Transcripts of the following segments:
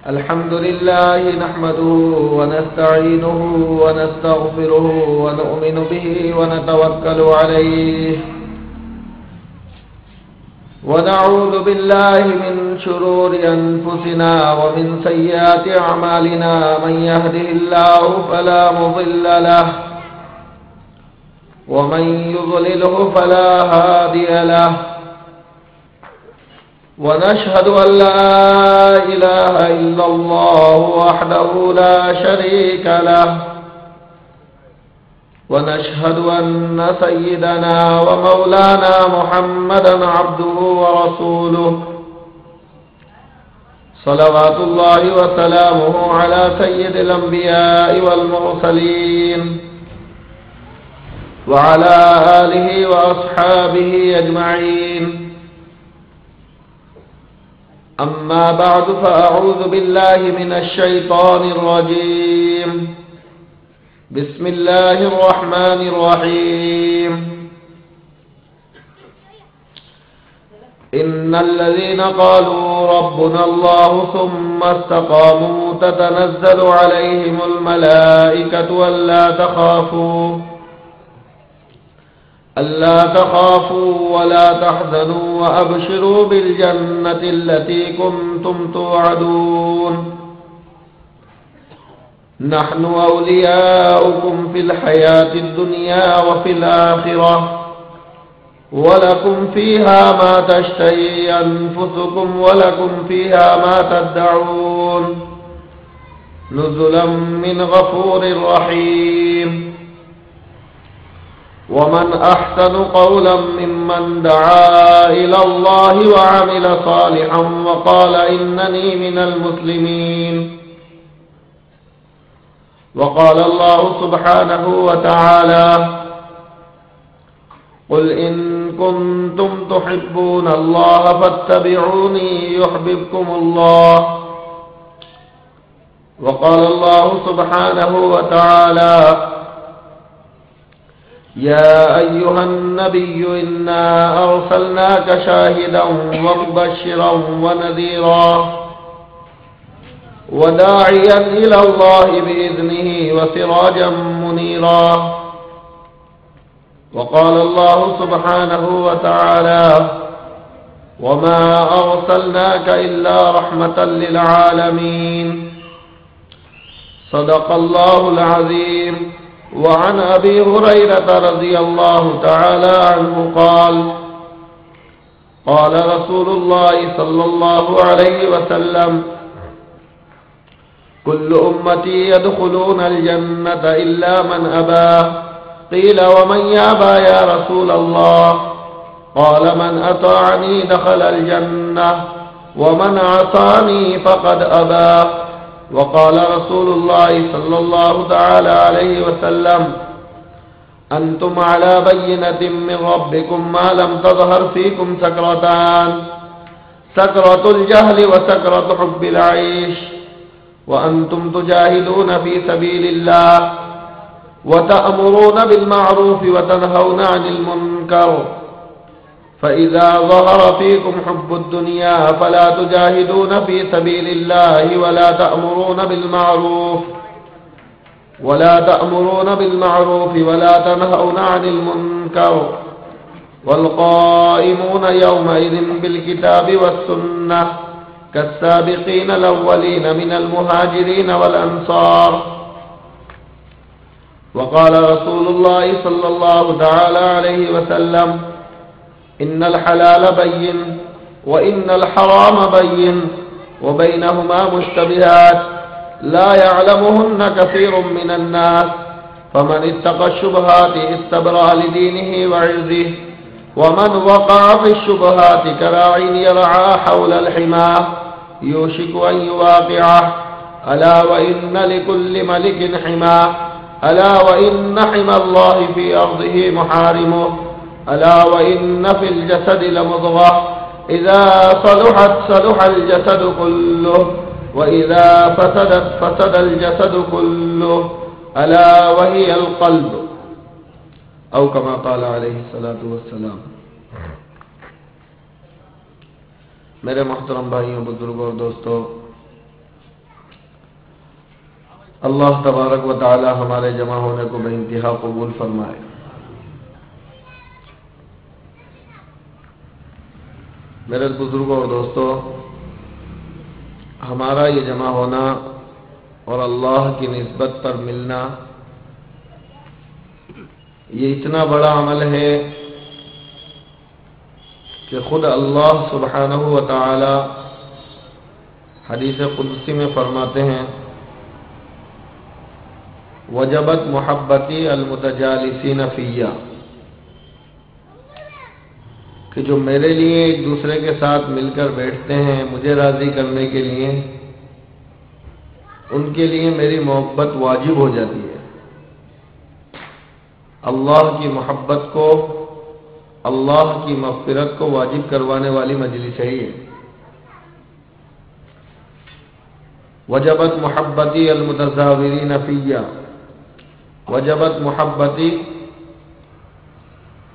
الحمد لله نحمده ونستعينه ونستغفره ونؤمن به ونتوكل عليه ونعوذ بالله من شرور أنفسنا ومن سيئات أعمالنا من يهده الله فلا مضل له ومن يضلله فلا هادي له ونشهد أن لا إله إلا الله وحده لا شريك له ونشهد أن سيدنا ومولانا محمدا عبده ورسوله صلوات الله وسلامه على سيد الأنبياء والمرسلين وعلى آله وأصحابه أجمعين أما بعد فأعوذ بالله من الشيطان الرجيم بسم الله الرحمن الرحيم إن الذين قالوا ربنا الله ثم استقاموا تتنزل عليهم الملائكة ألا تخافوا ولا تحزنوا وأبشروا بالجنة التي كنتم توعدون نحن أولياؤكم في الحياة الدنيا وفي الآخرة ولكم فيها ما تشتهي أنفسكم ولكم فيها ما تدعون نزلا من غفور رحيم ومن أحسن قولا ممن دعا إلى الله وعمل صالحا وقال إنني من المسلمين وقال الله سبحانه وتعالى قل إن كنتم تحبون الله فاتبعوني يحببكم الله وقال الله سبحانه وتعالى يا أيها النبي إنا أرسلناك شاهدا ومبشرا ونذيرا وداعيا إلى الله بإذنه وسراجا منيرا وقال الله سبحانه وتعالى وما أرسلناك إلا رحمة للعالمين صدق الله العظيم وعن أبي هريرة رضي الله تعالى عنه قال رسول الله صلى الله عليه وسلم كل أمتي يدخلون الجنة إلا من أبى قيل ومن يأبى يا رسول الله قال من أطاعني دخل الجنة ومن عصاني فقد أبى وقال رسول الله صلى الله تعالى عليه وسلم أنتم على بينة من ربكم ما لم تظهر فيكم سكرتان سكرة الجهل وسكرة حب العيش وأنتم تجاهدون في سبيل الله وتأمرون بالمعروف وتنهون عن المنكر فإذا ظهر فيكم حب الدنيا فلا تجاهدون في سبيل الله ولا تأمرون بالمعروف ولا تنهون عن المنكر والقائمون يومئذ بالكتاب والسنة كالسابقين الأولين من المهاجرين والأنصار وقال رسول الله صلى الله تعالى عليه وسلم إن الحلال بين وإن الحرام بين وبينهما مشتبهات لا يعلمهن كثير من الناس فمن اتقى الشبهات استبرأ لدينه وعرضه ومن وقع في الشبهات كراع يرعى حول الحمى يوشك أن يواقعه ألا وإن لكل ملك حمى ألا وإن حمى الله في أرضه محارمه ألا وإن في الجسد لمضغة إذا صلحت صلح الجسد كله وإذا فسدت فسد الجسد كله ألا وهي القلب أو كما قال عليه الصلاة والسلام. میرے محترم بھائیوں، بزرگوں اور دوستوں، اللہ تبارک و تعالی ہمارے جمع ہونے کو بے انتہا قبول فرمائے۔ میرے بزرگوں اور دوستوں، ہمارا یہ جمع ہونا اور اللہ کی نسبت پر ملنا، یہ اتنا بڑا عمل ہے کہ خود اللہ سبحانہ و تعالی حدیث قدسی میں فرماتے ہیں، وجبت محبتی المتجالسین فیہ، کہ جو میرے لیے ایک دوسرے کے ساتھ مل کر بیٹھتے ہیں مجھے راضی کرنے کے لیے، ان کے لیے میری محبت واجب ہو جاتی ہے۔ اللہ کی محبت کو، اللہ کی مغفرت کو واجب کروانے والی مجلس ہے یہ۔ وجبت محبتی المتزاورین فیہ، وجبت محبتی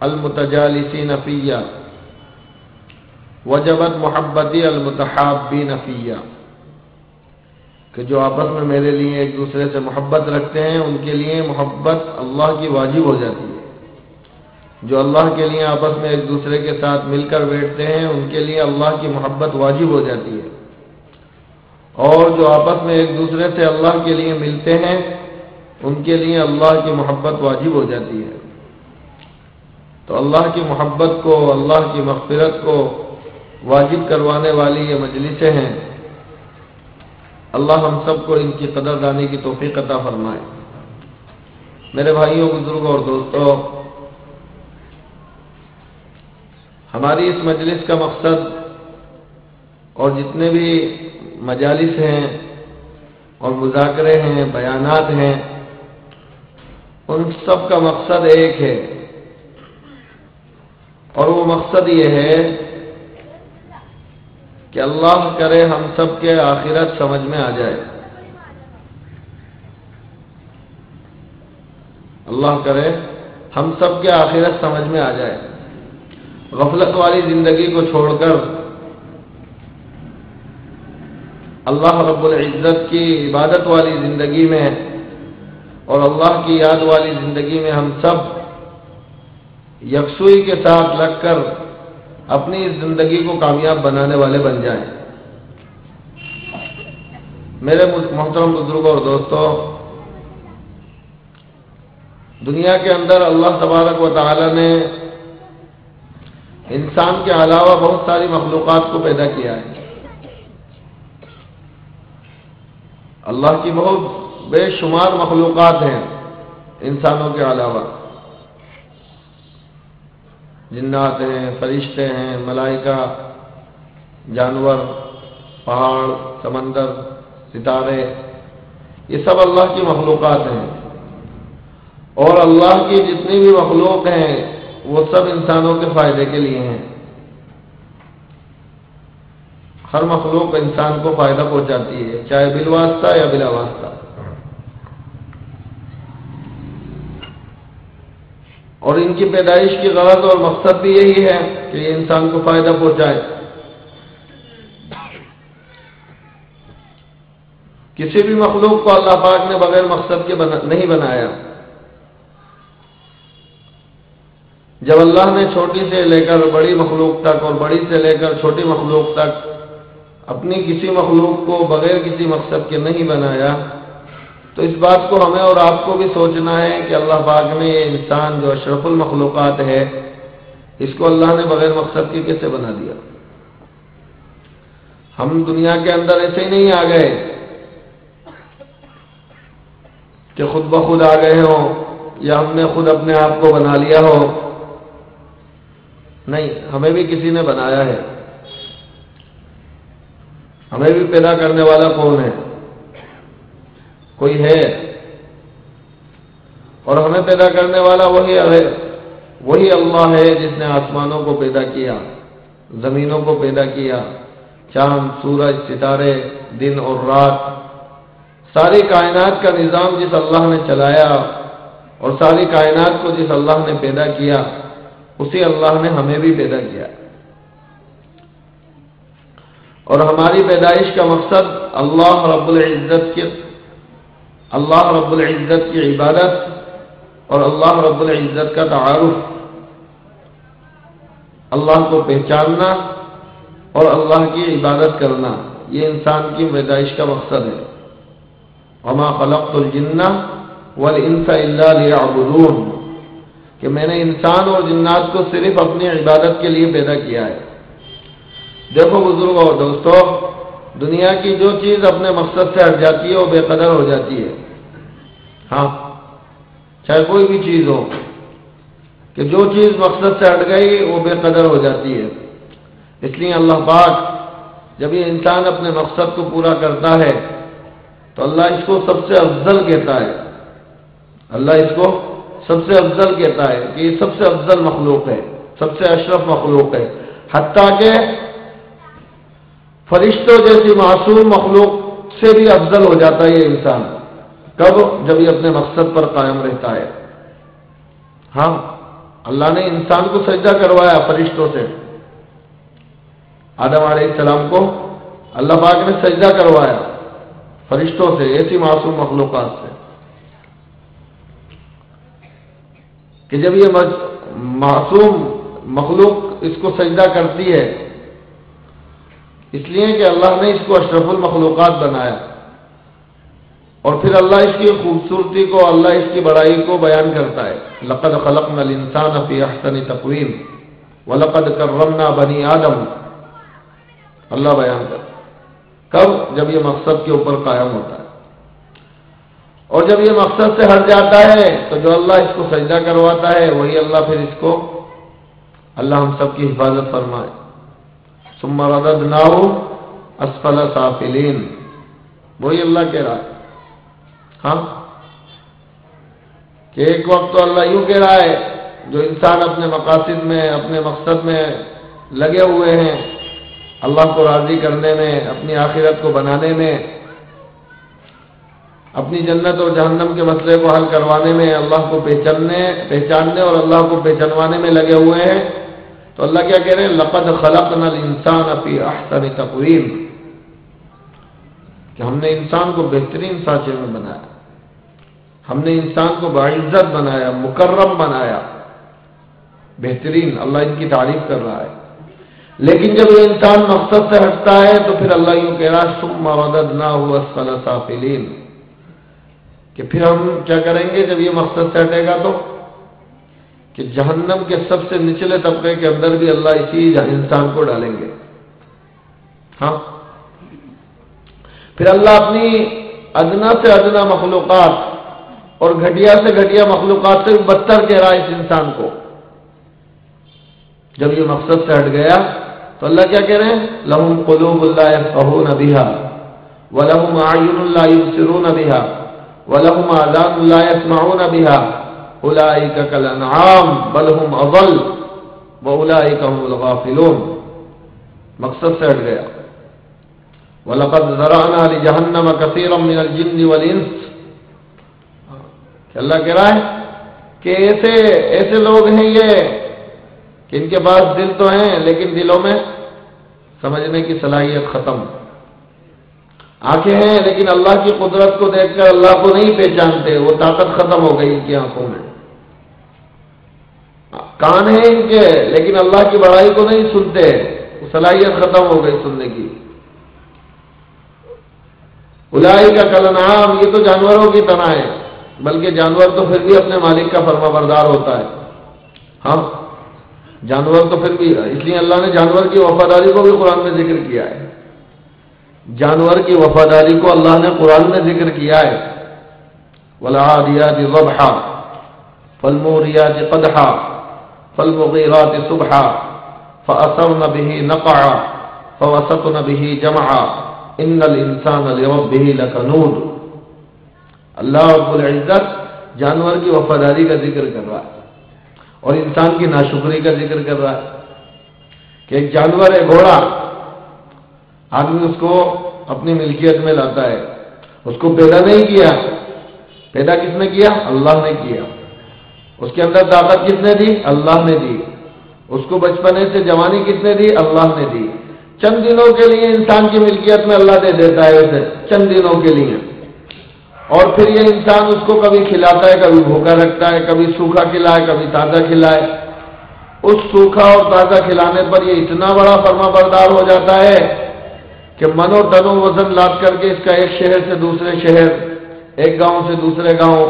المتجالسین فیہ، وجبت محبتی المتحابین فیہ، کہ جو آپس میں میرے لیے ایک دوسرے سے محبت رکھتے ہیں ان کے لیے محبت اللہ کی واجب ہو جاتی ہے۔ جو اللہ کے لیے آپس میں ایک دوسرے کے ساتھ مل کر بیٹھتے ہیں ان کے لیے اللہ کی محبت واجب ہو جاتی ہے، اور جو آپس میں ایک دوسرے سے اللہ کے لیے ملتے ہیں ان کے لیے اللہ کی محبت واجب ہو جاتی ہے۔ تو اللہ کی محبت کو، اللہ کی مغفرت کو واجب کروانے والی یہ مجلسیں ہیں۔ اللہ ہم سب کو ان کی قدردانی کی توفیق عطا فرمائے۔ میرے بھائیوں، بزرگوں اور دوستوں، ہماری اس مجلس کا مقصد اور جتنے بھی مجالس ہیں اور مذاکرے ہیں، بیانات ہیں، ان سب کا مقصد ایک ہے، اور وہ مقصد یہ ہے کہ اللہ کرے ہم سب کے آخرت سمجھ میں آ جائے۔ اللہ کرے ہم سب کے آخرت سمجھ میں آ جائے، غفلت والی زندگی کو چھوڑ کر اللہ رب العزت کی عبادت والی زندگی میں اور اللہ کی یاد والی زندگی میں ہم سب یکسوئی کے ساتھ لگ کر اپنی اس زندگی کو کامیاب بنانے والے بن جائیں۔ میرے محترم بزرگوں اور دوستوں، دنیا کے اندر اللہ تبارک و تعالی نے انسان کے علاوہ بہت ساری مخلوقات کو پیدا کیا ہے۔ اللہ کی بہت بے شمار مخلوقات ہیں انسانوں کے علاوہ، جنات ہیں، فرشتے ہیں، ملائکہ، جانور، پہاڑ، سمندر، ستارے، یہ سب اللہ کی مخلوقات ہیں، اور اللہ کی جتنی بھی مخلوق ہیں وہ سب انسانوں کے فائدے کے لیے ہیں۔ ہر مخلوق انسان کو فائدہ پہنچاتی ہے، چاہے بالواسطہ یا بلا واسطہ، اور ان کی پیدائش کی غرض اور مقصد بھی یہی ہے کہ یہ انسان کو فائدہ پہنچائے۔ کسی بھی مخلوق کو اللہ پاک نے بغیر مقصد کے نہیں بنایا۔ جب اللہ نے چھوٹی سے لے کر بڑی مخلوق تک اور بڑی سے لے کر چھوٹی مخلوق تک اپنی کسی مخلوق کو بغیر کسی مقصد کے نہیں بنایا، تو اس بات کو ہمیں اور آپ کو بھی سوچنا ہے کہ اللہ پاک نے یہ انسان جو اشرف المخلوقات ہے، اس کو اللہ نے بغیر مقصد کے کیسے بنا دیا؟ ہم دنیا کے اندر ایسے ہی نہیں آ گئے کہ خود بخود آ گئے ہوں یا ہم نے خود اپنے آپ کو بنا لیا ہو، نہیں، ہمیں بھی کسی نے بنایا ہے۔ ہمیں بھی پیدا کرنے والا کون ہے؟ کوئی ہے، اور ہمیں پیدا کرنے والا وہی اللہ ہے جس نے آسمانوں کو پیدا کیا، زمینوں کو پیدا کیا، چاند، سورج، ستارے، دن اور رات، ساری کائنات کا نظام جس اللہ نے چلایا اور ساری کائنات کو جس اللہ نے پیدا کیا، اسی اللہ نے ہمیں بھی پیدا کیا۔ اور ہماری پیدائش کا مقصد اللہ رب العزت کی عبادت اور اللہ رب العزت کا تعارف، اللہ کو پہچاننا اور اللہ کی عبادت کرنا، یہ انسان کی پیدائش کا مقصد ہے۔ وما خلقت الجن والانس الا ليعبدون، کہ میں نے انسان اور جنات کو صرف اپنی عبادت کے لیے پیدا کیا ہے۔ دیکھو بزرگوں اور دوستو، دنیا کی جو چیز اپنے مقصد سے ہٹ جاتی ہے وہ بے قدر ہو جاتی ہے۔ ہاں، چاہے کوئی بھی چیز ہو، کہ جو چیز مقصد سے ہٹ گئی وہ بے قدر ہو جاتی ہے۔ اس لیے اللہ پاک جب یہ انسان اپنے مقصد کو پورا کرتا ہے تو اللہ اس کو سب سے افضل کہتا ہے، اللہ اس کو سب سے افضل کہتا ہے کہ یہ سب سے افضل مخلوق ہے، سب سے اشرف مخلوق ہے، حتیٰ کہ فرشتوں جیسی معصوم مخلوق سے بھی افضل ہو جاتا ہے یہ انسان۔ کب؟ جب یہ اپنے مقصد پر قائم رہتا ہے۔ ہاں، اللہ نے انسان کو سجدہ کروایا فرشتوں سے، آدم علیہ السلام کو اللہ پاک نے سجدہ کروایا فرشتوں سے، ایسی معصوم مخلوقات سے، کہ جب یہ معصوم مخلوق اس کو سجدہ کرتی ہے، اس لیے کہ اللہ نے اس کو اشرف المخلوقات بنایا، اور پھر اللہ اس کی خوبصورتی کو، اللہ اس کی بڑائی کو بیان کرتا ہے۔ لقد خلقنا الانسان فی احسن تقویم ولقد کرمنا بنی آدم، اللہ بیان کرتا ہے۔ کب؟ جب یہ مقصد کے اوپر قائم ہوتا ہے، اور جب یہ مقصد سے ہٹ جاتا ہے تو جو اللہ اس کو سجدہ کرواتا ہے وہی اللہ پھر اس کو، اللہ ہم سب کی حفاظت فرمائے۔ ثم رددناہ اسفل سافلین، وہی اللہ کہہ رہا ہے۔ ہاں، کہ ایک وقت تو اللہ یوں کہہ رہا ہے، جو انسان اپنے مقاصد میں، اپنے مقصد میں لگے ہوئے ہیں، اللہ کو راضی کرنے میں، اپنی آخرت کو بنانے میں، اپنی جنت اور جہنم کے مسئلے کو حل کروانے میں، اللہ کو پہچاننے اور اللہ کو پہچانوانے میں لگے ہوئے ہیں، تو اللہ کیا کہہ رہے ہیں؟ لقد خلقنا الانسان فی احسن تقویم، کہ ہم نے انسان کو بہترین سانچے میں بنایا، ہم نے انسان کو باعزت بنایا، مکرم بنایا، بہترین۔ اللہ ان کی تعریف کر رہا ہے۔ لیکن جب یہ انسان مقصد سے ہٹتا ہے تو پھر اللہ یوں کہہ رہا ہے ثم رددناہ اسفل سافلین، کہ پھر ہم کیا کریں گے جب یہ مقصد سے ہٹے گا تو، کہ جہنم کے سب سے نچلے طبقے کے اندر بھی اللہ اسی انسان کو ڈالیں گے۔ ہاں، پھر اللہ اپنی ادنا سے ادنا مخلوقات اور گھٹیا سے گھٹیا مخلوقات سے بھی بدتر کہہ رہا ہے اس انسان کو۔ جب یہ مقصد سے ہٹ گیا تو اللہ کیا کہہ رہے ہیں؟ لَهُمْ قُلُوبٌ لَا يَفْقَهُونَ بِهَا وَلَهُمْ أَعْيُنٌ لَا يُبْصِرُونَ بِهَا وَلَهُمْ آذَانٌ لَا يَسْمَعُونَ بِهَا أُولَئِكَ كَالْأَنْعَامِ بَلْ هُمْ أَضَلُّ وَأُولَئِكَ هُمُ الْغَافِلُونَ۔ مقصد سے ہٹ گیا۔ وَلَقَدْ ذَرَأْنَا لِجَهَنَّمَ كَثِيرًا مِنَ الْجِنِّ وَالْإِنسِ، کہ اللہ کہہ رہا ہے کہ ایسے لوگ ہیں یہ کہ ان کے پاس دل تو ہیں لیکن دلوں میں سمجھنے کی صلاحیت ختم، آنکھیں ہیں لیکن اللہ کی قدرت کو دیکھ کر اللہ کو نہیں پہچانتے، وہ طاقت ختم ہو گئی ان کی آنکھوں میں، کان ہیں ان کے لیکن اللہ کی بڑائی کو نہیں سنتے، وہ صلاحیت ختم ہو گئی سننے کی۔ اولئک کالانعام، یہ تو جانوروں کی طرح ہے، بلکہ جانور تو پھر بھی اپنے مالک کا فرما بردار ہوتا ہے۔ ہاں، جانور تو پھر بھی، اس لیے اللہ نے جانور کی وفاداری کو بھی قرآن میں ذکر کیا ہے، جانور کی وفاداری کو اللہ نے قرآن میں ذکر کیا ہے۔ وَالْعَادِيَاتِ ضَبْحًا فَالْمُورِيَاتِ قَدْحًا فَالْمُغِيرَاتِ صُبْحًا فَأَثَرْنَ بِهِ نَقْعًا فَوَسَطْنَ بِهِ جَمْعًا إِنَّ الْإِنسَانَ لِرَبِّهِ لَكَنُودٌ۔ اللہ رب العزت جانور کی وفاداری کا ذکر کر رہا ہے اور انسان کی ناشکری کا ذکر کر رہا ہے کہ ایک جانور ہے، گھوڑا، آدمی اس کو اپنی ملکیت میں لاتا ہے، اس کو پیدا نہیں کیا، پیدا کس نے کیا؟ اللہ نے کیا۔ اس کے اندر طاقت کس نے دی؟ اللہ نے دی۔ اس کو بچپنے سے جوانی کس نے دی؟ اللہ نے دی۔ چند دنوں کے لیے انسان کی ملکیت میں اللہ دے دیتا ہے اسے، چند دنوں کے لیے، اور پھر یہ انسان اس کو کبھی کھلاتا ہے، کبھی بھوکا رکھتا ہے، کبھی سوکھا کھلائے، کبھی تازہ کھلائے۔ اس سوکھا اور تازہ کھلانے پر یہ اتنا بڑا فرما بردار ہو جاتا ہے کہ منو تنو وزن لاد کر کے اس کا ایک شہر سے دوسرے شہر، ایک گاؤں سے دوسرے گاؤں،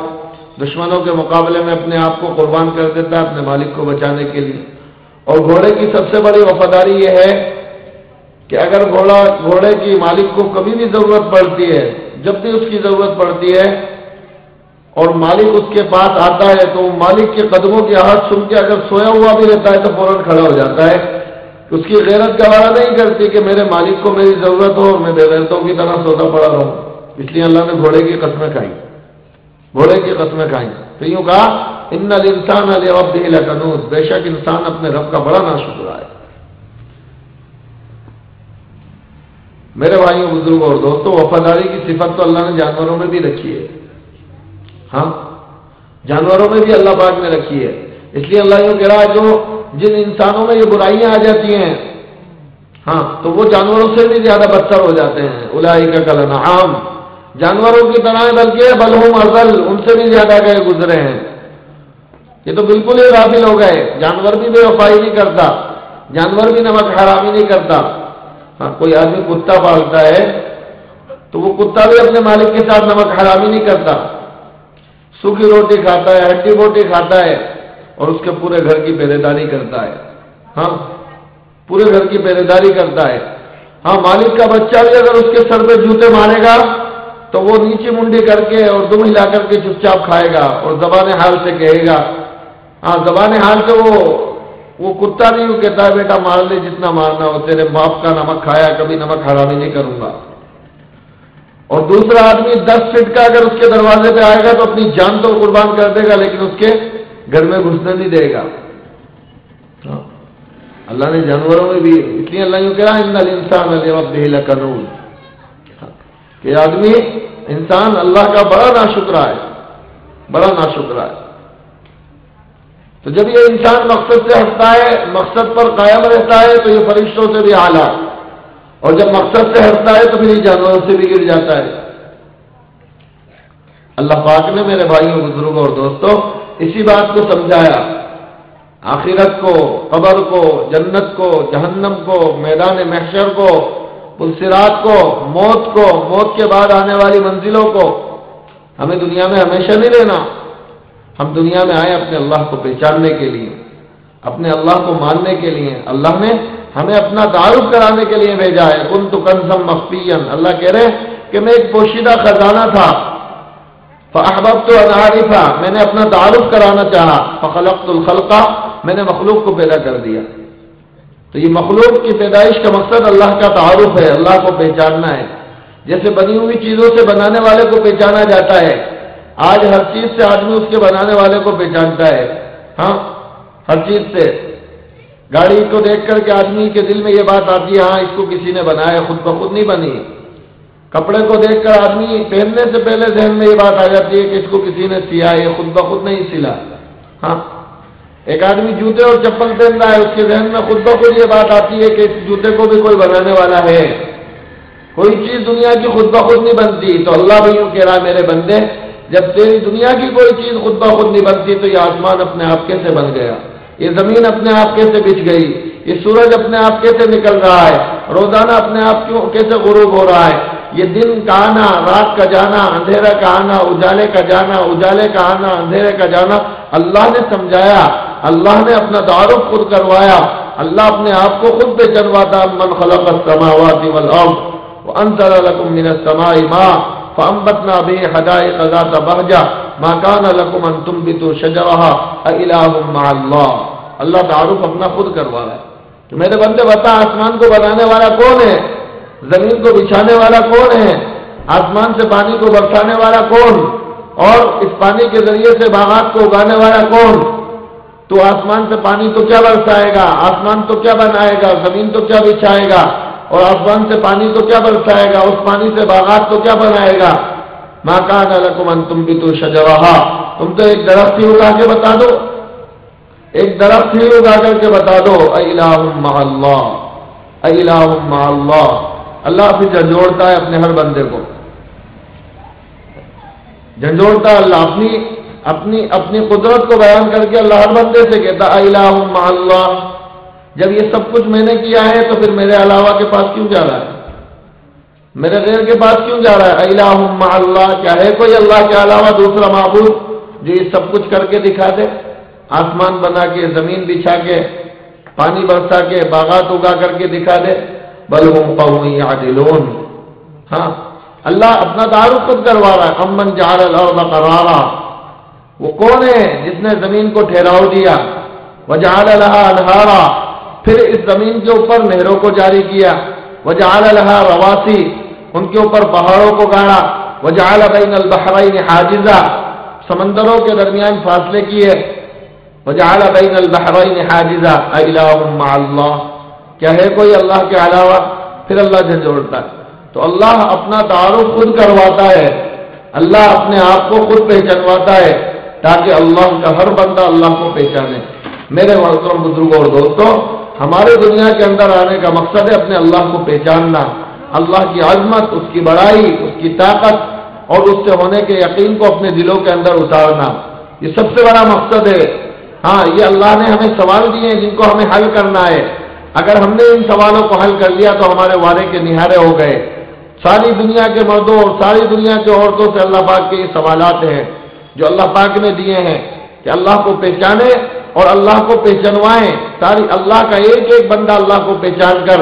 دشمنوں کے مقابلے میں اپنے آپ کو قربان کر دیتا ہے اپنے مالک کو بچانے کے لیے۔ اور گھوڑے کی سب سے بڑی وفاداری یہ ہے کہ اگر گھوڑے کی مالک کو کبھی بھی ضرورت پڑتی ہے، جب بھی اس کی ضرورت پڑتی ہے اور مالک اس کے پاس آتا ہے تو وہ مالک کے قدموں کی آواز سن کے اگر سویا ہوا بھی رہتا ہے تو فوراً کھڑا ہو جاتا ہے۔ اس کی غیرت گوارا نہیں کرتی کہ میرے مالک کو میری ضرورت ہو اور میں بے غیرتوں کی طرح سوتا پڑا رہوں، اس لیے اللہ نے گھوڑے کی قسمیں کھائیں، گھوڑے کی قسمیں کھائیں۔ تو یوں کہا ان الانسان لربہ لکنود، بے شک انسان اپنے رب کا بڑا ناشکر ہے۔ میرے بھائیوں بزرگوں اور دوستوں، وفاداری کی صفت تو اللہ نے جانوروں میں بھی رکھی ہے، ہاں جانوروں میں بھی اللہ پاک نے رکھی ہے۔ اس لیے اللہ یوں کہہ رہا ہے جو جن انسانوں میں یہ برائیاں آ جاتی ہیں، ہاں تو وہ جانوروں سے بھی زیادہ بدتر ہو جاتے ہیں۔ اولئک کالانعام، جانوروں کی طرح ہے، بلکہ بل ہم اضل، ان سے بھی زیادہ گئے گزرے ہیں۔ یہ تو بالکل ہی غافل ہو گئے، جانور بھی بے وفائی نہیں کرتا، جانور بھی نمک حرامی نہیں کرتا۔ ہاں کوئی آدمی کتا پالتا ہے تو وہ کتا بھی اپنے مالک کے ساتھ نمک حرامی نہیں کرتا، سوکھی روٹی کھاتا ہے، ہڈی بوٹی کھاتا ہے اور اس کے پورے گھر کی پہرے داری کرتا ہے، ہاں پورے گھر کی پہرے داری کرتا ہے۔ ہاں مالک کا بچہ بھی اگر اس کے سر پہ جوتے مارے گا تو وہ نیچی منڈی کر کے اور دم ہلا کر کے چپ چاپ کھائے گا اور زبان حال سے کہے گا، ہاں زبان حال سے وہ کتا نہیں وہ کہتا ہے بیٹا مار لے جتنا مارنا ہو، تیرے باپ کا نمک کھایا، کبھی نمک حرامی نہیں کروں گا۔ اور دوسرا آدمی 10 فٹ کا اگر اس کے دروازے پہ آئے گا تو اپنی جان تو قربان کر دے گا لیکن اس کے گھر میں گھسنے نہیں دے گا۔ اللہ نے جانوروں میں بھی، اس لیے اللہ یوں کہہ رہا ہے ان الانسان لربہ لکنود، کہ آدمی انسان اللہ کا بڑا ناشکرا ہے، بڑا ناشکرا ہے۔ تو جب یہ انسان مقصد سے ہٹتا ہے، مقصد پر قائم رہتا ہے تو یہ فرشتوں سے بھی اعلیٰ، اور جب مقصد سے ہٹتا ہے تو پھر یہ جانوروں سے بھی گر جاتا ہے۔ اللہ پاک نے میرے بھائیوں بزرگوں اور دوستوں اسی بات کو سمجھایا، آخرت کو، قبر کو، جنت کو، جہنم کو، میدان محشر کو، پلصراط کو، موت کے بعد آنے والی منزلوں کو۔ ہمیں دنیا میں ہمیشہ نہیں رہنا، ہم دنیا میں آئے اپنے اللہ کو پہچاننے کے لیے، اپنے اللہ کو ماننے کے لیے۔ اللہ نے ہمیں اپنا تعارف کرانے کے لیے بھیجا ہے۔ کنت کنزا مخفیا، اللہ کہہ رہے ہیں کہ میں ایک پوشیدہ خزانہ تھا، فاحببت ان اعرف، میں نے اپنا تعارف کرانا چاہا، فخلقت الخلق، میں نے مخلوق کو پیدا کر دیا۔ تو یہ مخلوق کی پیدائش کا مقصد اللہ کا تعارف ہے، اللہ کو پہچاننا ہے۔ جیسے بنی ہوئی چیزوں سے بنانے والے کو پہچانا جاتا ہے، آج ہر چیز سے آدمی اس کے بنانے والے کو پہچانتا ہے، ہاں ہر چیز سے۔ گاڑی کو دیکھ کر کے آدمی کے دل میں یہ بات آتی ہے ہاں اس کو کسی نے بنایا، خود بخود نہیں بنی۔ کپڑے کو دیکھ کر آدمی پہننے سے پہلے ذہن میں یہ بات آ جاتی ہے کہ اس کو کسی نے سیا، یہ خود بخود نہیں سلا۔ ہاں ایک آدمی جوتے اور چپل پہن رہا ہے، اس کے ذہن میں خود بخود یہ بات آتی ہے کہ اس جوتے کو بھی کوئی بنانے والا ہے۔ کوئی چیز دنیا کی خود بخود نہیں بنتی۔ تو اللہ بھی یوں کہہ رہا ہے میرے بندے، جب تیری دنیا کی کوئی چیز خود بخود نہیں بنتی تو یہ آسمان اپنے آپ کیسے بن گیا، یہ زمین اپنے آپ کیسے بچ گئی، یہ سورج اپنے آپ کیسے نکل رہا ہے، روزانہ اپنے آپ کیسے غروب ہو رہا ہے، یہ دن کا آنا، رات کا جانا، اندھیرا کا آنا، اجالے کا جانا، اجالے کا آنا، اندھیرے کا جانا، اللہ نے سمجھایا، اللہ نے اپنا تعارف خود کروایا، اللہ اپنے آپ کو خود پہچانواتا۔ من خلق السماوات والارض وانزل لكم من السماء ماء فانبتنا به حدائق ذات بهجة ما كان لكم ان تنبتوا شجرها أإله مع الله۔ اللہ تعارف اپنا خود کروا رہا ہے کہ میرے بندے بتا آسمان کو بنانے والا کون ہے، زمین کو بچھانے والا کون ہے، آسمان سے پانی کو برسانے والا کون، اور اس پانی کے ذریعے سے باغات کو اگانے والا کون۔ تو آسمان سے پانی تو کیا برسائے گا، آسمان تو کیا بنائے گا، زمین تو کیا بچھائے گا، اور آسمان سے پانی تو کیا برسائے گا، اس پانی سے باغات تو کیا بنائے گا۔ ما کان لکم ان تنبتوا شجرها، تم تو ایک درخت ہی اگا کے بتا دو، ایک درخت ہی اگا کر کے بتا دو۔ الہ مع اللہ، الہ مع اللہ، اللہ پھر جھنجھوڑتا ہے اپنے ہر بندے کو، جھنجھوڑتا اللہ اپنی قدرت کو بیان کر کے اللہ ہر بندے سے کہتا الہ مع اللہ، جب یہ سب کچھ میں نے کیا ہے تو پھر میرے علاوہ کے پاس کیوں جا رہا ہے، میرے غیر کے پاس کیوں جا رہا ہے؟ الہ مع اللہ، کیا ہے کوئی اللہ کے علاوہ دوسرا معبود جو یہ سب کچھ کر کے دکھا دے، آسمان بنا کے، زمین بچھا کے، پانی برسا کے، باغات اگا کر کے دکھا دے؟ بل ہم قوم یعدلون۔ ہاں، اللہ اپنا تعارف خود کروا رہا ہے، امن جعل الارض قرارا، وہ کون ہے جس نے زمین کو ٹھہراؤ دیا، وجعل لها انہارا، پھر اس زمین کے اوپر نہروں کو جاری کیا، وجعل لها رواسی، ان کے اوپر پہاڑوں کو گاڑا، وجعل بین البحرین حاجزا، سمندروں کے درمیان فاصلے کیے، وجعل بین البحرین حاجزا الہ مع اللہ، کیا ہے کوئی اللہ کے علاوہ؟ پھر اللہ جھنجھوڑتا ہے۔ تو اللہ اپنا تعارف خود کرواتا ہے، اللہ اپنے آپ کو خود پہچانواتا ہے تاکہ اللہ کا ہر بندہ اللہ کو پہچانے۔ میرے محترم بزرگوں اور دوستوں، ہمارے دنیا کے اندر آنے کا مقصد ہے اپنے اللہ کو پہچاننا، اللہ کی عظمت، اس کی بڑائی، اس کی طاقت اور اس سے ہونے کے یقین کو اپنے دلوں کے اندر اتارنا، یہ سب سے بڑا مقصد ہے۔ ہاں، یہ اللہ نے ہمیں سوال دیے ہیں جن کو ہمیں حل کرنا ہے، اگر ہم نے ان سوالوں کو حل کر لیا تو ہمارے وعدے کے نہارے ہو گئے۔ ساری دنیا کے مردوں اور ساری دنیا کے عورتوں سے اللہ پاک کے یہ سوالات ہیں جو اللہ پاک نے دیے ہیں کہ اللہ کو پہچانے اور اللہ کو پہچانوائیں، ساری اللہ کا ایک ایک بندہ اللہ کو پہچان کر،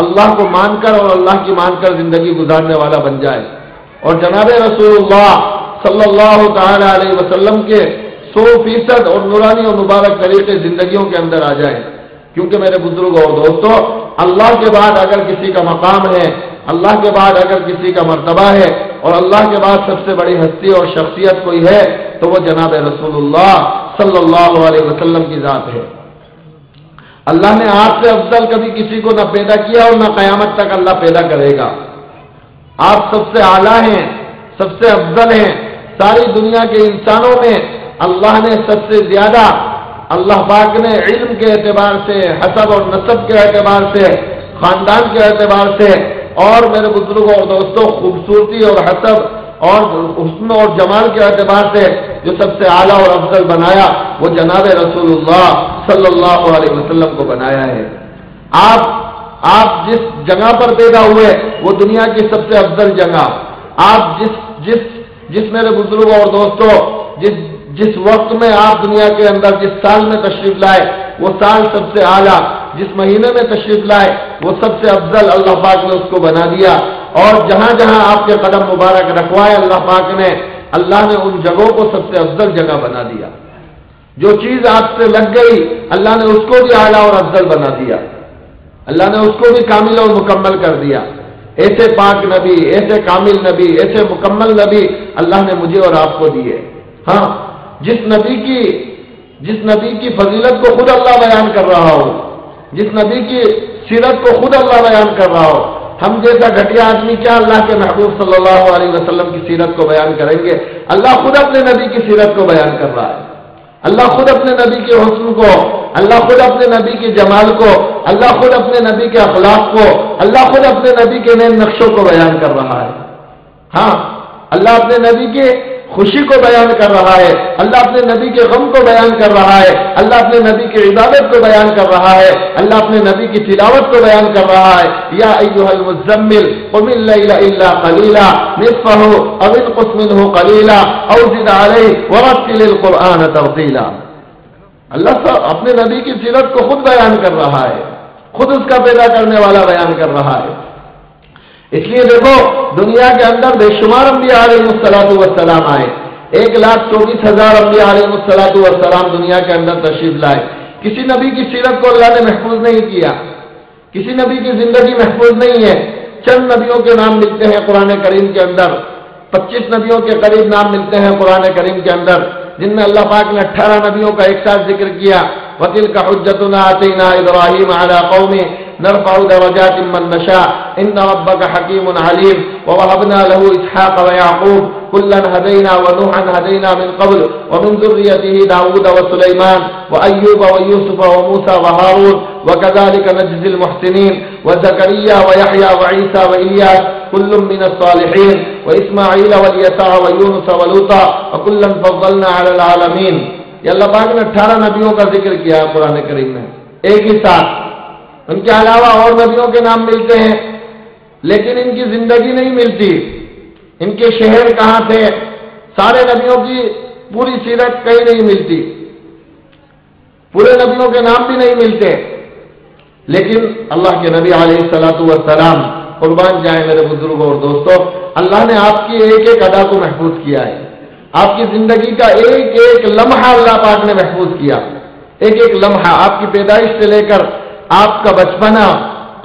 اللہ کو مان کر اور اللہ کی مان کر زندگی گزارنے والا بن جائے، اور جناب رسول اللہ صلی اللہ تعالی علیہ وسلم کے 100% اور نورانی اور مبارک طریقے زندگیوں کے اندر آ جائیں۔ کیونکہ میرے بزرگوں اور دوستوں، اللہ کے بعد اگر کسی کا مقام ہے، اللہ کے بعد اگر کسی کا مرتبہ ہے، اور اللہ کے بعد سب سے بڑی ہستی اور شخصیت کوئی ہے تو وہ جناب رسول اللہ صلی اللہ علیہ وسلم کی ذات ہے۔ اللہ نے آپ سے افضل کبھی کسی کو نہ پیدا کیا اور نہ قیامت تک اللہ پیدا کرے گا۔ آپ سب سے اعلیٰ ہیں، سب سے افضل ہیں، ساری دنیا کے انسانوں میں اللہ نے سب سے زیادہ، اللہ پاک نے علم کے اعتبار سے، حسب اور نسب کے اعتبار سے، خاندان کے اعتبار سے، اور میرے بزرگوں اور دوستوں خوبصورتی اور حسب اور حسن اور جمال کے اعتبار سے جو سب سے اعلیٰ اور افضل بنایا وہ جناب رسول اللہ صلی اللہ علیہ وسلم کو بنایا ہے۔ آپ جس جگہ پر پیدا ہوئے وہ دنیا کی سب سے افضل جگہ، آپ جس میرے بزرگوں اور دوستوں جس وقت میں آپ دنیا کے اندر جس سال میں تشریف لائے وہ سال سب سے اعلیٰ، جس مہینے میں تشریف لائے وہ سب سے افضل اللہ پاک نے اس کو بنا دیا، اور جہاں جہاں آپ کے قدم مبارک رکھوائے اللہ پاک نے، اللہ نے ان جگہوں کو سب سے افضل جگہ بنا دیا۔ جو چیز آپ سے لگ گئی اللہ نے اس کو بھی اعلیٰ اور افضل بنا دیا، اللہ نے اس کو بھی کامل اور مکمل کر دیا۔ ایسے پاک نبی، ایسے کامل نبی، ایسے مکمل نبی اللہ نے مجھے اور آپ کو دیے۔ ہاں، جس نبی کی فضیلت کو خود اللہ بیان کر رہا ہو، جس نبی کی سیرت کو خود اللہ بیان کر رہا ہو، ہم جیسا گھٹیا آدمی کیا اللہ کے محبوب صلی اللہ علیہ وسلم کی سیرت کو بیان کریں گے؟ اللہ خود اپنے نبی کی سیرت کو بیان کر رہا ہے، اللہ خود اپنے نبی کے حسن کو، اللہ خود اپنے نبی کے جمال کو، اللہ خود اپنے نبی کے اخلاق کو، اللہ خود اپنے نبی کے نئے نقشوں کو بیان کر رہا ہے۔ ہاں، اللہ اپنے نبی کے خوشی کو بیان کر رہا ہے، اللہ اپنے نبی کے غم کو بیان کر رہا ہے، اللہ اپنے نبی کی عبادت کو بیان کر رہا ہے، اللہ اپنے نبی کی تلاوت کو بیان کر رہا ہے۔ یا ایھا المزمل قم اللیل الا قلیلا نصفہ او انقص منہ قلیلا او زد علیہ ورتل القرآن ترتیلا۔ اللہ اپنے نبی کی سیرت کو خود بیان کر رہا ہے، خود اس کا پیدا کرنے والا بیان کر رہا ہے۔ اس لیے دیکھو، دنیا کے اندر بے شمار انبیاء علیہ السلام آئے، 1,24,000 انبیاء علیہ السلام دنیا کے اندر تشریف لائے۔ کسی نبی کی سیرت کو اللہ نے محفوظ نہیں کیا، کسی نبی کی زندگی محفوظ نہیں ہے۔ چند نبیوں کے نام ملتے ہیں قرآن کریم کے اندر، 25 نبیوں کے قریب نام ملتے ہیں قرآن کریم کے اندر، جن میں اللہ پاک نے 18 نبیوں کا ایک ساتھ ذکر کیا۔ وَتِلْكَ حُجَّتُنَا آتَيْنَا إِبْرَاهِيمَ عَلَىٰ قَوْمِهِ نرفع درجات من نشاء ان ربك حكيم عليم ووهبنا له اسحاق ويعقوب كلا هدينا ونوحا هدينا من قبل ومن ذريته داود وسليمان وأيوب ويوسف وموسى وهارون وكذلك نجزي المحسنين وزكريا ويحيى وعيسى وإلياس كل من الصالحين وإسماعيل واليسع ويونس ولوطا وكلا فضلنا على العالمين. یہ اللہ پاک نے 18 نبیوں کا ذکر کیا ہے قرآن کریم میں ایک ہی ساتھ. ان کے علاوہ اور نبیوں کے نام ملتے ہیں لیکن ان کی زندگی نہیں ملتی، ان کے شہر کہاں تھے، سارے نبیوں کی پوری سیرت کہیں نہیں ملتی، پورے نبیوں کے نام بھی نہیں ملتے. لیکن اللہ کے نبی علیہ الصلوۃ والسلام قربان جائیں میرے بزرگوں اور دوستوں، اللہ نے آپ کی ایک ایک ادا کو محفوظ کیا ہے. آپ کی زندگی کا ایک ایک لمحہ اللہ پاک نے محفوظ کیا. ایک ایک لمحہ، آپ کی پیدائش سے لے کر آپ کا بچپنا،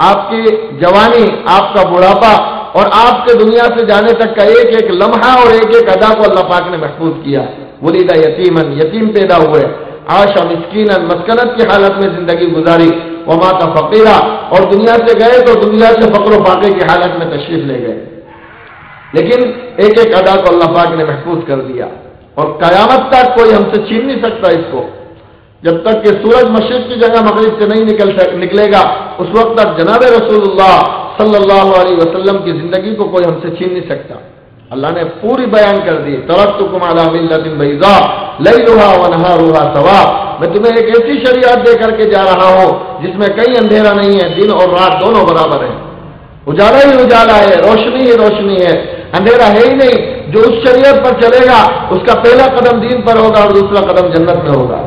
آپ کی جوانی، آپ کا بڑھاپا اور آپ کے دنیا سے جانے تک کا ایک ایک لمحہ اور ایک ایک ادا کو اللہ پاک نے محفوظ کیا. ولیدہ یتیمن، یتیم پیدا ہوئے، عاشا مسکینن، مسکنت کی حالت میں زندگی گزاری، ومات فقیرا، اور دنیا سے گئے تو دنیا سے فقر و فاقے کی حالت میں تشریف لے گئے. لیکن ایک ایک ادا کو اللہ پاک نے محفوظ کر دیا اور قیامت تک کوئی ہم سے چھین نہیں سکتا اس کو. جب تک کہ سورج مشرق کی جگہ مغرب سے نہیں نکلے گا اس وقت تک جناب رسول اللہ صلی اللہ علیہ وسلم کی زندگی کو کوئی ہم سے چھین نہیں سکتا. اللہ نے پوری بیان کر دی، ترکتکم علی ملۃ بیضاء لیلھا ونہارھا سواء. میں تمہیں ایک ایسی شریعت دے کر کے جا رہا ہوں جس میں کہیں اندھیرا نہیں ہے، دن اور رات دونوں برابر ہیں، اجالا ہی اجالا ہے، روشنی ہی روشنی ہے، اندھیرا ہے ہی نہیں. جو اس شریعت پر چلے گا اس کا پہلا قدم دین پر ہوگا اور دوسرا قدم جنت میں ہوگا.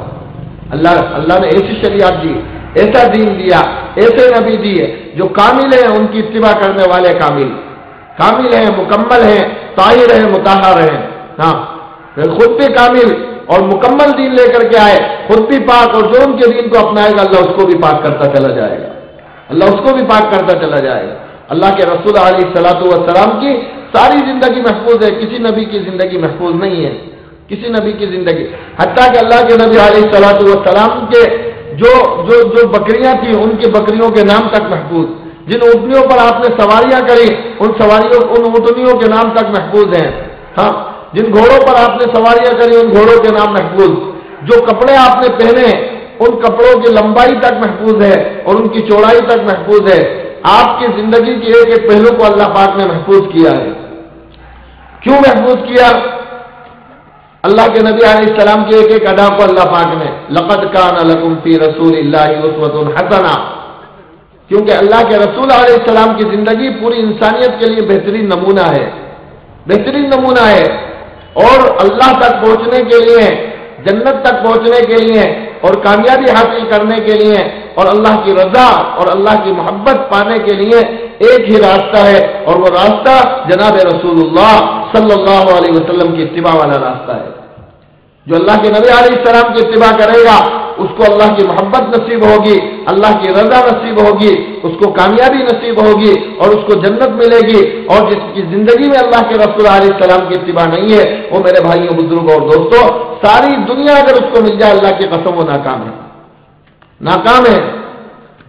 اللہ نے ایسی شریعت دی، ایسا دین دیا، ایسے نبی دیے جو کامل ہیں، ان کی اتباع کرنے والے کامل ہیں، مکمل ہیں، طاہر ہیں، مطہر ہیں. ہاں، خود بھی کامل اور مکمل دین لے کر کے آئے، خود بھی پاک، اور جو ان کے دین کو اپنائے گا اللہ اس کو بھی پاک کرتا چلا جائے گا، اللہ اس کو بھی پاک کرتا چلا جائے گا. اللہ کے رسول علیہ الصلوۃ والسلام کی ساری زندگی محفوظ ہے، کسی نبی کی زندگی محفوظ نہیں ہے، کسی نبی کی زندگی. حتیٰ کہ اللہ کے نبی علیہ الصلوۃ والسلام کے جو بکریاں تھیں ان کی بکریوں کے نام تک محفوظ، جن اونٹنیوں پر آپ نے سواریاں کری ان اونٹنیوں کے نام تک محفوظ ہیں. ہاں، جن گھوڑوں پر آپ نے سواریاں کری ان گھوڑوں کے نام محفوظ، جو کپڑے آپ نے پہنے ان کپڑوں کی لمبائی تک محفوظ ہے اور ان کی چوڑائی تک محفوظ ہے. آپ کی زندگی کے ایک ایک پہلو کو اللہ پاک نے محفوظ کیا ہے. کیوں محفوظ کیا؟ اللہ کے نبی علیہ السلام کی ایک ایک ادا کو اللہ پاک نے لقد کان لکم فی رسول اللہ اسوۃ حسنہ، کیونکہ اللہ کے رسول علیہ السلام کی زندگی پوری انسانیت کے لیے بہترین نمونہ ہے، بہترین نمونہ ہے. اور اللہ تک پہنچنے کے لیے، جنت تک پہنچنے کے لیے اور کامیابی حاصل کرنے کے لیے اور اللہ کی رضا اور اللہ کی محبت پانے کے لیے ایک ہی راستہ ہے، اور وہ راستہ جناب رسول اللہ صلی اللہ علیہ وسلم کی اتباع والا راستہ ہے. جو اللہ کے نبی علیہ السلام کی اتباع کرے گا اس کو اللہ کی محبت نصیب ہوگی، اللہ کی رضا نصیب ہوگی، اس کو کامیابی نصیب ہوگی اور اس کو جنت ملے گی. اور جس کی زندگی میں اللہ کے رسول علیہ السلام کی اتباع نہیں ہے وہ میرے بھائیوں، بزرگوں اور دوستوں، ساری دنیا اگر اس کو مل جائے اللہ کی قسم وہ ناکام ہے، ناکام ہے.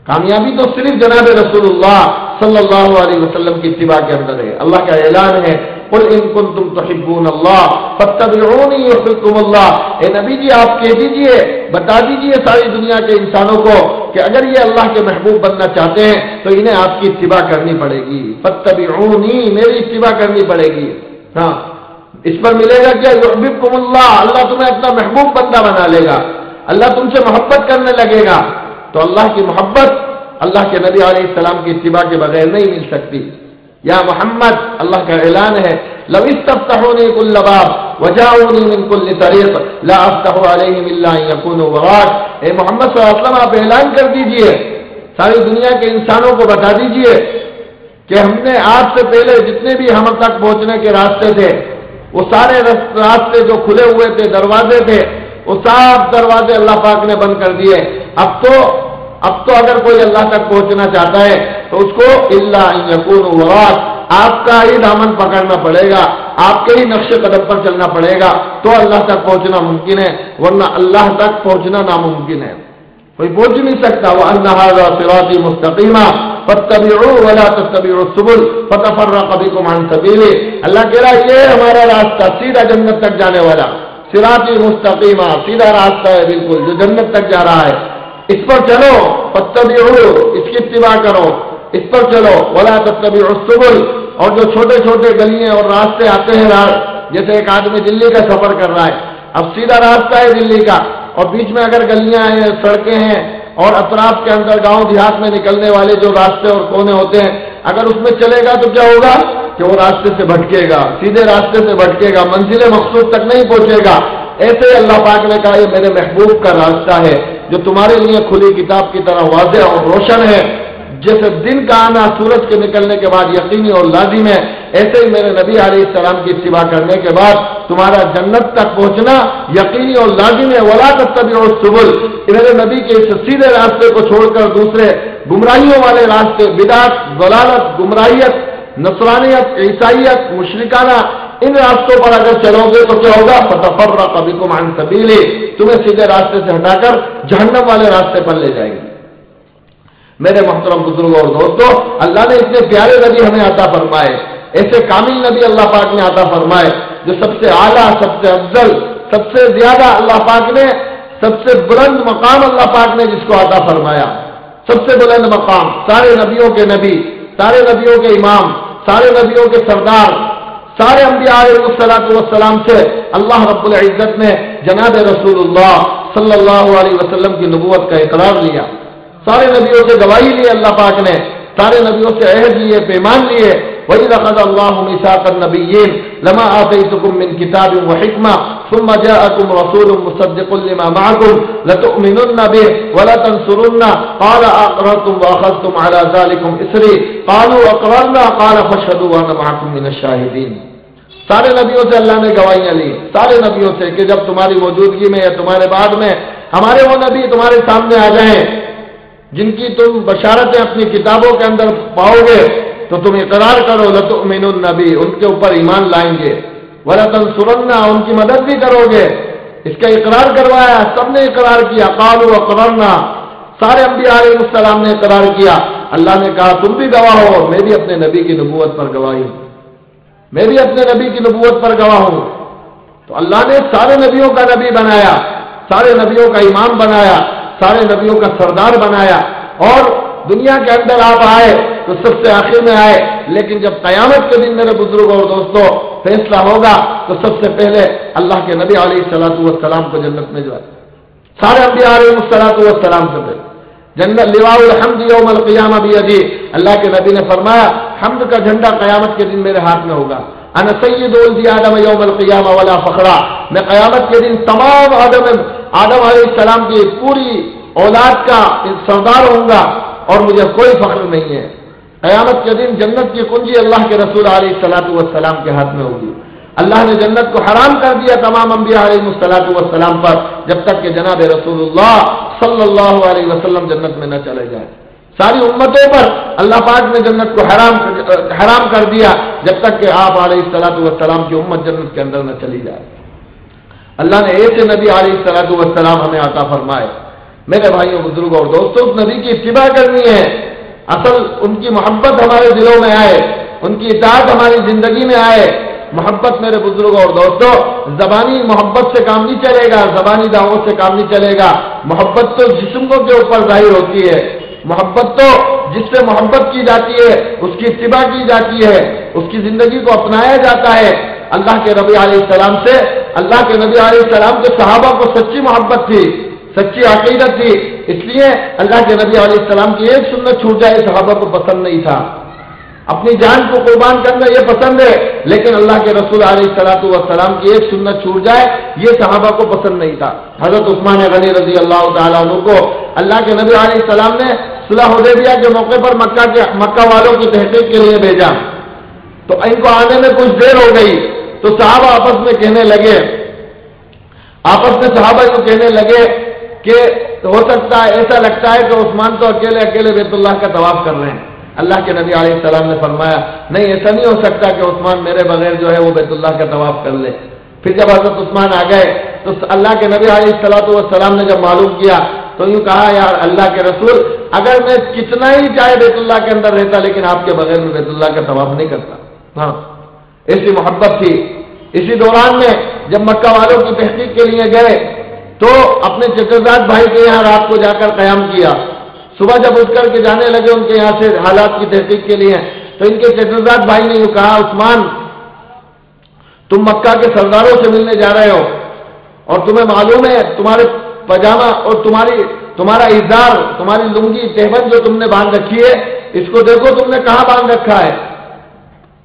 کامیابی تو صرف جناب رسول اللہ صلی اللہ علیہ وسلم کی اتباع کے اندر ہے. اللہ کا اعلان ہے، قل ان کنتم تحبون اللہ فاتبعونی یحببکم اللہ. اے نبی جی آپ کہہ دیجئے، بتا دیجئے ساری دنیا کے انسانوں کو کہ اگر یہ اللہ کے محبوب بننا چاہتے ہیں تو انہیں آپ کی اتباع کرنی پڑے گی. فاتبعونی، میری اتباع کرنی پڑے گی. ہاں، اس پر ملے گا کیا؟ یحببکم اللہ، اللہ تمہیں اپنا محبوب بندہ بنا لے گا، اللہ تم سے محبت کرنے لگے گا. تو اللہ کی محبت اللہ کے نبی علیہ السلام کی اتباع کے بغیر نہیں مل سکتی. یا محمد، اللہ کا اعلان ہے، لو استفتحونی کل باب وجاؤنی من کل طریق لا افتح علیہم الا ان یکونوا وراک. اے محمد صلی اللہ علیہ وسلم آپ اعلان کر دیجئے، ساری دنیا کے انسانوں کو بتا دیجئے کہ ہم نے آج سے پہلے جتنے بھی ہم تک پہنچنے کے راستے تھے وہ سارے راستے جو کھلے ہوئے تھے، دروازے تھے، وہ سب دروازے اللہ پاک نے بند کر دیے. اب تو اگر کوئی اللہ تک پہنچنا چاہتا ہے تو اس کو الا ان یکونوا وراک، آپ کا ہی دامن پکڑنا پڑے گا، آپ کے ہی نقش قدم پر چلنا پڑے گا تو اللہ تک پہنچنا ممکن ہے، ورنہ اللہ تک پہنچنا ناممکن ہے. کوئی پہنچ نہیں سکتا. وَأَنَّ هَذَا صِرَاطِي مُسْتَقِيمًا فَاتَّبِعُوهُ وَلَا تَتَّبِعُوا السُّبُلَ فَتَفَرَّقَ بِكُمْ عَنْ سَبِيلِهِ. اللہ کہہ رہا ہے یہ ہمارا راستہ سیدھا جنت تک جانے والا، صراطی مستقیمہ، سیدھا راستہ ہے بالکل جو جنت تک جا رہا ہے، اس پر چلو. فَاتَّبِعُوهُ، اس کی اتباع کرو، اس پر چلو. وَلَا تَتَّبِعُوا السُّبُلَ، اور جو چھوٹے چھوٹے گلیاں اور راستے آتے ہیں، جیسے ایک آدمی دلی کا سفر کر رہا ہے، اب سیدھا راستہ ہے دلی کا، اور بیچ میں اگر گلیاں ہیں، سڑکیں ہیں، اور اطراف کے اندر گاؤں دیہات میں نکلنے والے جو راستے اور کونے ہوتے ہیں، اگر اس میں چلے گا تو کیا ہوگا کہ وہ راستے سے بھٹکے گا، سیدھے راستے سے بھٹکے گا، منزل مقصود تک نہیں پہنچے گا. ایسے اللہ پاک نے کہا یہ میرے محبوب کا راستہ ہے جو تمہارے لیے کھلی کتاب کی طرح واضح اور روشن ہے. جیسے دن کا آنا سورج کے نکلنے کے بعد یقینی اور لازم ہے، ایسے ہی میرے نبی علیہ السلام کی اتباع کرنے کے بعد تمہارا جنت تک پہنچنا یقینی اور لازم ہے. وَلَا تَتَّبِعُوا السُّبُلَ، میرے نبی کے اس سیدھے راستے کو چھوڑ کر دوسرے گمراہیوں والے راستے، بدعت، ضلالت، گمراہیت، نصرانیت، عیسائیت، مشرکانہ ان راستوں پر اگر چلو گے تو کیا ہوگا؟ فَتَفَرَّقَ بِكُمْ عَنْ سَبِيلِهِ، تمہیں سیدھے راستے سے ہٹا کر جہنم والے راستے پر لے جائے گی. میرے محترم بزرگوں اور دوستوں، اللہ نے اتنے پیارے نبی ہمیں عطا فرمائے، ایسے کامل نبی اللہ پاک نے عطا فرمائے جو سب سے اعلیٰ، سب سے افضل، سب سے زیادہ اللہ پاک نے، سب سے بلند مقام اللہ پاک نے جس کو عطا فرمایا، سب سے بلند مقام، سارے نبیوں کے نبی، سارے نبیوں کے امام، سارے نبیوں کے سردار، سارے انبیاء علیہ السلام سے اللہ رب العزت نے جناب رسول اللہ صلی اللہ علیہ وسلم کی نبوت کا اقرار لیا. سارے نبیوں سے گواہی لی اللہ پاک نے، سارے نبیوں سے عہد لیے، پیمان لیے. وَإِذْ أَخَذَ اللَّهُ مِيثَاقَ النَّبِيِّينَ لَمَا آتَيْتُكُم مِّن كِتَابٍ وَحِكْمَةٍ ثُمَّ جَاءَكُمْ رَسُولٌ مُّصَدِّقٌ لِّمَا مَعَكُمْ لَتُؤْمِنُنَّ بِهِ وَلَتَنصُرُنَّهُ قَالَ أَقْرَرْتُمْ وَأَخَذْتُمْ عَلَىٰ ذَٰلِكُمْ إِصْرِي قَالُوا أَقْرَرْنَا قَالَ فَاشْهَدُوا وَأَنَا مَعَكُم مِّنَ الشَّاهِدِينَ. سارے نبیوں سے اللہ نے گواہیاں لی، سارے نبیوں سے کہ جب تمہاری موجودگی میں یا تمہارے بعد میں ہمارے وہ نبی تمہارے سامنے آ جائیں جن کی تم بشارتیں اپنی کتابوں کے اندر پاؤ گے تو تم اقرار کرو لتؤمنن بی، ان کے اوپر ایمان لائیں گے، ولتنصرن، ان کی مدد بھی کرو گے. اس کا اقرار کروایا، سب نے اقرار کیا. قالوا اقررنا، سارے انبیاء علیہ السلام نے اقرار کیا. اللہ نے کہا تم بھی گواہ ہو، میں بھی اپنے نبی کی نبوت پر گواہی ہوں، میں بھی اپنے نبی کی نبوت پر گواہ ہوں. تو اللہ نے سارے نبیوں کا نبی بنایا، سارے نبیوں کا امام بنایا، سارے نبیوں کا سردار بنایا. اور دنیا کے اندر آپ آئے تو سب سے آخر میں آئے، لیکن جب قیامت کے دن میرے بزرگوں اور دوستوں فیصلہ ہوگا تو سب سے پہلے اللہ کے نبی علیہ السلام کو جنت میں جائے. سارے انبیاء علیہ السلام سے پہلے جنت لواء الحمد یوم القیامہ بیدی، اللہ کے نبی نے فرمایا حمد کا جھنڈا قیامت کے دن میرے ہاتھ میں ہوگا. انا سید ولد آدم یوم القیامہ ولا فخرا، میں قیامت کے دن تمام آدم علیہ السلام کی پوری اولاد کا سردار ہوں گا اور مجھے کوئی فخر نہیں ہے. قیامت کے دن جنت کی کنجی اللہ کے رسول علیہ السلام کے ہاتھ میں ہوگی. اللہ نے جنت کو حرام کر دیا تمام انبیاء علیہ السلام پر جب تک کہ جناب رسول اللہ صلی اللہ علیہ وسلم جنت میں نہ چلے جائے. ساری امتوں پر اللہ پاک نے جنت کو حرام کر دیا جب تک کہ آپ علیہ السلام کی امت جنت کے اندر نہ چلی جائے. اللہ نے ایسے نبی علیہ السلام ہمیں عطا فرمائے. میرے بھائیوں بزرگوں اور دوستوں، اس نبی کی اتباع کرنی ہے. اصل ان کی محبت ہمارے دلوں میں آئے، ان کی اطاعت ہماری زندگی میں آئے. محبت میرے بزرگوں اور دوستوں زبانی محبت سے کام نہیں چلے گا، زبانی دعوت سے کام نہیں چلے گا. محبت تو جسموں کے اوپر ظاہر ہوتی ہے. محبت تو جس سے محبت کی جاتی ہے اس کی اتباع کی جاتی ہے، اس کی زندگی کو اپنایا جاتا ہے. اللہ کے نبی علیہ السلام سے، اللہ کے نبی علیہ السلام کے صحابہ کو سچی محبت تھی، سچی عقیدت تھی. اس لیے اللہ کے نبی علیہ السلام کی ایک سنت چھوٹ جائے صحابہ کو پسند نہیں تھا. اپنی جان کو قربان کرنا یہ پسند ہے، لیکن اللہ کے رسول علیہ السلام کی ایک سنت چھوٹ جائے یہ صحابہ کو پسند نہیں تھا. حضرت عثمان غنی رضی اللہ تعالیٰ عنہ کو اللہ کے نبی علیہ السلام نے صلح حدیبیہ کے موقع پر مکہ والوں کی تحقیق کے لیے بھیجا. تو ان کو آنے میں کچھ دیر ہو گئی تو صحابہ آپس میں کہنے لگے کہ ہو سکتا ہے، ایسا لگتا ہے کہ عثمان تو اکیلے بیت اللہ کا طواف کر رہے ہیں. اللہ کے نبی علیہ السلام نے فرمایا نہیں، ایسا نہیں ہو سکتا کہ عثمان میرے بغیر جو ہے وہ بیت اللہ کا طواف کر لے. پھر جب حضرت عثمان آ گئے تو اللہ کے نبی علیہ السلام نے جب معلوم کیا تو یوں کہا یار اللہ کے رسول اگر میں کتنا ہی چاہے بیت اللہ کے اندر رہتا لیکن آپ کے بغیر میں بیت اللہ کا طواف نہیں کرتا. ہاں ایسی محبت تھی. اسی دوران میں جب مکہ والوں کی تحقیق کے لیے گئے تو اپنے چچرزاد بھائی کے یہاں رات کو جا کر قیام کیا. صبح جب اٹھ کر کے جانے لگے ان کے یہاں سے حالات کی تحقیق کے لیے تو ان کے چچرزاد بھائی نے یوں کہا عثمان تم مکہ کے سرداروں سے ملنے جا رہے ہو اور تمہیں معلوم ہے تمہارے پاجامہ اور تمہارا ازار تمہاری لنگی تہبند جو تم نے باندھ رکھی ہے اس کو دیکھو تم نے کہاں باندھ رکھا ہے.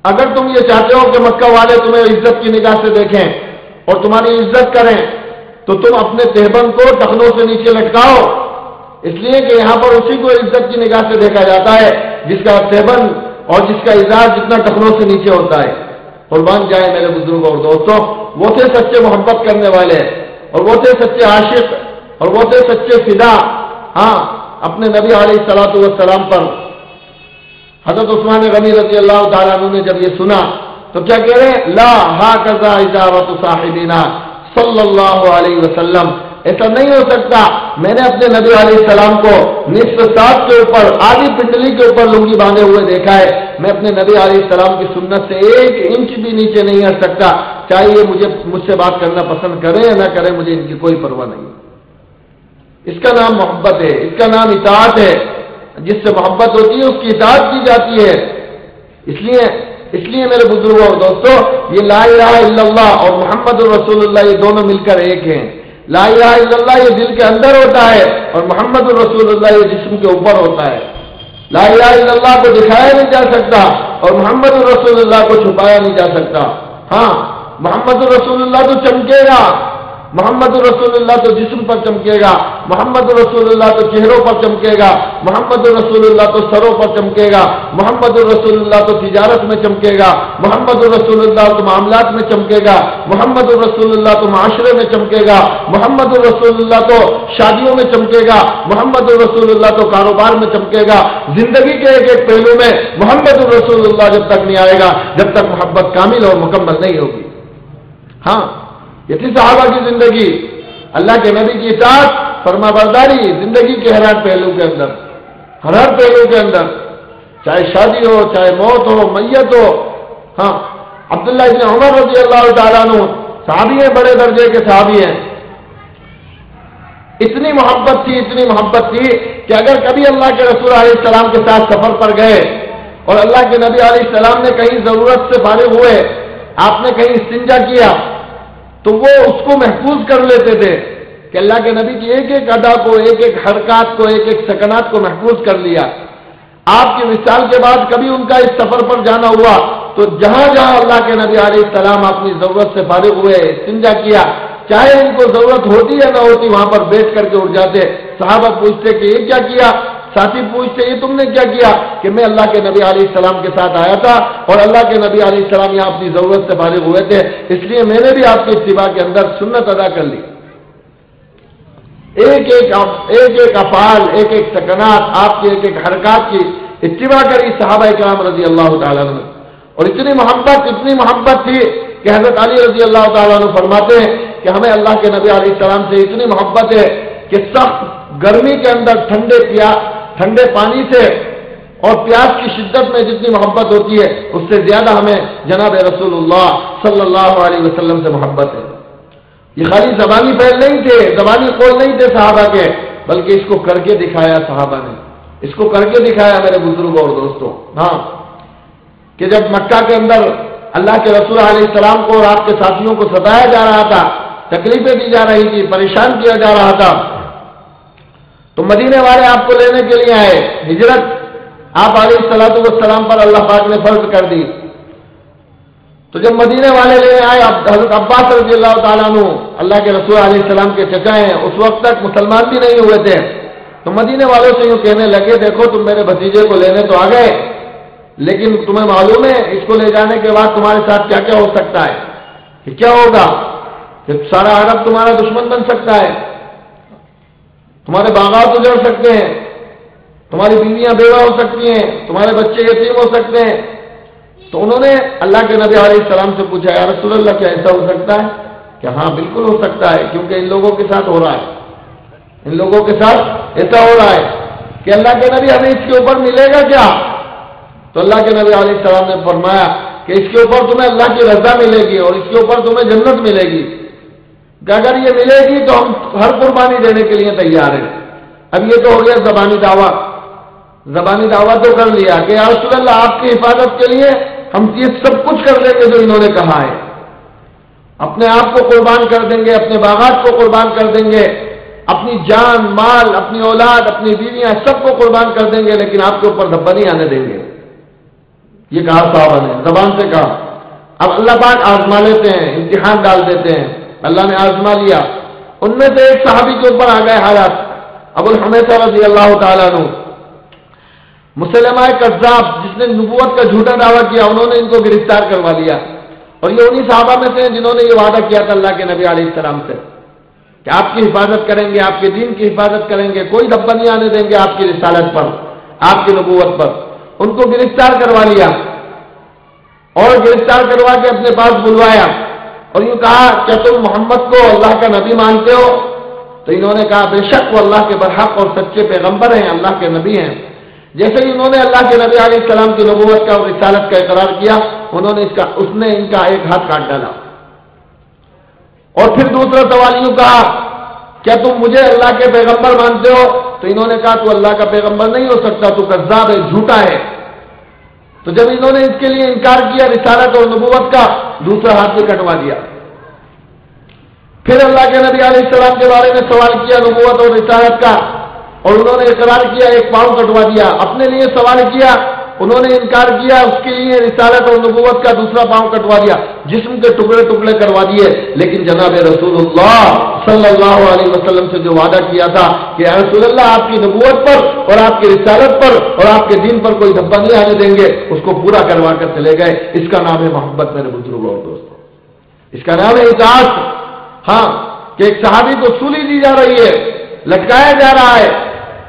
اگر تم یہ چاہتے ہو کہ مکہ والے تمہیں عزت کی نگاہ سے دیکھیں اور تمہاری عزت کریں تو تم اپنے تہبند کو ٹخنوں سے نیچے لٹکاؤ. اس لیے کہ یہاں پر اسی کو عزت کی نگاہ سے دیکھا جاتا ہے جس کا تہبند اور جس کا ازار جتنا ٹخنوں سے نیچے ہوتا ہے. قربان جائے میرے بزرگوں اور دوستوں وہ تھے سچے محبت کرنے والے اور وہ تھے سچے عاشق اور وہ تھے سچے فدا. ہاں اپنے نبی علیہ الصلوۃ والسلام پر حضرت عثمان غنی رضی اللہ تعالیٰ عنہ نے جب یہ سنا تو کیا کہہ رہے ہیں لا ہاکذا اجابۃ صاحبنا صلی اللہ علیہ وسلم. ایسا نہیں ہو سکتا میں نے اپنے نبی علیہ السلام کو نصف ساتھ کے اوپر آدھی پنڈلی کے اوپر لنگی باندھے ہوئے دیکھا ہے. میں اپنے نبی علیہ السلام کی سنت سے 1 انچ بھی نیچے نہیں ہٹ سکتا چاہے یہ مجھ سے بات کرنا پسند کرے یا نہ کرے مجھے ان کی کوئی پرواہ نہیں. اس کا نام محبت ہے. اس کا نام اطاعت ہے. جس سے محبت ہوتی ہے اس کی اطاعت کی جاتی ہے. اس لیے میرے بزرگوں اور دوستوں یہ لا الہ الا اللہ اور محمد الرسول اللہ یہ دونوں مل کر ایک ہیں. لا الہ الا اللہ یہ دل کے اندر ہوتا ہے اور محمد الرسول اللہ یہ جسم کے اوپر ہوتا ہے. لا الہ الا اللہ کو دکھایا نہیں جا سکتا اور محمد الرسول اللہ کو چھپایا نہیں جا سکتا. ہاں محمد الرسول اللہ تو چمکے گا. محمد الرسول اللہ تو جسم پر چمکے گا. محمد الرسول اللہ تو چہروں پر چمکے گا. محمد الرسول اللہ تو سروں پر چمکے گا. محمد الرسول اللہ تو تجارت میں چمکے گا. محمد الرسول اللہ تو معاملات میں چمکے گا. محمد الرسول اللہ تو معاشرے میں چمکے گا. محمد الرسول اللہ تو شادیوں میں چمکے گا. محمد الرسول اللہ تو کاروبار میں چمکے گا. زندگی کے ایک ایک پہلو میں محمد الرسول اللہ جب تک نہیں آئے گا جب تک محبت کامل اور مکمل نہیں ہوگی. ہاں یہ تھی صحابہ کی زندگی. اللہ کے نبی کی اطاعت فرما برداری زندگی کے ہر پہلو کے اندر ہر پہلو کے اندر چاہے شادی ہو چاہے موت ہو میت ہو. ہاں عبداللہ ابن عمر رضی اللہ تعالیٰ عنہ صحابی ہیں بڑے درجے کے صحابی ہیں. اتنی محبت تھی کہ اگر کبھی اللہ کے رسول علیہ السلام کے ساتھ سفر پر گئے اور اللہ کے نبی علیہ السلام نے کہیں ضرورت سے فارغ ہوئے آپ نے کہیں استنجا کیا تو وہ اس کو محفوظ کر لیتے تھے کہ اللہ کے نبی کی ایک ایک ادا کو ایک ایک حرکات کو ایک ایک سکنات کو محفوظ کر لیا. آپ کے وصال کے بعد کبھی ان کا اس سفر پر جانا ہوا تو جہاں جہاں اللہ کے نبی علیہ السلام اپنی ضرورت سے فارغ ہوئے استنجا کیا چاہے ان کو ضرورت ہوتی یا نہ ہوتی وہاں پر بیٹھ کر کے اٹھ جاتے. صحابہ پوچھتے کہ یہ کیا کیا؟ ساتھی پوچھتے یہ تم نے کیا کیا؟ کہ میں اللہ کے نبی علیہ السلام کے ساتھ آیا تھا اور اللہ کے نبی علیہ السلام یہاں اپنی ضرورت سے فارغ ہوئے تھے اس لیے میں نے بھی آپ کی اتباع کے اندر سنت ادا کر لی. ایک ایک افعال ایک ایک سکنات آپ کی ایک ایک حرکات کی اتباع کری صحابہ کرام رضی اللہ تعالیٰ عنہ. اور اتنی محبت تھی کہ حضرت علی رضی اللہ تعالیٰ عنہ فرماتے ہیں کہ ہمیں اللہ کے نبی علیہ السلام سے اتنی محبت ہے کہ سخت گرمی کے اندر ٹھنڈے پانی سے اور پیاس کی شدت میں جتنی محبت ہوتی ہے اس سے زیادہ ہمیں جناب رسول اللہ صلی اللہ علیہ وسلم سے محبت ہے. یہ خالی زبانی فعل نہیں تھے زبانی قول نہیں تھے صحابہ کے بلکہ اس کو کر کے دکھایا صحابہ نے. اس کو کر کے دکھایا میرے بزرگوں اور دوستوں. ہاں کہ جب مکہ کے اندر اللہ کے رسول علیہ السلام کو اور آپ کے ساتھیوں کو ستایا جا رہا تھا تکلیفیں دی جا رہی تھی پریشان کیا جا رہا تھا تو مدینے والے آپ کو لینے کے لیے آئے. ہجرت آپ علیہ الصلوۃ والسلام پر اللہ پاک نے فرض کر دی. تو جب مدینے والے لینے آئے حضرت عباس رضی اللہ تعالیٰ عنہ اللہ کے رسول علیہ السلام کے چچا ہیں اس وقت تک مسلمان بھی نہیں ہوئے تھے تو مدینے والوں سے یوں کہنے لگے دیکھو تم میرے بھتیجے کو لینے تو آ گئے لیکن تمہیں معلوم ہے اس کو لے جانے کے بعد تمہارے ساتھ کیا کیا ہو سکتا ہے کہ کیا ہوگا کہ سارا عرب تمہارا دشمن بن سکتا ہے تمہارے باغات اجڑ سکتے ہیں تمہاری بیویاں بیوہ ہو سکتی ہیں تمہارے بچے یتیم ہو سکتے ہیں. تو انہوں نے اللہ کے نبی علیہ السلام سے پوچھا یا رسول اللہ کیا ایسا ہو سکتا ہے کہ ہاں بالکل ہو سکتا ہے کیونکہ ان لوگوں کے ساتھ ہو رہا ہے. ان لوگوں کے ساتھ ایسا ہو رہا ہے کہ اللہ کے نبی ہمیں اس کے اوپر ملے گا کیا؟ تو اللہ کے نبی علیہ السلام نے فرمایا کہ اس کے اوپر تمہیں اللہ کی رضا ملے گی اور اس کے اوپر تمہیں جنت ملے گی، کہ اگر یہ ملے گی تو ہم ہر قربانی دینے کے لیے تیار ہیں۔ اب یہ تو ہو گیا زبانی دعویٰ، زبانی دعویٰ تو کر لیا کہ یا رسول اللہ آپ کی حفاظت کے لیے ہم یہ سب کچھ کر دیں گے جو انہوں نے کہا ہے، اپنے آپ کو قربان کر دیں گے، اپنے باغات کو قربان کر دیں گے، اپنی جان مال اپنی اولاد اپنی بیویاں سب کو قربان کر دیں گے، لیکن آپ کے اوپر دھبا نہیں آنے دیں گے۔ یہ کہا صحابہ نے، زبان سے کہا۔ اب اللہ پاک آزما لیتے ہیں، امتحان ڈال دیتے ہیں۔ اللہ نے آزما لیا، ان میں سے ایک صحابی کے اوپر آ گئے حالات، ابو الحمیثہ رضی اللہ تعالیٰ عنہ، مسلمہ کذاب جس نے نبوت کا جھوٹا دعویٰ کیا، انہوں نے ان کو گرفتار کروا لیا، اور یہ انہی صحابہ میں سے ہیں جنہوں نے یہ وعدہ کیا تھا اللہ کے نبی علیہ السلام سے کہ آپ کی حفاظت کریں گے، آپ کے دین کی حفاظت کریں گے، کوئی دھبا نہیں آنے دیں گے آپ کی رسالت پر، آپ کی نبوت پر۔ ان کو گرفتار کروا لیا اور گرفتار کروا کے اپنے پاس بلوایا اور یوں کہا کیا تم محمد کو اللہ کا نبی مانتے ہو؟ تو انہوں نے کہا بے شک وہ اللہ کے برحق اور سچے پیغمبر ہیں، اللہ کے نبی ہیں۔ جیسے ہی انہوں نے اللہ کے نبی علیہ السلام کی نبوت کا اور رسالت کا اقرار کیا، انہوں نے اس نے ان کا ایک ہاتھ کاٹ ڈالا، اور پھر دوسرا سوال یوں کہا کیا تم مجھے اللہ کے پیغمبر مانتے ہو؟ تو انہوں نے کہا تو اللہ کا پیغمبر نہیں ہو سکتا، تو کذاب ہے، جھوٹا ہے۔ تو جب انہوں نے اس کے لیے انکار کیا رسالت اور نبوت کا، دوسرا ہاتھ بھی کٹوا دیا۔ پھر اللہ کے نبی علیہ السلام کے بارے میں سوال کیا نبوت اور رسالت کا، اور انہوں نے اقرار کیا، ایک پاؤں کٹوا دیا۔ اپنے لیے سوال کیا، انہوں نے انکار کیا، اس کے لیے رسالت اور نبوت کا دوسرا پاؤں کٹوا دیا، جسم کے ٹکڑے ٹکڑے کروا دیے۔ لیکن جناب رسول اللہ صلی اللہ علیہ وسلم سے جو وعدہ کیا تھا کہ اے رسول اللہ آپ کی نبوت پر اور آپ کی رسالت پر اور آپ کے دین پر کوئی دھبا نہیں آنے دیں گے، اس کو پورا کروا کر چلے گئے۔ اس کا نام ہے محبت میرے بزرگوں اور دوستوں، اس کا نام ہے اطاعت۔ ہاں کہ ایک صحابی کو سولی دی جا رہی ہے، لٹکایا جا رہا ہے،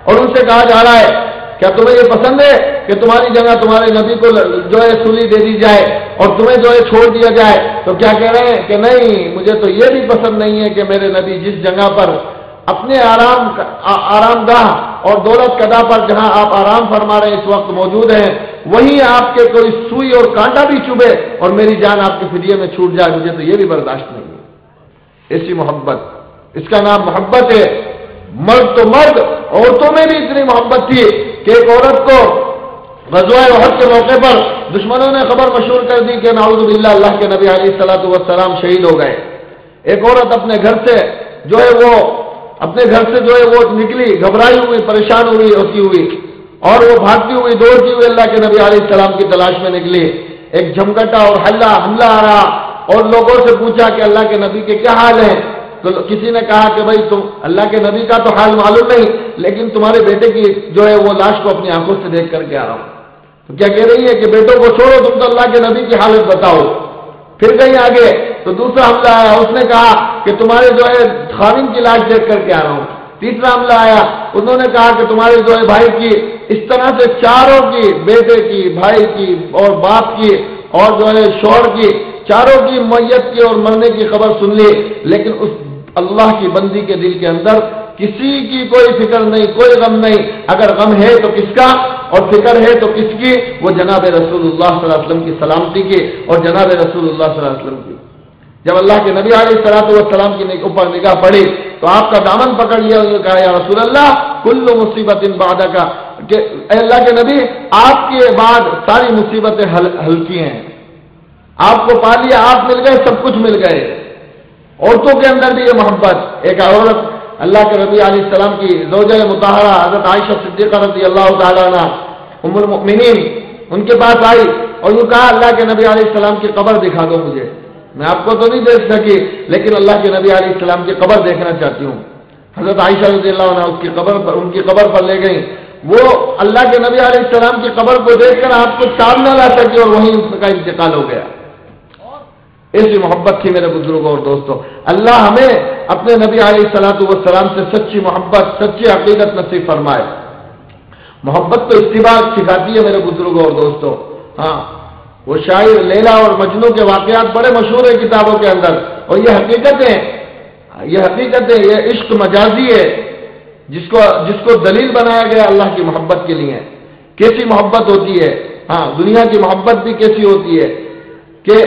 اور ان سے کہا جا رہا ہے کیا تمہیں یہ پسند ہے کہ تمہاری جگہ تمہارے نبی کو جو ہے سولی دے دی جائے اور تمہیں جو ہے چھوڑ دیا جائے؟ تو کیا کہہ رہے ہیں کہ نہیں، مجھے تو یہ بھی پسند نہیں ہے کہ میرے نبی جس جگہ پر اپنے آرام گاہ اور دولت قدا پر جہاں آپ آرام فرما رہے ہیں اس وقت موجود ہیں، وہیں آپ کے کوئی سوئی اور کانٹا بھی چبھے اور میری جان آپ کے فدیے میں چھوٹ جائے، مجھے تو یہ بھی برداشت نہیں ہے۔ ایسی محبت، اس کا نام محبت ہے۔ مرد تو مرد، عورتوں میں بھی اتنی محبت تھی کہ ایک عورت کو غزوہ احد کے موقع پر دشمنوں نے خبر مشہور کر دی کہ نعوذ باللہ اللہ کے نبی علیہ الصلوۃ والسلام شہید ہو گئے۔ ایک عورت اپنے گھر سے جو ہے وہ نکلی، گھبرائی ہوئی، پریشان ہوئی ہوتی ہوئی، اور وہ بھاگتی ہوئی دوڑتی ہوئی اللہ کے نبی علیہ السلام کی تلاش میں نکلی۔ ایک جھمگٹا اور حملہ آ رہا، اور لوگوں سے پوچھا کہ اللہ کے نبی کے کیا حال ہیں؟ تو کسی نے کہا کہ بھائی تم اللہ کے نبی کا تو حال معلوم نہیں، لیکن تمہارے بیٹے کی جو ہے وہ لاش کو اپنی آنکھوں سے دیکھ کر کے آ رہا ہوں۔ تو کیا کہہ رہی ہے کہ بیٹوں کو چھوڑو، تم تو اللہ کے نبی کی حالت بتاؤ۔ پھر کہیں آگے تو دوسرا حملہ آیا، اس نے کہا کہ تمہارے جو ہے خاوند کی لاش دیکھ کر کے آ رہا ہوں۔ تیسرا حملہ آیا، انہوں نے کہا کہ تمہارے جو ہے بھائی کی، اس طرح سے چاروں کی، بیٹے کی، بھائی کی اور باپ کی اور جو ہے شوہر کی، چاروں کی میت کی اور مرنے کی خبر سن لی، لیکن اس اللہ کی بندی کے دل کے اندر کسی کی کوئی فکر نہیں، کوئی غم نہیں۔ اگر غم ہے تو کس کا اور فکر ہے تو کس کی؟ وہ جناب رسول اللہ صلی اللہ علیہ وسلم کی سلامتی کی اور جناب رسول اللہ صلی اللہ علیہ وسلم کی۔ جب اللہ کے نبی علیہ السلام کی اوپر نگاہ پڑی تو آپ کا دامن پکڑ لیا، انہوں نے کہا یا رسول اللہ کل مصیبت بعدک، کہ اے اللہ کے نبی آپ کے بعد ساری مصیبتیں ہلکی ہیں، آپ کو پا لیا، آپ مل گئے، سب کچھ مل گئے۔ عورتوں کے اندر بھی یہ محبت، ایک عورت اللہ کے نبی علیہ السلام کی زوجہ مطہرہ حضرت عائشہ صدیقہ رضی اللہ تعالیٰ عنہ ام المؤمنین ان کے پاس آئی اور یوں کہا اللہ کے نبی علیہ السلام کی قبر دکھا دو مجھے، میں آپ کو تو نہیں دیکھ سکی لیکن اللہ کے نبی علیہ السلام کی قبر دیکھنا چاہتی ہوں۔ حضرت عائشہ رضی اللہ عنہ ان کی قبر پر لے گئی، وہ اللہ کے نبی علیہ السلام کی قبر کو دیکھ کر آپ کو تاب نہ لا سکی اور وہیں ان کا انتقال ہو گیا۔ ایسی محبت تھی میرے بزرگوں اور دوستوں۔ اللہ ہمیں اپنے نبی علیہ السلام سے سچی محبت، سچی عقیدت نصیب فرمائے۔ محبت تو اتباع سکھاتی ہے میرے بزرگوں اور دوستوں۔ ہاں وہ شاعر لیلا اور مجنو کے واقعات بڑے مشہور ہیں کتابوں کے اندر، اور یہ حقیقت ہے، یہ عشق مجازی ہے، جس کو دلیل بنایا گیا اللہ کی محبت کے لیے. کیسی محبت ہوتی ہے؟ ہاں، دنیا کی محبت بھی کیسی ہوتی ہے کہ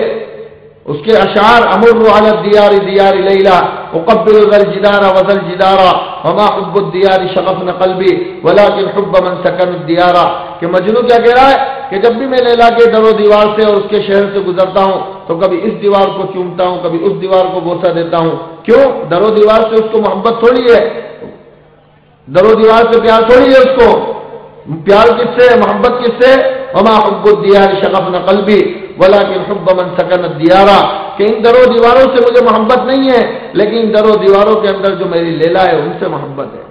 اس کے اشعار امر علی الدیار دیار لیلا اقبل ذا الجدار وذا الجدار وما حب الدیار شغفن قلبی ولكن حب من سکن الدیار. کہ مجنون کیا کہہ رہا ہے کہ جب بھی میں لیلا کے در و دیوار سے اور اس کے شہر سے گزرتا ہوں تو کبھی اس دیوار کو چومتا ہوں، کبھی اس دیوار کو بوسہ دیتا ہوں. کیوں؟ در و دیوار سے اس کو محبت تھوڑی ہے، در و دیوار سے پیار تھوڑی ہے اس کو. پیار کس سے؟ محبت کس سے؟ وما حب الدیار شغفن قلبی ولكن حب من سکن الدیار. کہ ان در و دیواروں سے مجھے محبت نہیں ہے، لیکن ان در و دیواروں کے اندر جو میری لیلا ہے ان سے محبت ہے.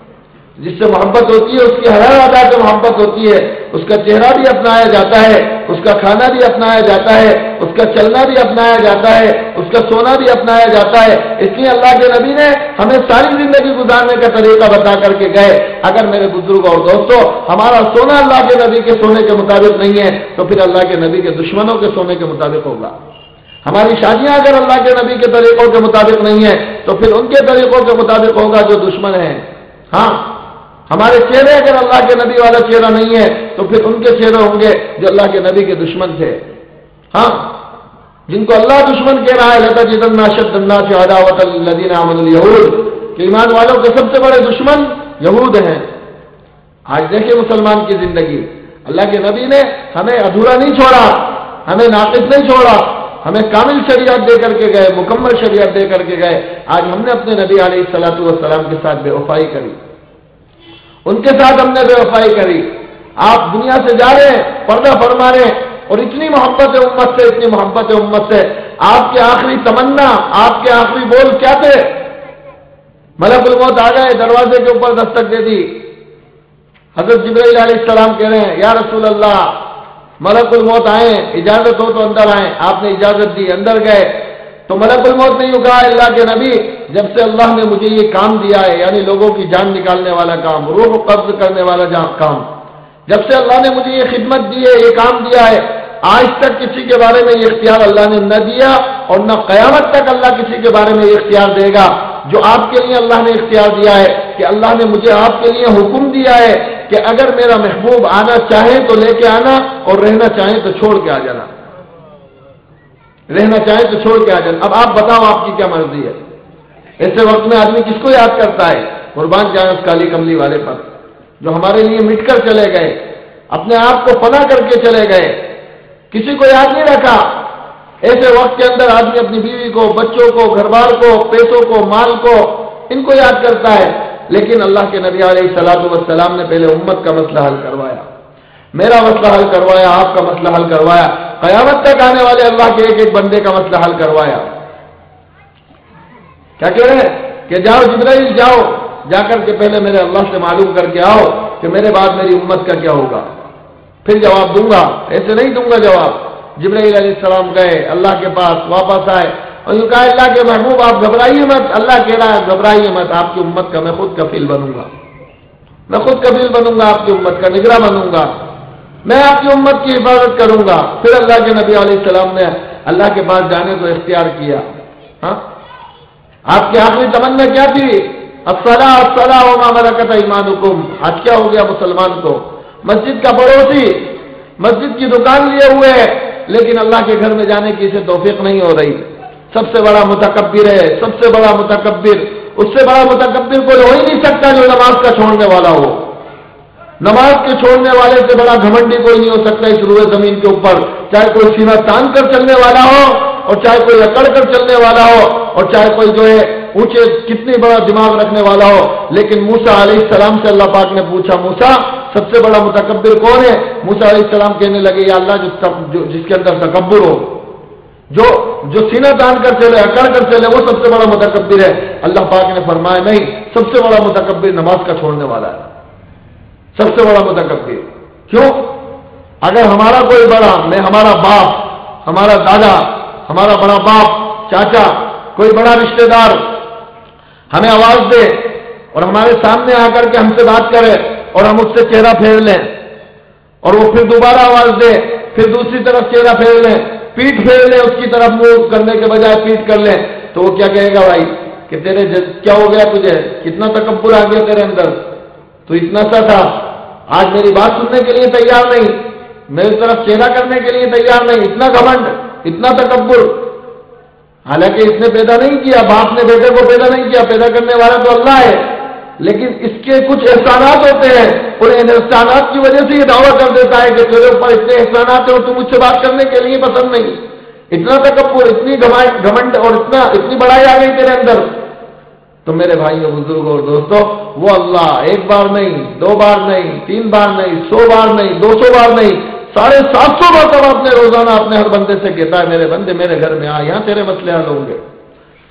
جس سے محبت ہوتی ہے اس کی ہر ادا سے محبت ہوتی ہے. اس کا چہرہ بھی اپنایا جاتا ہے، اس کا کھانا بھی اپنایا جاتا ہے، اس کا چلنا بھی اپنایا جاتا ہے، اس کا سونا بھی اپنایا جاتا ہے. اس لیے اللہ کے نبی نے ہمیں ساری زندگی گزارنے کا طریقہ بتا کر کے گئے. اگر میرے بزرگوں اور دوستوں ہمارا سونا اللہ کے نبی کے سونے کے مطابق نہیں ہے تو پھر اللہ کے نبی کے دشمنوں کے سونے کے مطابق ہوگا. ہماری شادیاں اگر اللہ کے نبی کے طریقوں کے مطابق نہیں ہے تو پھر ان کے طریقوں کے مطابق ہوگا جو دشمن ہیں. ہاں، ہمارے چہرے اگر اللہ کے نبی والا چہرہ نہیں ہے تو پھر ان کے چہرے ہوں گے جو اللہ کے نبی کے دشمن تھے. ہاں، جن کو اللہ دشمن کہہ رہا ہے لَتَجِدَنَّ أَشَدَّ النَّاسِ عَدَاوَةً لِّلَّذِينَ آمَنُوا الْيَهُودَ، کہ ایمان والوں کے سب سے بڑے دشمن یہود ہیں. آج دیکھیں مسلمان کی زندگی، اللہ کے نبی نے ہمیں ادھورا نہیں چھوڑا، ہمیں ناقص نہیں چھوڑا، ہمیں کامل شریعت دے کر کے گئے، مکمل شریعت دے کر کے گئے. آج ہم نے اپنے نبی علیہ الصلوۃ والسلام کے ساتھ بے وفائی کری، ان کے ساتھ ہم نے بے وفائی کری. آپ دنیا سے جا رہے ہیں، پردہ فرما رہے ہیں، اور اتنی محبت ہے امت سے، اتنی محبت ہے امت سے. آپ کے آخری تمنا، آپ کے آخری بول کیا تھے؟ ملک الموت آ گئے، دروازے کے اوپر دستک دے دی. حضرت جبرائیل علیہ السلام کہہ رہے ہیں یا رسول اللہ ملک الموت آئے، اجازت ہو تو اندر آئیں. آپ نے اجازت دی، اندر گئے تو ملک الموت نے یوں کہا اللہ کے نبی جب سے اللہ نے مجھے یہ کام دیا ہے، یعنی لوگوں کی جان نکالنے والا کام، روح قبض کرنے والا کام، جب سے اللہ نے مجھے یہ خدمت دی ہے، یہ کام دیا ہے، آج تک کسی کے بارے میں یہ اختیار اللہ نے نہ دیا اور نہ قیامت تک اللہ کسی کے بارے میں یہ اختیار دے گا جو آپ کے لیے اللہ نے اختیار دیا ہے. کہ اللہ نے مجھے آپ کے لیے حکم دیا ہے کہ اگر میرا محبوب آنا چاہے تو لے کے آنا اور رہنا چاہے تو چھوڑ کے آ جانا، رہنا چاہے تو چھوڑ کے آ جانا. اب آپ بتاؤ آپ کی کیا مرضی ہے؟ ایسے وقت میں آدمی کس کو یاد کرتا ہے؟ قربان جائیں اس کالی کملی والے پر جو ہمارے لیے مٹ کر چلے گئے، اپنے آپ کو فنا کر کے چلے گئے، کسی کو یاد نہیں رکھا. ایسے وقت کے اندر آدمی اپنی بیوی کو، بچوں کو، گھر بار کو، پیسوں کو، مال کو، ان کو یاد کرتا ہے. لیکن اللہ کے نبی علیہ الصلوۃ والسلام نے پہلے امت کا مسئلہ حل کروایا، میرا مسئلہ حل کروایا، آپ کا مسئلہ حل کروایا، قیامت تک آنے والے اللہ کے ایک ایک بندے کا مسئلہ حل کروایا. کیا کہہ رہے ہیں کہ جاؤ جبرائیل جاؤ، جا کر کے پہلے میرے اللہ سے معلوم کر کے آؤ کہ میرے بعد میری امت کا کیا ہوگا، پھر جواب دوں گا. ایسے نہیں دوں گا جواب. جبرائیل علیہ السلام گئے اللہ کے پاس، واپس آئے اور یہ کہا اللہ کے محبوب آپ گھبرائیے مت. اللہ کہہ رہا ہے گھبرائیے مت، آپ کی امت کا میں خود کفیل بنوں گا، میں خود کفیل بنوں گا، آپ کی امت کا نگراں بنوں گا، میں آپ کی امت کی حفاظت کروں گا. پھر اللہ کے نبی علیہ السلام نے اللہ کے پاس جانے کو اختیار کیا. ہاں، آپ کی آخری تمنا کیا تھی؟ الصلاۃ الصلاۃ وما ملکت ایمانکم. آج کیا ہو گیا مسلمان کو؟ مسجد کا پڑوسی، مسجد کی دکان لیے ہوئے ہے، لیکن اللہ کے گھر میں جانے کی اسے توفیق نہیں ہو رہی. سب سے بڑا متکبر ہے، سب سے بڑا متکبر، اس سے بڑا متکبر کوئی ہو ہی نہیں سکتا جو نماز کا چھوڑنے والا ہو. نماز کے چھوڑنے والے سے بڑا گھمنڈی کوئی نہیں ہو سکتا اس روئے زمین کے اوپر، چاہے کوئی سینہ تان کر چلنے والا ہو اور چاہے کوئی اکڑ کر چلنے والا ہو اور چاہے کوئی جو ہے اونچے کتنی بڑا دماغ رکھنے والا ہو. لیکن موسیٰ علیہ السلام سے اللہ پاک نے پوچھا موسیٰ سب سے بڑا متکبر کون ہے؟ موسیٰ علیہ السلام کہنے لگے یا اللہ جس کے اندر تکبر ہو، جو سینہ تان کر چلے، اکڑ کر چلے، وہ سب سے بڑا متکبر ہے. اللہ پاک نے فرمایا نہیں، سب سے بڑا متکبر نماز کا چھوڑنے والا ہے، سب سے بڑا متکبر. کیوں؟ اگر ہمارا کوئی بڑا، میں ہمارا باپ، ہمارا دادا، ہمارا بڑا باپ، چاچا، کوئی بڑا رشتہ دار ہمیں آواز دے اور ہمارے سامنے آ کر کے ہم سے بات کرے اور ہم اس سے چہرہ پھیر لیں اور وہ پھر دوبارہ آواز دے، پھر دوسری طرف چہرہ پھیر لیں، پیٹ پھیر لیں، اس کی طرف منہ کرنے کے بجائے پیٹ کر لیں، تو وہ کیا کہے گا بھائی کہ تیرے کیا ہو گیا، تجھے کتنا تکبر آ گیا تیرے اندر، تو اتنا سا تھا، آج میری بات سننے کے لیے تیار نہیں، میری طرف چہرہ کرنے کے لیے تیار نہیں، اتنا گھمنڈ، اتنا تکبر۔ حالانکہ اس نے پیدا نہیں کیا، باپ نے بیٹے کو پیدا نہیں کیا، پیدا کرنے والا تو اللہ ہے، لیکن اس کے کچھ احسانات ہوتے ہیں، اور ان احسانات کی وجہ سے یہ دعویٰ کر دیتا ہے کہ تیرے اوپر اتنے احسانات ہیں اور تم مجھ سے بات کرنے کے لیے پسند نہیں۔ اتنا تکبر، اتنی گھمنڈ اور اتنی بڑائی آ گئی تیرے اندر۔ تو میرے بھائیوں، بزرگوں اور دوستوں، وہ اللہ ایک بار نہیں، دو بار نہیں، 3 بار نہیں، 100 بار نہیں، 200 بار نہیں، 750 مرتبہ اپنے روزانہ اپنے ہر بندے سے کہتا ہے، میرے بندے میرے گھر میں آ، یہاں تیرے مسئلے حل ہوں گے،